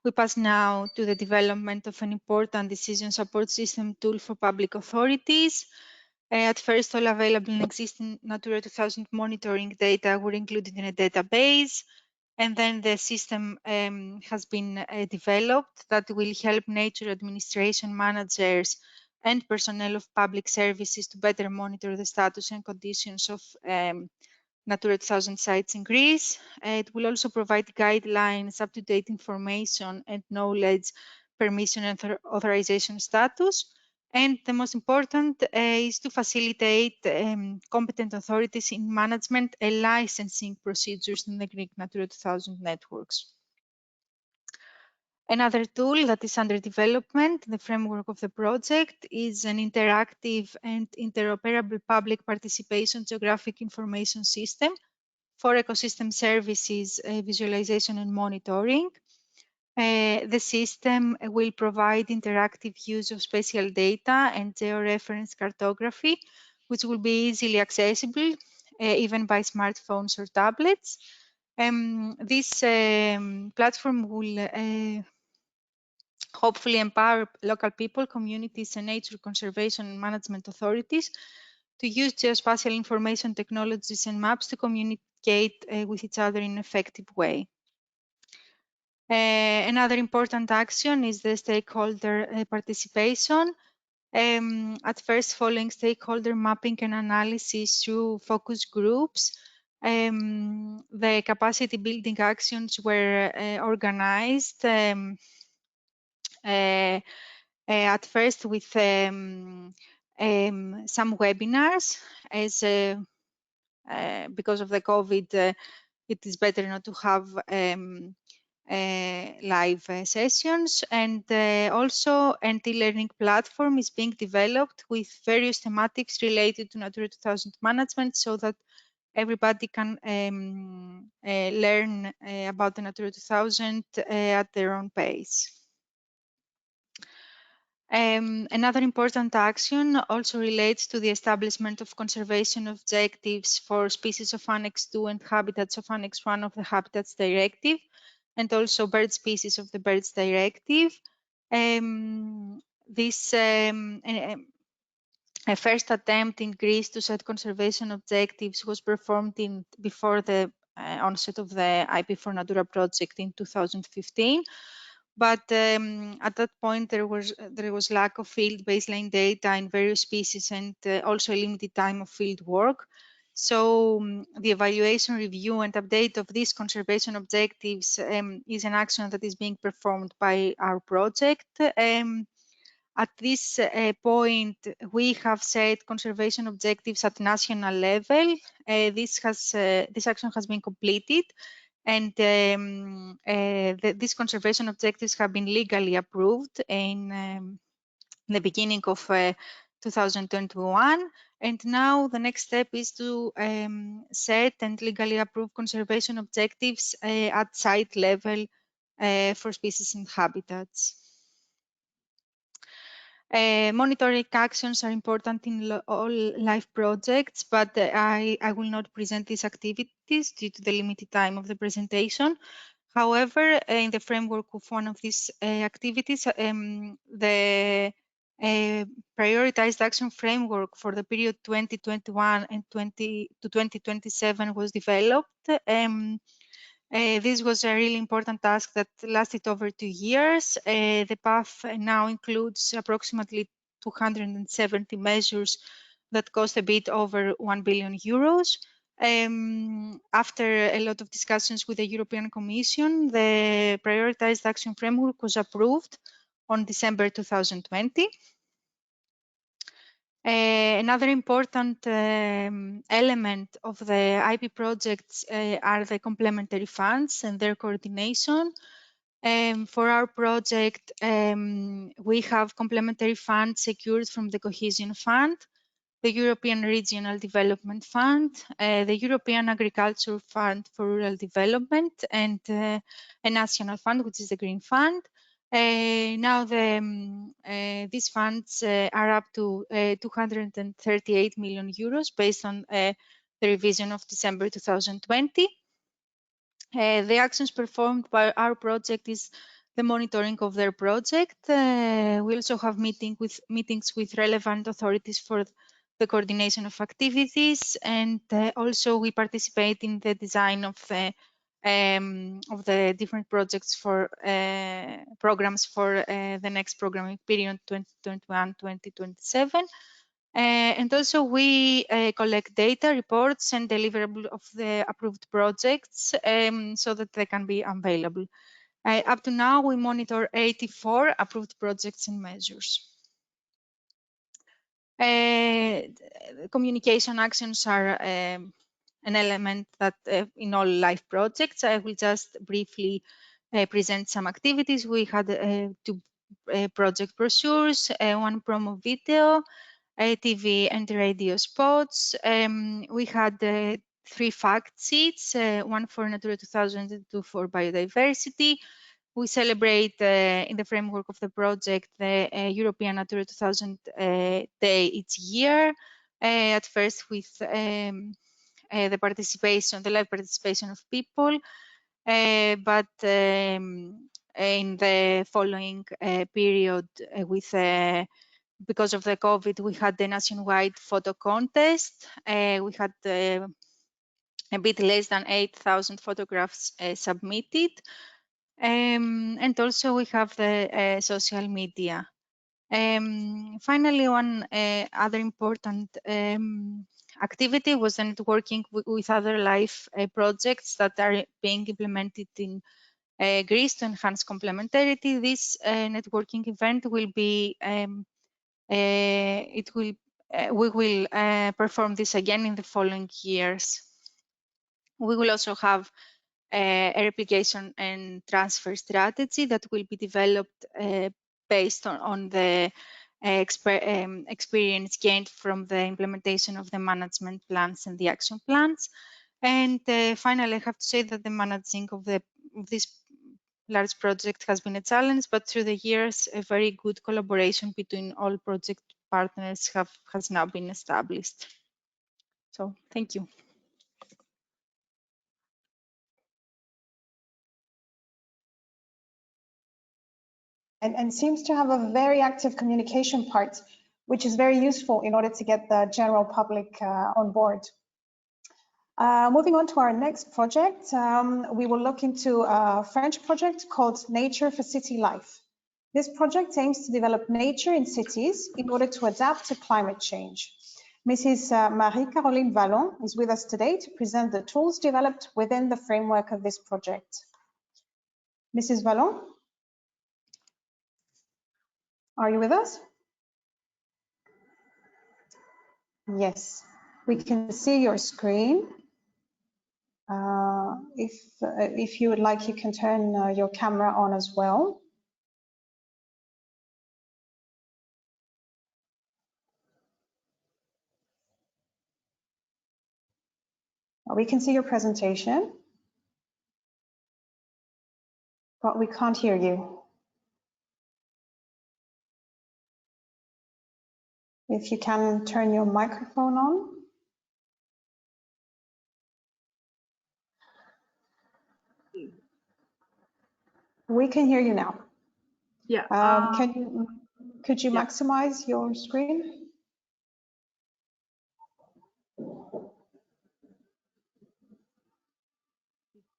We pass now to the development of an important decision support system tool for public authorities. At first, all available and existing Natura 2000 monitoring data were included in a database, and then the system has been developed that will help nature administration managers and personnel of public services to better monitor the status and conditions of Natura 2000 sites in Greece. It will also provide guidelines, up-to-date information and knowledge, permission and authorization status. And the most important is to facilitate competent authorities in management and licensing procedures in the Greek Natura 2000 networks. Another tool that is under development in the framework of the project is an interactive and interoperable public participation geographic information system for ecosystem services, visualization and monitoring. The system will provide interactive use of spatial data and georeference cartography, which will be easily accessible even by smartphones or tablets. This platform will hopefully empower local people, communities, and nature conservation and management authorities to use geospatial information technologies and maps to communicate with each other in an effective way. Another important action is the stakeholder participation. At first, following stakeholder mapping and analysis through focus groups, the capacity building actions were organized at first with some webinars, as because of the COVID, it is better not to have live sessions, and also an e-learning platform is being developed with various thematics related to Natura 2000 management, so that everybody can learn about the Natura 2000 at their own pace. Another important action also relates to the establishment of conservation objectives for species of Annex 2 and habitats of Annex 1 of the Habitats Directive, and also bird species of the Birds Directive. This a first attempt in Greece to set conservation objectives was performed before the onset of the IP for Natura project in 2015. But at that point, there was lack of field baseline data in various species, and also a limited time of field work. So the evaluation, review, and update of these conservation objectives is an action that is being performed by our project. At this point, we have set conservation objectives at national level. This action has been completed, and these conservation objectives have been legally approved in the beginning of 2021. And now the next step is to set and legally approve conservation objectives at site level for species and habitats. Monitoring actions are important in all LIFE projects, but I will not present these activities due to the limited time of the presentation. However, in the framework of one of these activities, the prioritized action framework for the period 2021 and 2027 was developed. This was a really important task that lasted over 2 years. The path now includes approximately 270 measures that cost a bit over 1 billion euros. After a lot of discussions with the European Commission, the prioritized action framework was approved on December 2020. Another important element of the IP projects are the complementary funds and their coordination. For our project, we have complementary funds secured from the Cohesion Fund, the European Regional Development Fund, the European Agriculture Fund for Rural Development, and a national fund, which is the Green Fund. Now these funds are up to 238 million euros based on the revision of December 2020. The actions performed by our project is the monitoring of their project. We also have meetings with relevant authorities for the coordination of activities, and also we participate in the design of the different projects for programs for the next programming period 2021-2027. And also we collect data, reports, and deliverable of the approved projects so that they can be available. Up to now, we monitor 84 approved projects and measures. Communication actions are an element that in all LIFE projects. I will just briefly present some activities. We had 2 project brochures, 1 promo video, TV and radio spots. We had 3 fact sheets, 1 for Natura 2000 and 2 for biodiversity. We celebrate in the framework of the project the European Natura 2000 Day each year. At first with the live participation of people, but in the following period with because of the COVID, we had the nationwide photo contest. We had a bit less than 8,000 photographs submitted. And also we have the social media. Finally, one other important activity was the networking with other LIFE projects that are being implemented in Greece to enhance complementarity. This networking event will be, we will perform this again in the following years. We will also have a replication and transfer strategy that will be developed based on the experience gained from the implementation of the management plans and the action plans. And finally, I have to say that the managing of this large project has been a challenge, but through the years, a very good collaboration between all project partners has now been established. So, thank you. And seems to have a very active communication part, which is very useful in order to get the general public on board. Moving on to our next project, we will look into a French project called Nature for City Life. This project aims to develop nature in cities in order to adapt to climate change. Mrs. Marie-Caroline Vallon is with us today to present the tools developed within the framework of this project. Mrs. Vallon? Are you with us? Yes, we can see your screen. If you would like, you can turn your camera on as well. We can see your presentation, but we can't hear you. If you can turn your microphone on. We can hear you now. Yeah. Could you maximize your screen?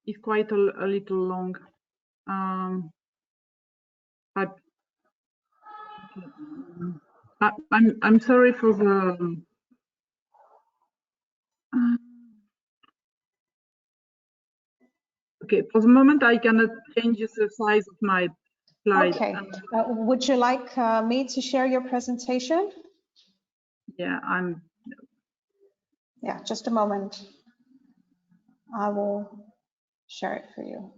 It's quite a little long. I'm sorry for the. Okay, for the moment I cannot change the size of my slide. Okay. Would you like me to share your presentation? Yeah, Yeah, just a moment. I will share it for you.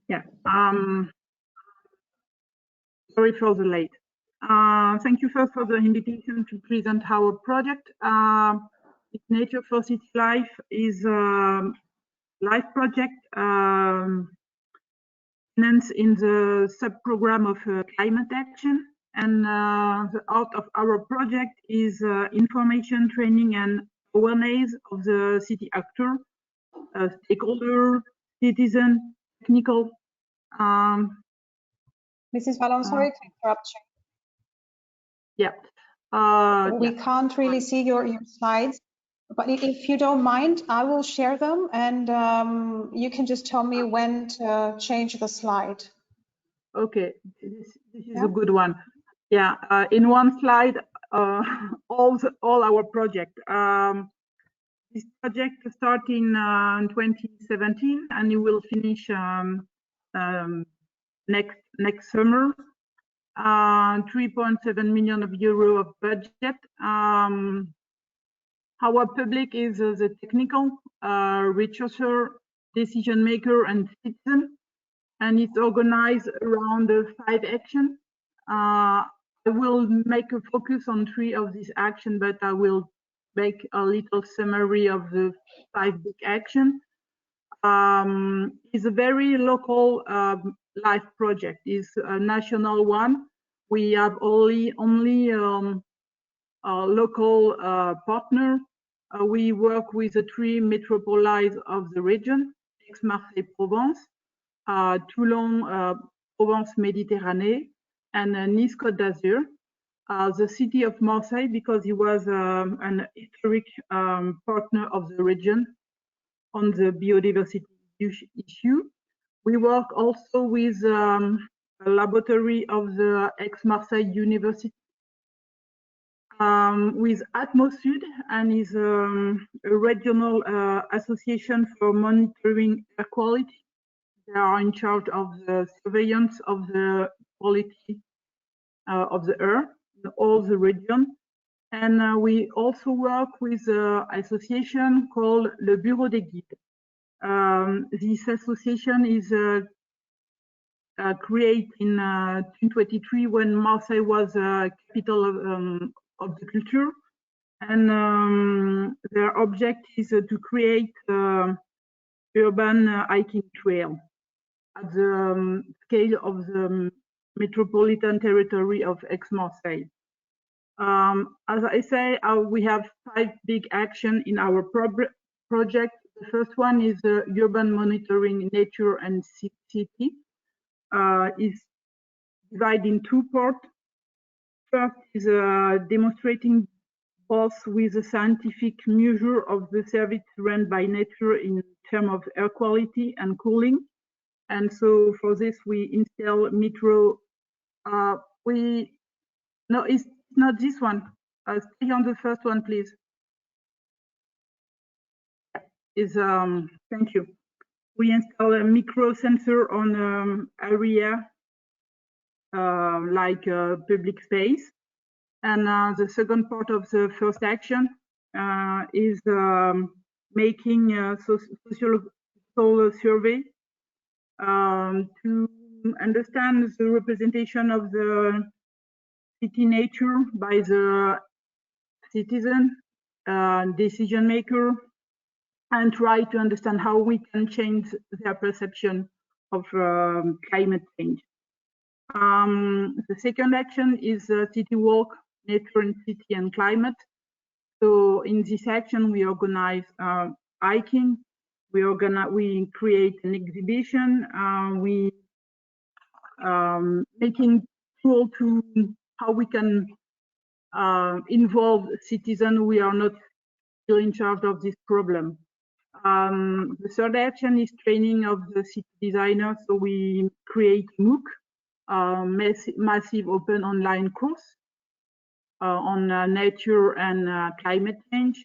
Yeah. Sorry for the late. Thank you first for the invitation to present our project. Nature for City Life is a LIFE project financed in the sub-program of climate action. And the out of our project is information, training, and awareness of the city actor, stakeholder, citizen, technical. Mrs. Vallon, sorry to interrupt you. Yeah. We can't really see your slides, but if you don't mind, I will share them, and you can just tell me when to change the slide. Okay, this is a good one. Yeah, in one slide, all our project. This project started in 2017, and it will finish next summer. 3.7 million euro of budget. Our public is the technical, researcher, decision maker, and citizen, and it's organized around 5 actions. I will make a focus on 3 of these actions, but I will make a little summary of the 5 big actions. It's a very local LIFE project. It's a national one. We have only local partner. We work with the 3 metropolises of the region, Aix-Marseille-Provence, Toulon, Provence-Méditerranée, and Nice-Côte d'Azur. The city of Marseille, because he was an historic partner of the region on the biodiversity issue. We work also with a laboratory of the Aix-Marseille University, with Atmosud, and is a regional association for monitoring air quality. They are in charge of the surveillance of the quality of the air in all the region. And we also work with an association called Le Bureau des Guides. This association is created in 2023 when Marseille was capital of the culture. And their object is to create urban hiking trail at the scale of the metropolitan territory of Aix-Marseille. As I say, we have 5 big actions in our project. The first one is urban monitoring nature and city. Is divided in 2 parts. First is demonstrating both with a scientific measure of the service run by nature in terms of air quality and cooling. And so for this, we install metro. No, it's not this one. Stay on the first one, please. Thank you. We install a micro sensor on area like public space. And the second part of the first action is making a sociological survey to understand the representation of the city nature by the citizen, decision maker, and try to understand how we can change their perception of climate change. The second action is city walk, nature and city and climate. So in this action, we organize hiking, we create an exhibition, we making tool to how we can involve citizens. We are not still in charge of this problem. The third action is training of the city designers. So we create MOOC, massive open online course on nature and climate change.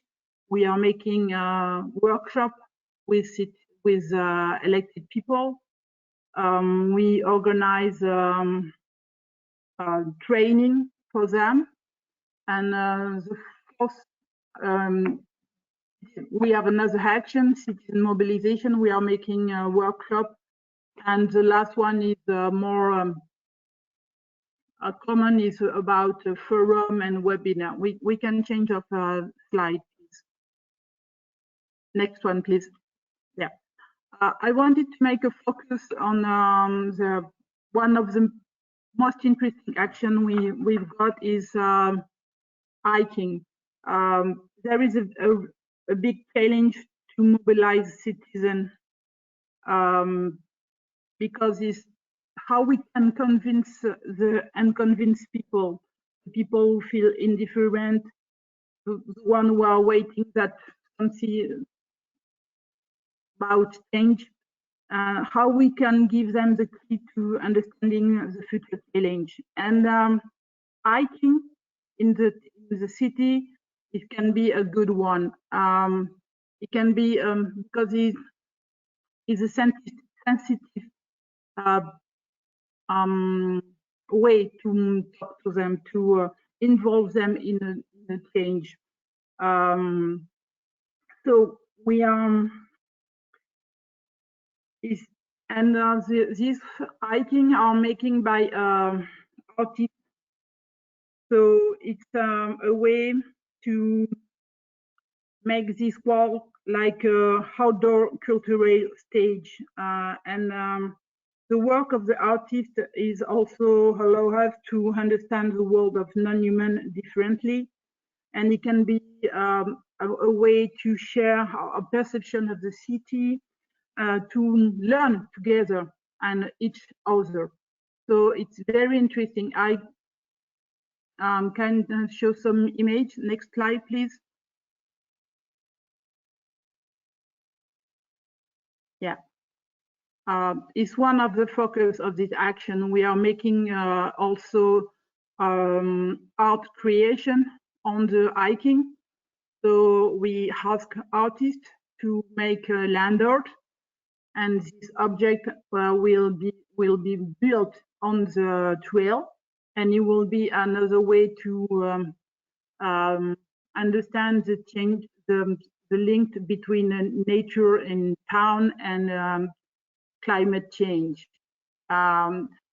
We are making a workshop with elected people. We organize training for them. And the fourth, we have another action, citizen mobilization. We are making a workshop. And the last one is more common, is about a forum and webinar. We can change of slide, please. Next one, please. Yeah. I wanted to make a focus on one of the most interesting action we've got is hiking. There is a big challenge to mobilize citizens because it's how we can convince the unconvinced people who feel indifferent, the one who are waiting that don't see about change, how we can give them the key to understanding the future challenge. And hiking in the city, it can be a good one. It can be because it's a sensitive way to talk to them, to involve them in a change. So we these hiking are making by artists. So it's a way to make this walk like a outdoor cultural stage, and the work of the artist is also allow us to understand the world of non-human differently. and it can be a way to share our perception of the city, to learn together and each other. So it's very interesting. I can show some image. Next slide, please. Yeah. It's one of the focus of this action. We are making also art creation on the hiking. So we ask artists to make a land art, and this object will be built on the trail, and it will be another way to understand the change, the link between nature in town and climate change.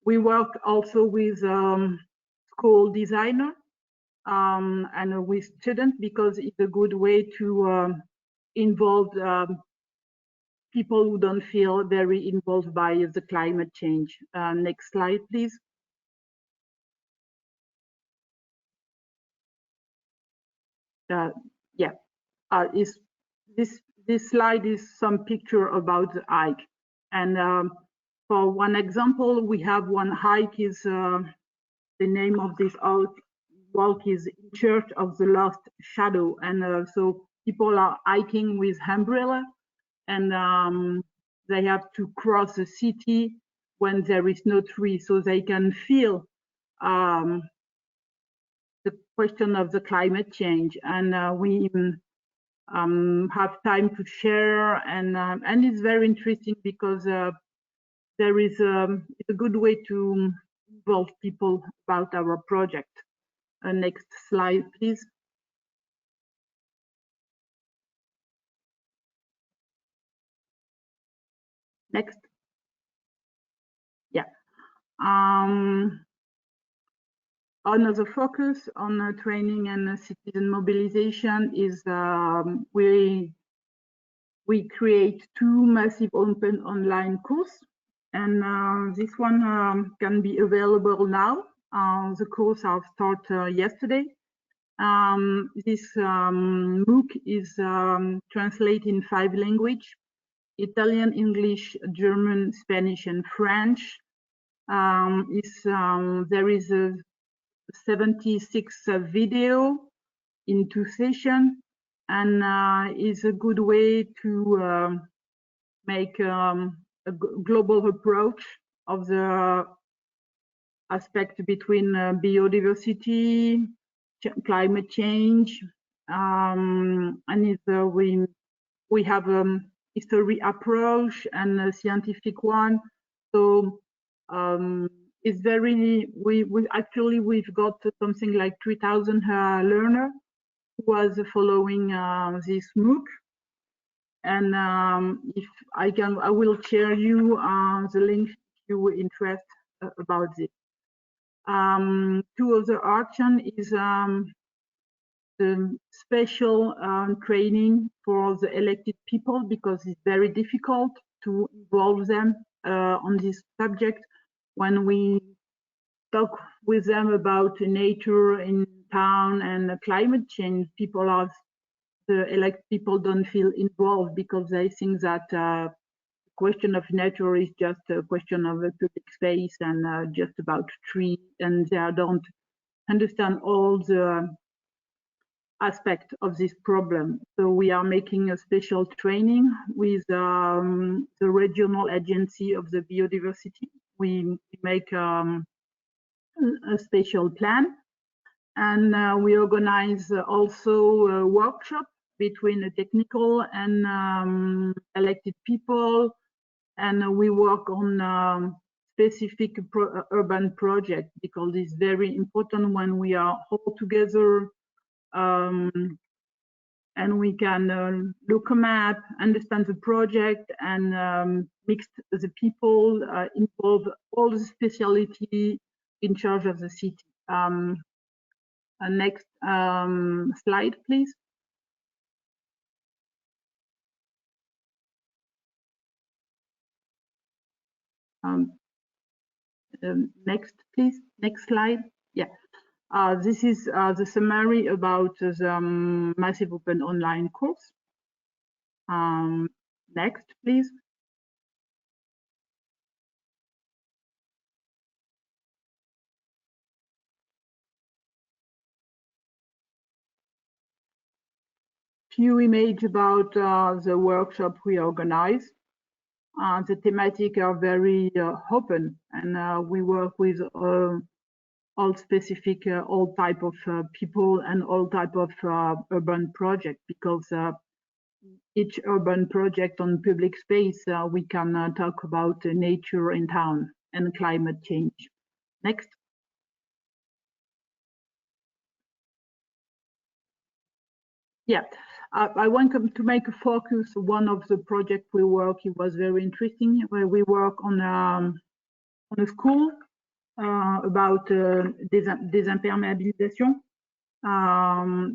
We work also with school designer and with students, because it's a good way to involve people who don't feel very involved by the climate change. Next slide, please. Yeah, this slide is some picture about the hike. And for one example, we have one hike is the name of this walk is Church of the Lost Shadow, and so people are hiking with umbrella, and they have to cross the city when there is no tree, so they can feel the question of the climate change. And we have time to share, and it's very interesting because there is it's a good way to involve people about our project. Next slide, please. Next. Yeah. Another focus on training and citizen mobilization is we create 2 massive open online courses, and this one can be available now. The course have started yesterday. This MOOC is translated in 5 languages: Italian, English, German, Spanish, and French. There is a 76 video in 2 sessions, and is a good way to make a global approach of the aspect between biodiversity, climate change, and we have a history approach and a scientific one. So it's very, we've got something like 3,000 learners who was following this MOOC. And if I can, I will share you the link if you were interested about this. 2 other action is the special training for the elected people, because it's very difficult to involve them on this subject. When we talk with them about nature in town and climate change, the elected people don't feel involved, because they think that question of nature is just a question of a public space and just about trees, and they don't understand all the aspect of this problem. So we are making a special training with the regional agency of the biodiversity. We make a special plan, and we organize also a workshop between the technical and elected people, and we work on specific urban project, because it's very important when we are all together and we can look a map, understand the project, and mix the people, involve all the speciality in charge of the city. Next slide, please. Next, please. Next slide. Yeah. This is the summary about the massive open online course. Next, please. Few images about the workshop we organize. The thematic are very open, and we work with all specific, all type of people and all type of urban project, because each urban project on public space, we can talk about nature in town and climate change. Next. Yeah, I want to make a focus. One of the project we work, it was very interesting, where we work on a school about désimperméabilisation.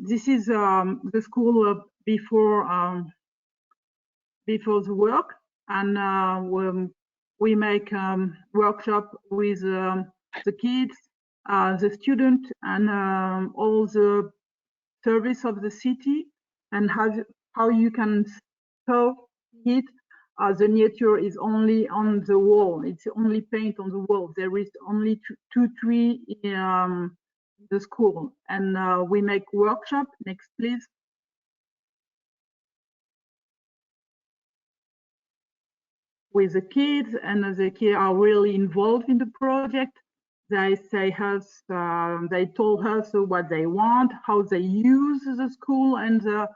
This is the school before the work, and we make workshop with the kids, the student, and all the service of the city, and how you can show it. The nature is only on the wall. It's only paint on the wall. There is only two trees in the school, and we make workshop. Next, please. With the kids, and the kids are really involved in the project. They say us, they told us what they want, how they use the school and the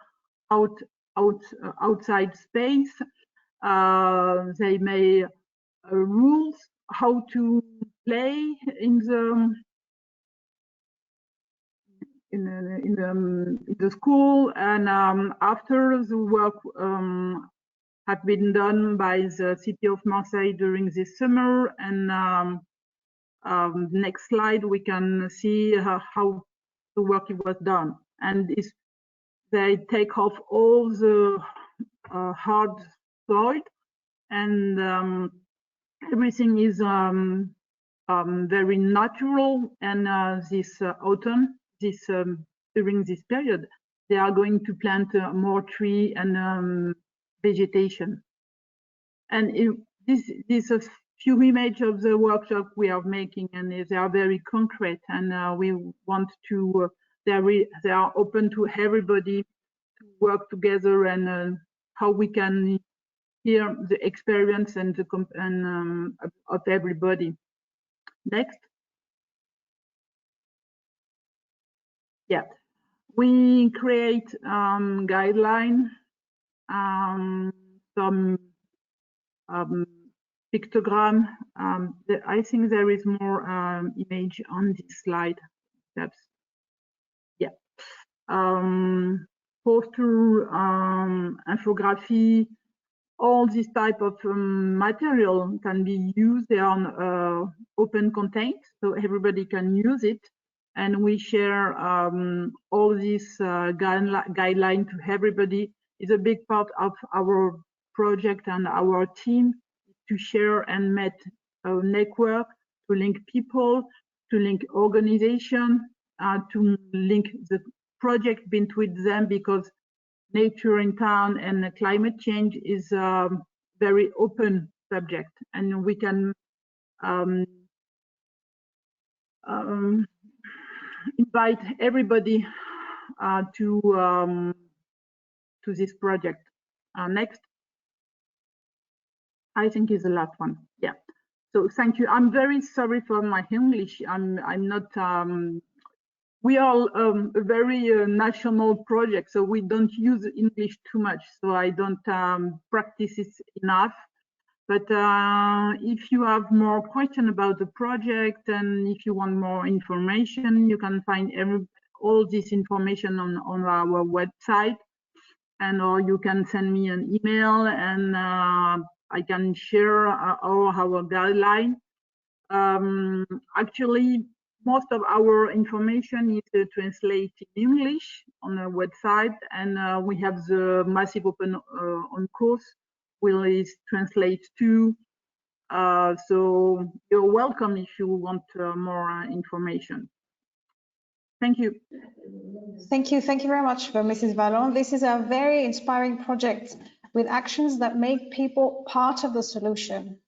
outside space. They made rules how to play in the school, and after the work had been done by the city of Marseille during this summer, and next slide we can see how the work was done, and they take off all the hard soil, and everything is very natural. And this autumn, during this period, they are going to plant more tree and vegetation. And this a few images of the workshop we are making, and they are very concrete, and we want to they are open to everybody to work together, and how we can hear the experience and of everybody. Next. Yeah, we create guideline, some pictogram. I think there is more image on this slide. That's, yeah. Poster, infography, all this type of material can be used on open content, so everybody can use it. And we share all this guideline to everybody. It's a big part of our project and our team to share and make a network, to link people, to link organization, to link the project between them, because nature in town and climate change is a very open subject, and we can invite everybody to this project. Next. I think is the last one. Yeah. So thank you. I'm very sorry for my English. I'm not. We are a very national project, so we don't use English too much. So I don't practice it enough. But if you have more questions about the project, and if you want more information, you can find all this information on our website, and or you can send me an email, and I can share our guideline. Actually, most of our information is translated in English on our website, and we have the massive open on course will translate too. So you're welcome if you want more information. Thank you. Thank you. Thank you very much, Mrs. Vallon. This is a very inspiring project with actions that make people part of the solution.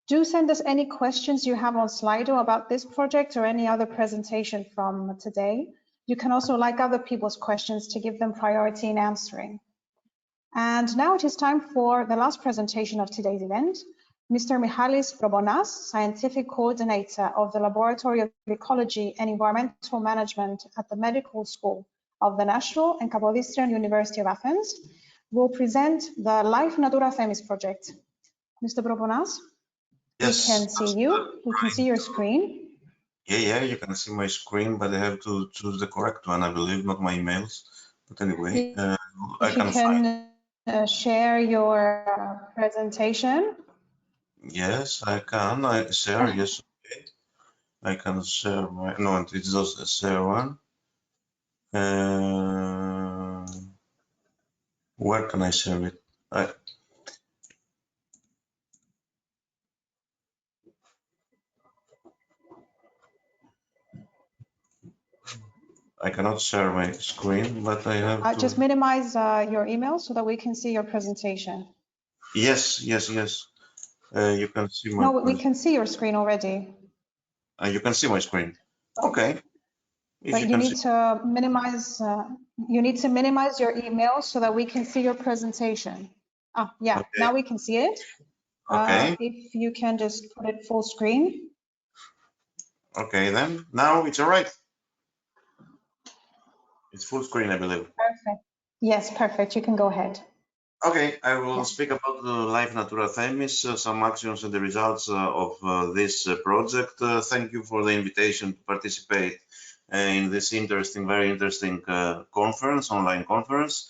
Do send us any questions you have on Slido about this project or any other presentation from today. You can also like other people's questions to give them priority in answering. And now it is time for the last presentation of today's event. Mr. Michalis Probonas, Scientific Coordinator of the Laboratory of Ecology and Environmental Management at the Medical School of the National and Kapodistrian University of Athens, will present the LIFE Natura Themis project. Mr. Probonas, yes, we can see you. We can see your screen. Yeah, you can see my screen, but I have to choose the correct one, I believe, not my emails. But anyway, if you can share your presentation. Yes, I can. I share. Yes, okay. I can share my. No, it's just a share one. Where can I share it? I cannot share my screen, but I have to. Just minimize your email so that we can see your presentation. Yes. You can see my. No, we can see your screen already. You can see my screen. Okay. But you need to minimize. You need to minimize your email so that we can see your presentation. Yeah. Okay. Now we can see it. Okay. If you can just put it full screen. Okay, then now it's all right. It's full screen, I believe. Perfect. Yes, perfect. You can go ahead. Okay, I will speak about the LIFE Natura Themis, some actions and the results of this project. Thank you for the invitation to participate in this very interesting conference, online conference.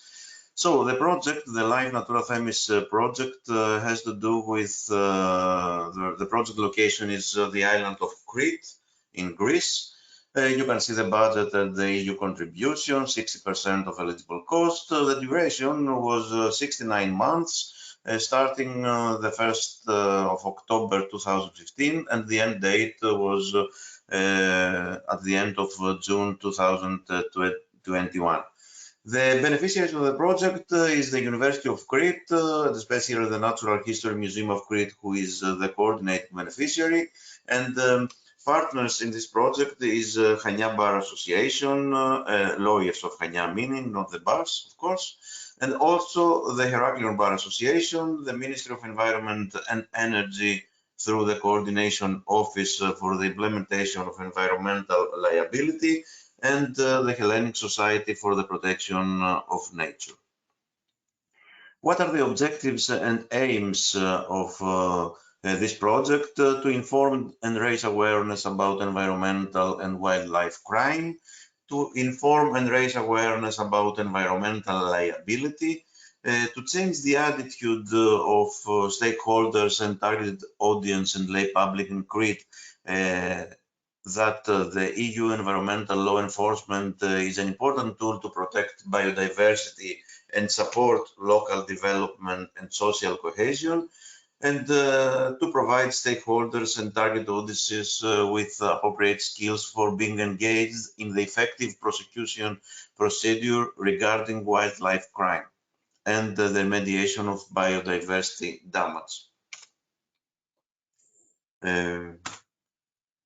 So the project, the LIFE Natura Themis project, has to do with the project location is the island of Crete in Greece. You can see the budget and the EU contribution, 60% of eligible cost. The duration was 69 months, starting the 1st of October 2015, and the end date was at the end of June 2021. The beneficiaries of the project is the University of Crete, especially the Natural History Museum of Crete, who is the coordinating beneficiary, and partners in this project is Chania Bar Association, lawyers of Chania meaning, not the bars, of course, and also the Heraklion Bar Association, the Ministry of Environment and Energy through the Coordination Office for the Implementation of Environmental Liability, and the Hellenic Society for the Protection of Nature. What are the objectives and aims of this project? To inform and raise awareness about environmental and wildlife crime, to inform and raise awareness about environmental liability, to change the attitude of stakeholders and targeted audience and lay public in Crete that the EU environmental law enforcement is an important tool to protect biodiversity and support local development and social cohesion, and to provide stakeholders and target audiences with appropriate skills for being engaged in the effective prosecution procedure regarding wildlife crime and the mediation of biodiversity damage.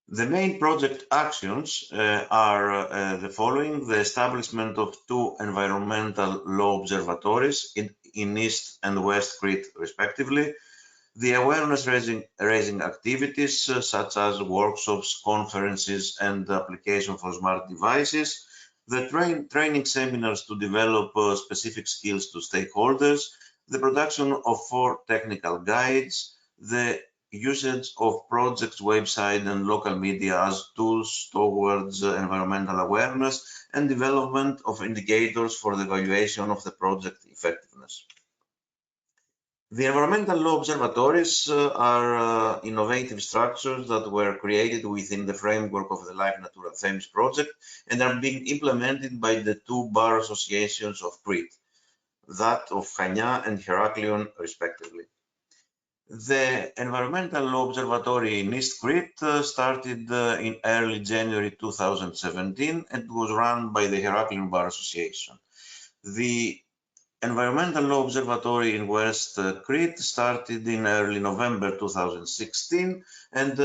The main project actions are the following: the establishment of 2 environmental law observatories in East and West Crete, respectively, the awareness raising activities such as workshops, conferences, and application for smart devices, the training seminars to develop specific skills to stakeholders, the production of 4 technical guides, the usage of projects website and local media as tools towards environmental awareness, and development of indicators for the evaluation of the project effectiveness. The environmental law observatories are innovative structures that were created within the framework of the LIFE Natura Themis project and are being implemented by the 2 bar associations of Crete, that of Chania and Heraklion, respectively. The Environmental Observatory in East Crete started in early January 2017 and was run by the Heraclian Bar Association. The Environmental Observatory in West Crete started in early November 2016 and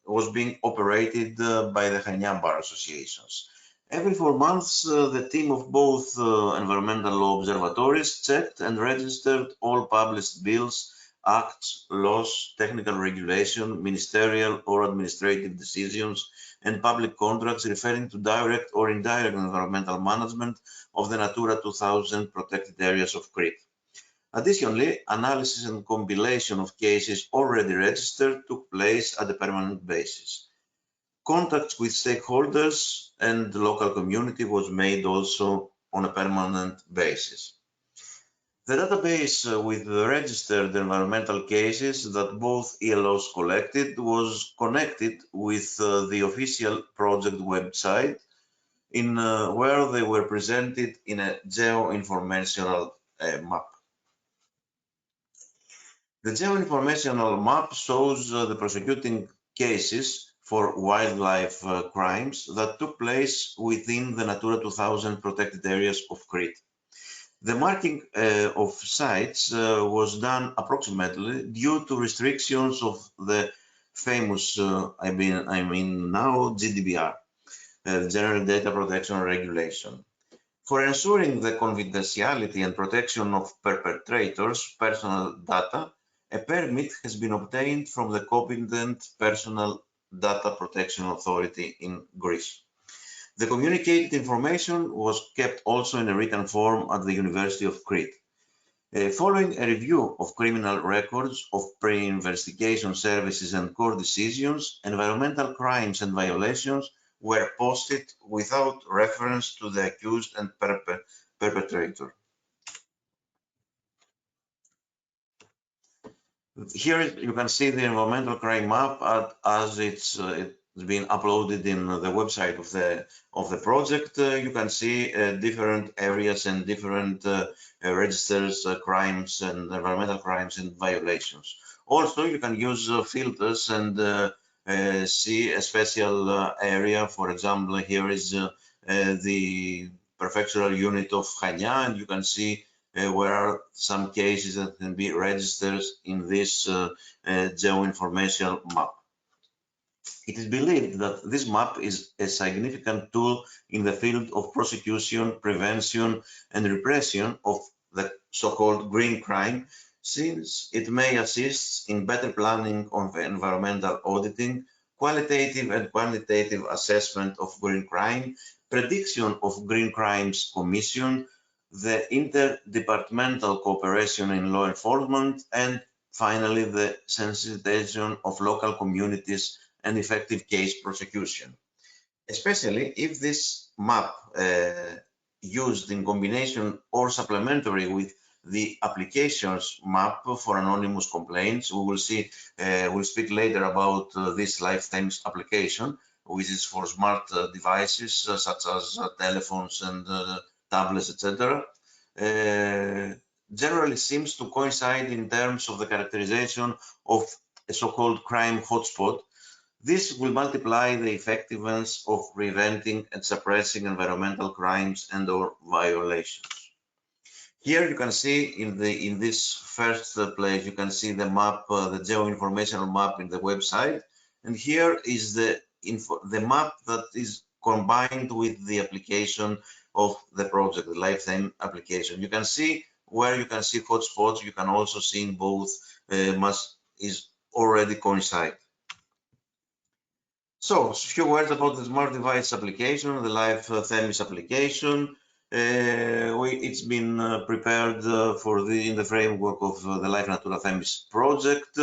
was being operated by the Hellenian Bar Associations. Every 4 months, the team of both environmental observatories checked and registered all published bills, acts, laws, technical regulation, ministerial or administrative decisions, and public contracts referring to direct or indirect environmental management of the Natura 2000 protected areas of Crete. Additionally, analysis and compilation of cases already registered took place at a permanent basis. Contacts with stakeholders and the local community was made also on a permanent basis. The database with the registered environmental cases that both ELOs collected was connected with the official project website where they were presented in a geo-informational map. The geo-informational map shows the prosecuting cases for wildlife crimes that took place within the Natura 2000 protected areas of Crete. The marking of sites was done approximately due to restrictions of the famous, I mean now GDPR, General Data Protection Regulation. For ensuring the confidentiality and protection of perpetrators' personal data, a permit has been obtained from the competent Personal Data Protection Authority in Greece. The communicated information was kept also in a written form at the University of Crete. Following a review of criminal records of pre-investigation services and court decisions, environmental crimes and violations were posted without reference to the accused and perpetrator. Here you can see the environmental crime map as it's been uploaded in the website of the project. You can see different areas and different registers, crimes and environmental crimes and violations. Also, you can use filters and see a special area. For example, here is the prefectural unit of Chania, and you can see where are some cases that can be registered in this geo-informational map. It is believed that this map is a significant tool in the field of prosecution, prevention, and repression of the so-called green crime, since it may assist in better planning of environmental auditing, qualitative and quantitative assessment of green crime, prediction of green crimes commission, the interdepartmental cooperation in law enforcement, and finally the sensitization of local communities and effective case prosecution. Especially if this map used in combination or supplementary with the applications map for anonymous complaints. We will see, we'll speak later about this LIFE Cyclamen application, which is for smart devices such as telephones and tablets, etc. Generally seems to coincide in terms of the characterization of a so-called crime hotspot. This will multiply the effectiveness of preventing and suppressing environmental crimes and or violations. Here you can see in this first place, you can see the map, the geo-informational map in the website. And here is the map that is combined with the application of the project, the LIFE Cyclamen application. You can see where you can see hotspots. You can also see in both is already coincide. So a few words about the smart device application, the LIFE Cyclamen application. It's been prepared in the framework of the LIFE Natura Cyclamen project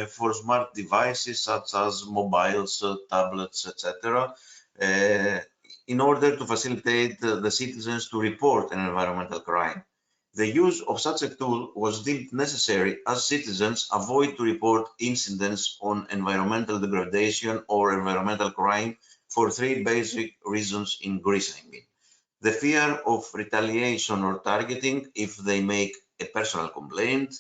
for smart devices such as mobiles, tablets, etc. In order to facilitate the citizens to report an environmental crime. The use of such a tool was deemed necessary as citizens avoid to report incidents on environmental degradation or environmental crime for three basic reasons in Greece, I mean. The fear of retaliation or targeting if they make a personal complaint,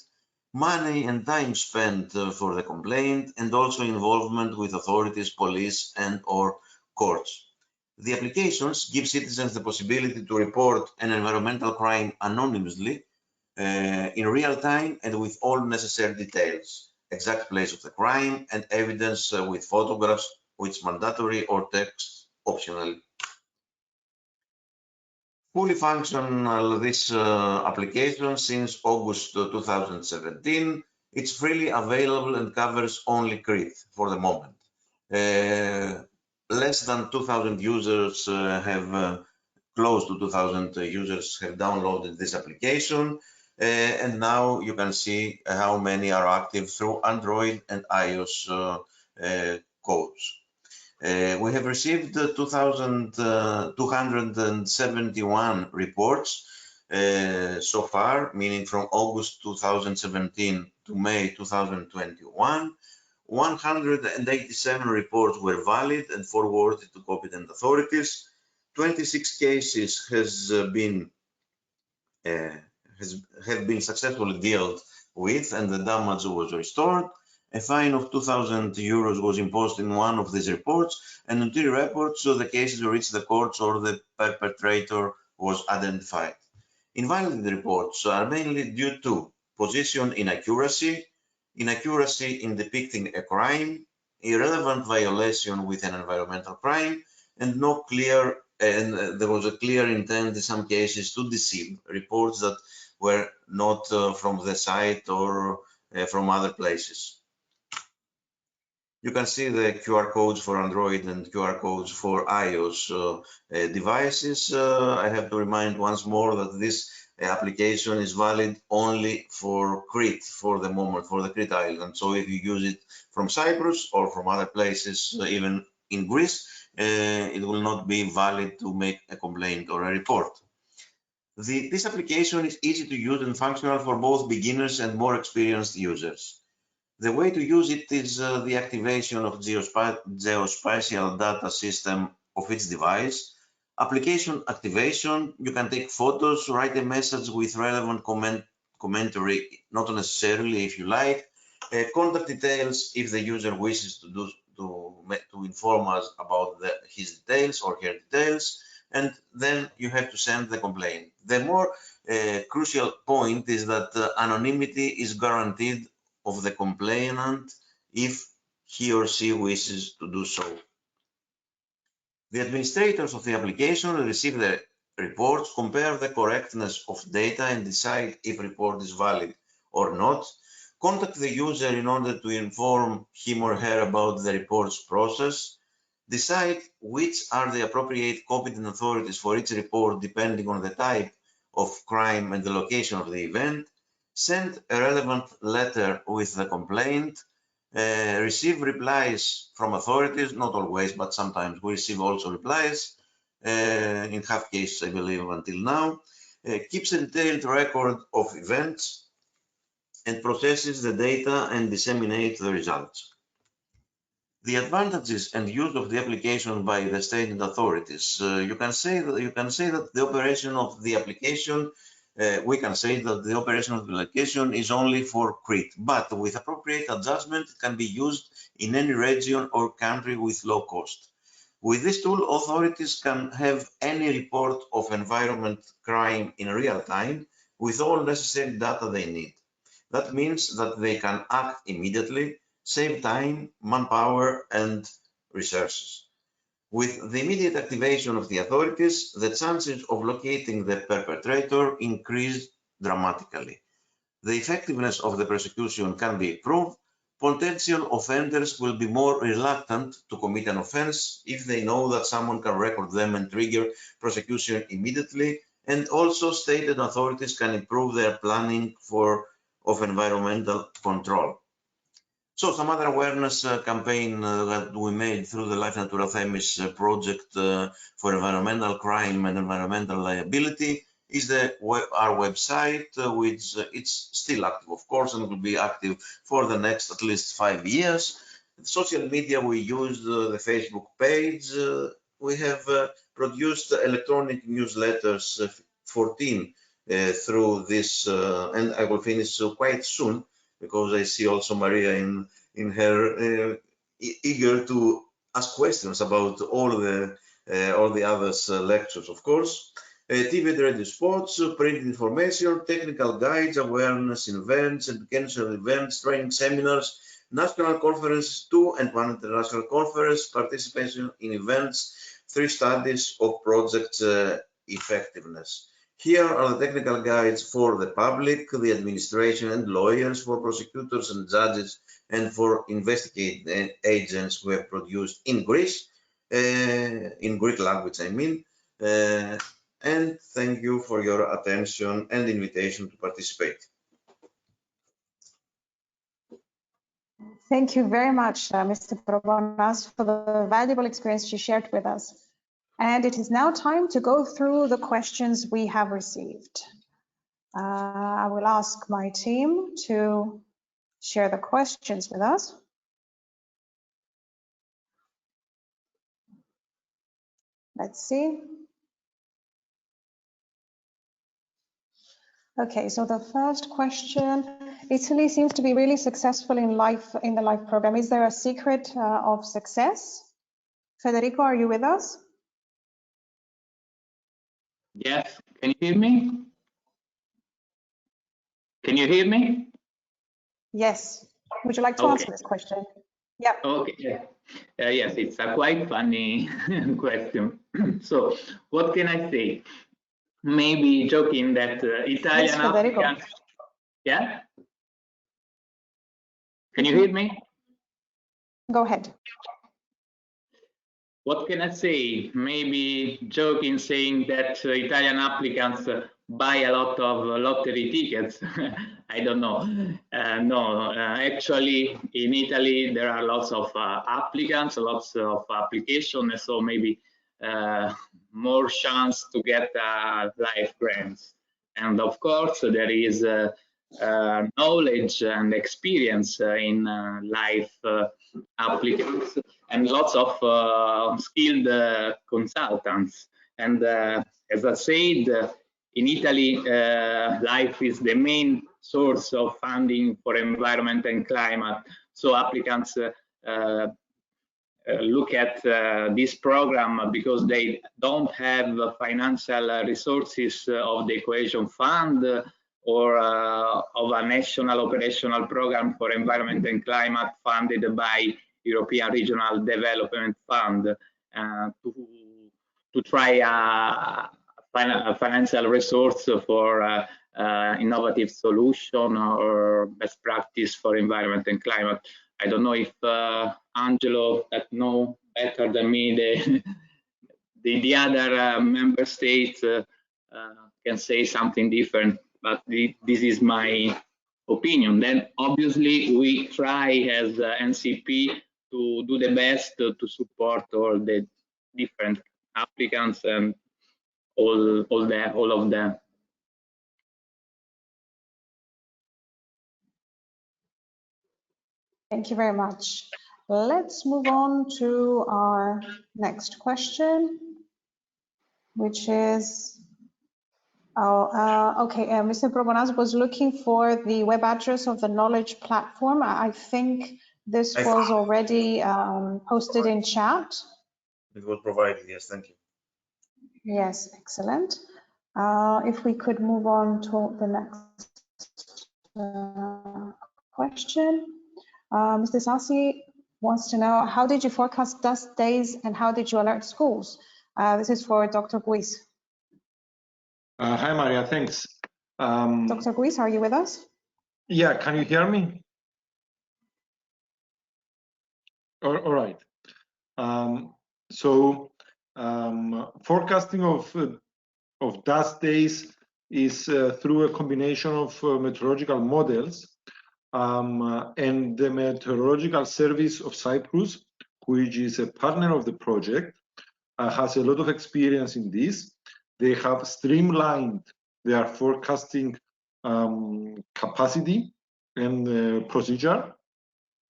money and time spent for the complaint, and also involvement with authorities, police, and or courts. The applications give citizens the possibility to report an environmental crime anonymously in real time and with all necessary details, exact place of the crime, and evidence with photographs, which is mandatory, or text optional. Fully functional, this application since August 2017. It's freely available and covers only Crete for the moment. Less than 2,000 users close to 2,000 users have downloaded this application. And now you can see how many are active through Android and iOS codes. We have received 2,271 reports so far, meaning from August 2017 to May 2021. 187 reports were valid and forwarded to competent authorities. 26 cases have been successfully dealt with, and the damage was restored. A fine of 2,000 euros was imposed in one of these reports, and in 3 reports, so the cases reached the courts or the perpetrator was identified. Invalid reports are mainly due to position inaccuracy, inaccuracy in depicting a crime, irrelevant violation with an environmental crime, and there was a clear intent in some cases to deceive, reports that were not from the site or from other places. You can see the QR codes for Android and QR codes for iOS devices. I have to remind once more that this application is valid only for Crete for the moment, for the Crete Island. So if you use it from Cyprus or from other places, even in Greece, it will not be valid to make a complaint or a report. This application is easy to use and functional for both beginners and more experienced users. The way to use it is the activation of geospatial data system of each device. Application activation, you can take photos, write a message with relevant commentary, not necessarily if you like. Contact details if the user wishes to inform us about his details or her details, and then you have to send the complaint. The more crucial point is that anonymity is guaranteed of the complainant if he or she wishes to do so. The administrators of the application receive the reports, compare the correctness of data, and decide if report is valid or not. Contact the user in order to inform him or her about the report's process. Decide which are the appropriate competent authorities for each report depending on the type of crime and the location of the event. Send a relevant letter with the complaint. Receive replies from authorities, not always, but sometimes we receive also replies, in half cases, I believe, until now. Keeps a detailed record of events and processes the data and disseminates the results. The advantages and use of the application by the state and authorities. You can say that the operation of the application we can say that the operation of the application is only for Crete, but with appropriate adjustment, it can be used in any region or country with low cost. With this tool, authorities can have any report of environment crime in real time with all necessary data they need. That means that they can act immediately, save time, manpower, and resources. With the immediate activation of the authorities, the chances of locating the perpetrator increase dramatically. The effectiveness of the prosecution can be improved. Potential offenders will be more reluctant to commit an offense if they know that someone can record them and trigger prosecution immediately. And also stated authorities can improve their planning of environmental control. So some other awareness campaign that we made through the LIFE Natura Themis project for environmental crime and environmental liability is our website, which it's still active, of course, and will be active for the next at least 5 years. Social media, we use the Facebook page. We have produced electronic newsletters, 14 through this, and I will finish quite soon. because I see also Maria in her eager to ask questions about all the others lectures, of course. TV, radio, sports, print information, technical guides, awareness events, educational events, training seminars, national conferences, 2 and 1 international conference, participation in events, 3 studies of projects effectiveness. Here are the technical guides for the public, the administration and lawyers, for prosecutors and judges, and for investigating agents who have produced in Greece, in Greek language, I mean. And thank you for your attention and invitation to participate. Thank you very much, Mr. Probonas, for the valuable experience you shared with us. And it is now time to go through the questions we have received. I will ask my team to share the questions with us. Let's see. Okay, so the first question, Italy seems to be really successful in the LIFE program. Is there a secret of success? Federico, are you with us? Yes, can you hear me? Can you hear me? Yes. Would you like to answer this question? Yeah. Okay. Yes, it's a quite funny question. So, what can I say? Maybe joking that Italian applicants. Yeah. Can you hear me? Go ahead. What can I say? Maybe joking saying that Italian applicants buy a lot of lottery tickets. I don't know. No, actually in Italy there are lots of applicants, lots of applications, so maybe more chance to get LIFE grants. And of course there is knowledge and experience in LIFE applicants, and lots of skilled consultants. And as I said, in Italy, LIFE is the main source of funding for environment and climate. So applicants look at this program because they don't have financial resources of the Cohesion Fund or of a national operational program for environment and climate funded by European Regional Development Fund to try a financial resource for innovative solution or best practice for environment and climate. I don't know if Angelo, that know better than me, the other member states can say something different, but this is my opinion. Then obviously we try as NCP to do the best to support all the different applicants and all of them. Thank you very much. Let's move on to our next question, which is, Mr. Probonas was looking for the web address of the knowledge platform. I think this was already posted in chat. It was provided, yes, thank you. Yes, excellent. If we could move on to the next question. Mr. Sassi wants to know, how did you forecast dust days and how did you alert schools? This is for Dr. Guis. Hi, Maria, thanks. Dr. Guis, are you with us? Yeah, can you hear me? All right. Forecasting of dust days is through a combination of meteorological models. And the Meteorological Service of Cyprus, which is a partner of the project, has a lot of experience in this. They have streamlined their forecasting capacity and procedure,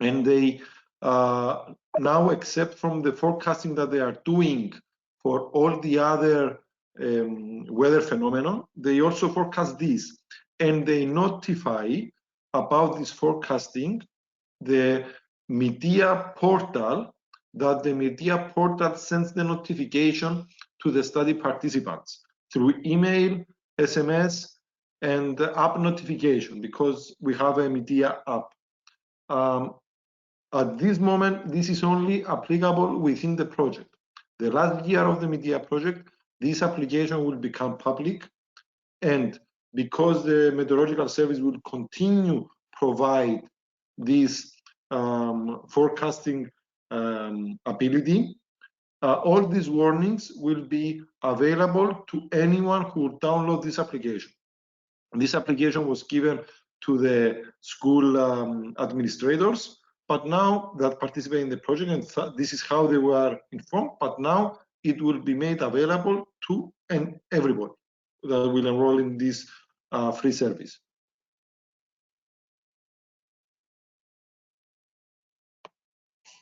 and they now, except from the forecasting that they are doing for all the other weather phenomena, they also forecast this, and they notify about this forecasting the media portal, that the media portal sends the notification to the study participants through email, SMS, and app notification, because we have a media app. At this moment, this is only applicable within the project. The last year of the media project, this application will become public, and because the meteorological service will continue provide this forecasting ability, all these warnings will be available to anyone who will download this application. This application was given to the school administrators, but now that participate in the project, and this is how they were informed, but now it will be made available to everybody that will enroll in this free service.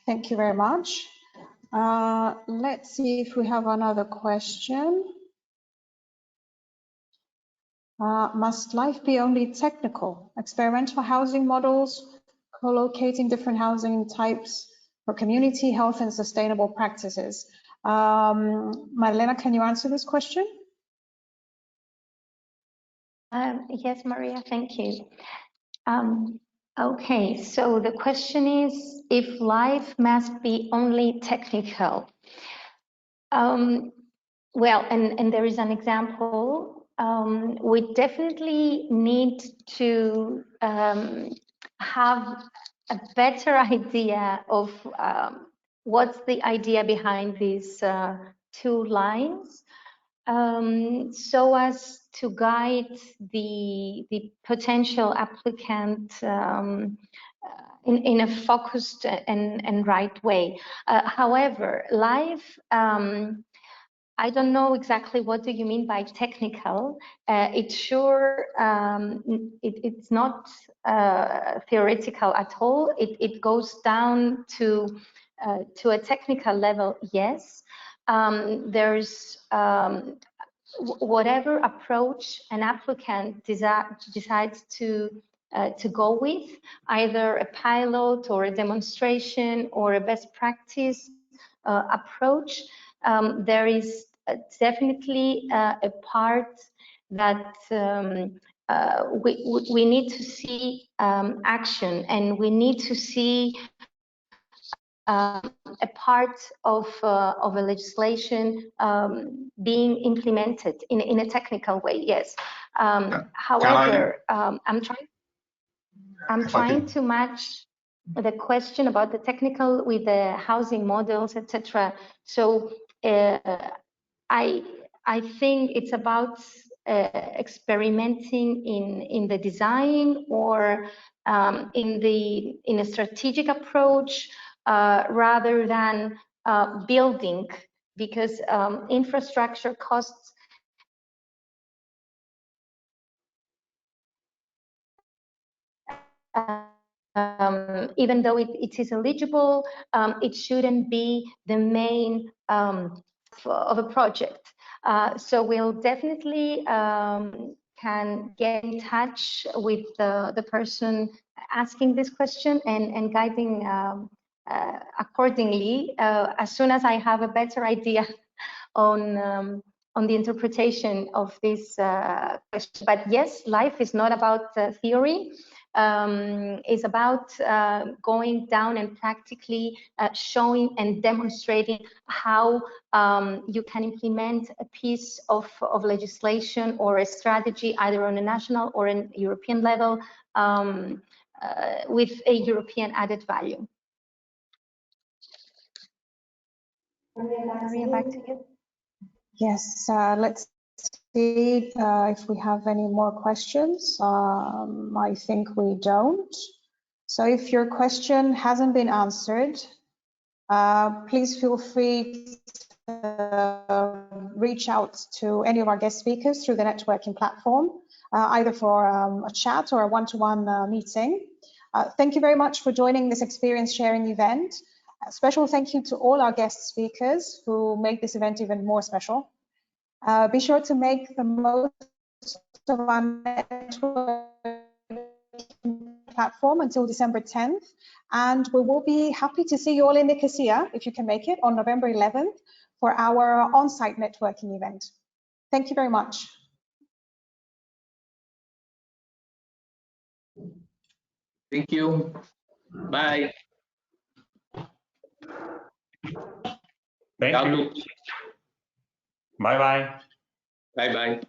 Thank you very much. Let's see if we have another question. Must life be only technical? Experimental housing models, co-locating different housing types for community health and sustainable practices. Marlena, can you answer this question? Yes, Maria, thank you. Okay, so the question is if life must be only technical. Well, and there is an example. We definitely need to have a better idea of what's the idea behind these two lines, so as to guide the potential applicant in a focused and right way. However, life, I don't know exactly what do you mean by technical. It's sure, it's not theoretical at all. It goes down to a technical level, yes. There's whatever approach an applicant decides to go with, either a pilot or a demonstration or a best practice approach. There is definitely a part that we need to see action, and we need to see a part of a legislation being implemented in a technical way. Yes. However, I'm trying to match the question about the technical with the housing models, etc. So I think it's about experimenting in the design or in a strategic approach rather than building, because infrastructure costs even though it is eligible, it shouldn't be the main of a project. So we'll definitely can get in touch with the person asking this question and guiding accordingly as soon as I have a better idea on the interpretation of this question. But yes, life is not about theory. Is about going down and practically showing and demonstrating how you can implement a piece of legislation or a strategy either on a national or an European level with a European added value. Maria, back to you. Yes, let's see if we have any more questions. I think we don't. So if your question hasn't been answered, please feel free to reach out to any of our guest speakers through the networking platform, either for a chat or a one-to-one meeting. Thank you very much for joining this experience sharing event. A special thank you to all our guest speakers who make this event even more special. Be sure to make the most of our networking platform until December 10th. And we will be happy to see you all in Nicosia, if you can make it, on November 11th for our on-site networking event. Thank you very much. Thank you. Bye. Thank you. Bye-bye. Bye-bye.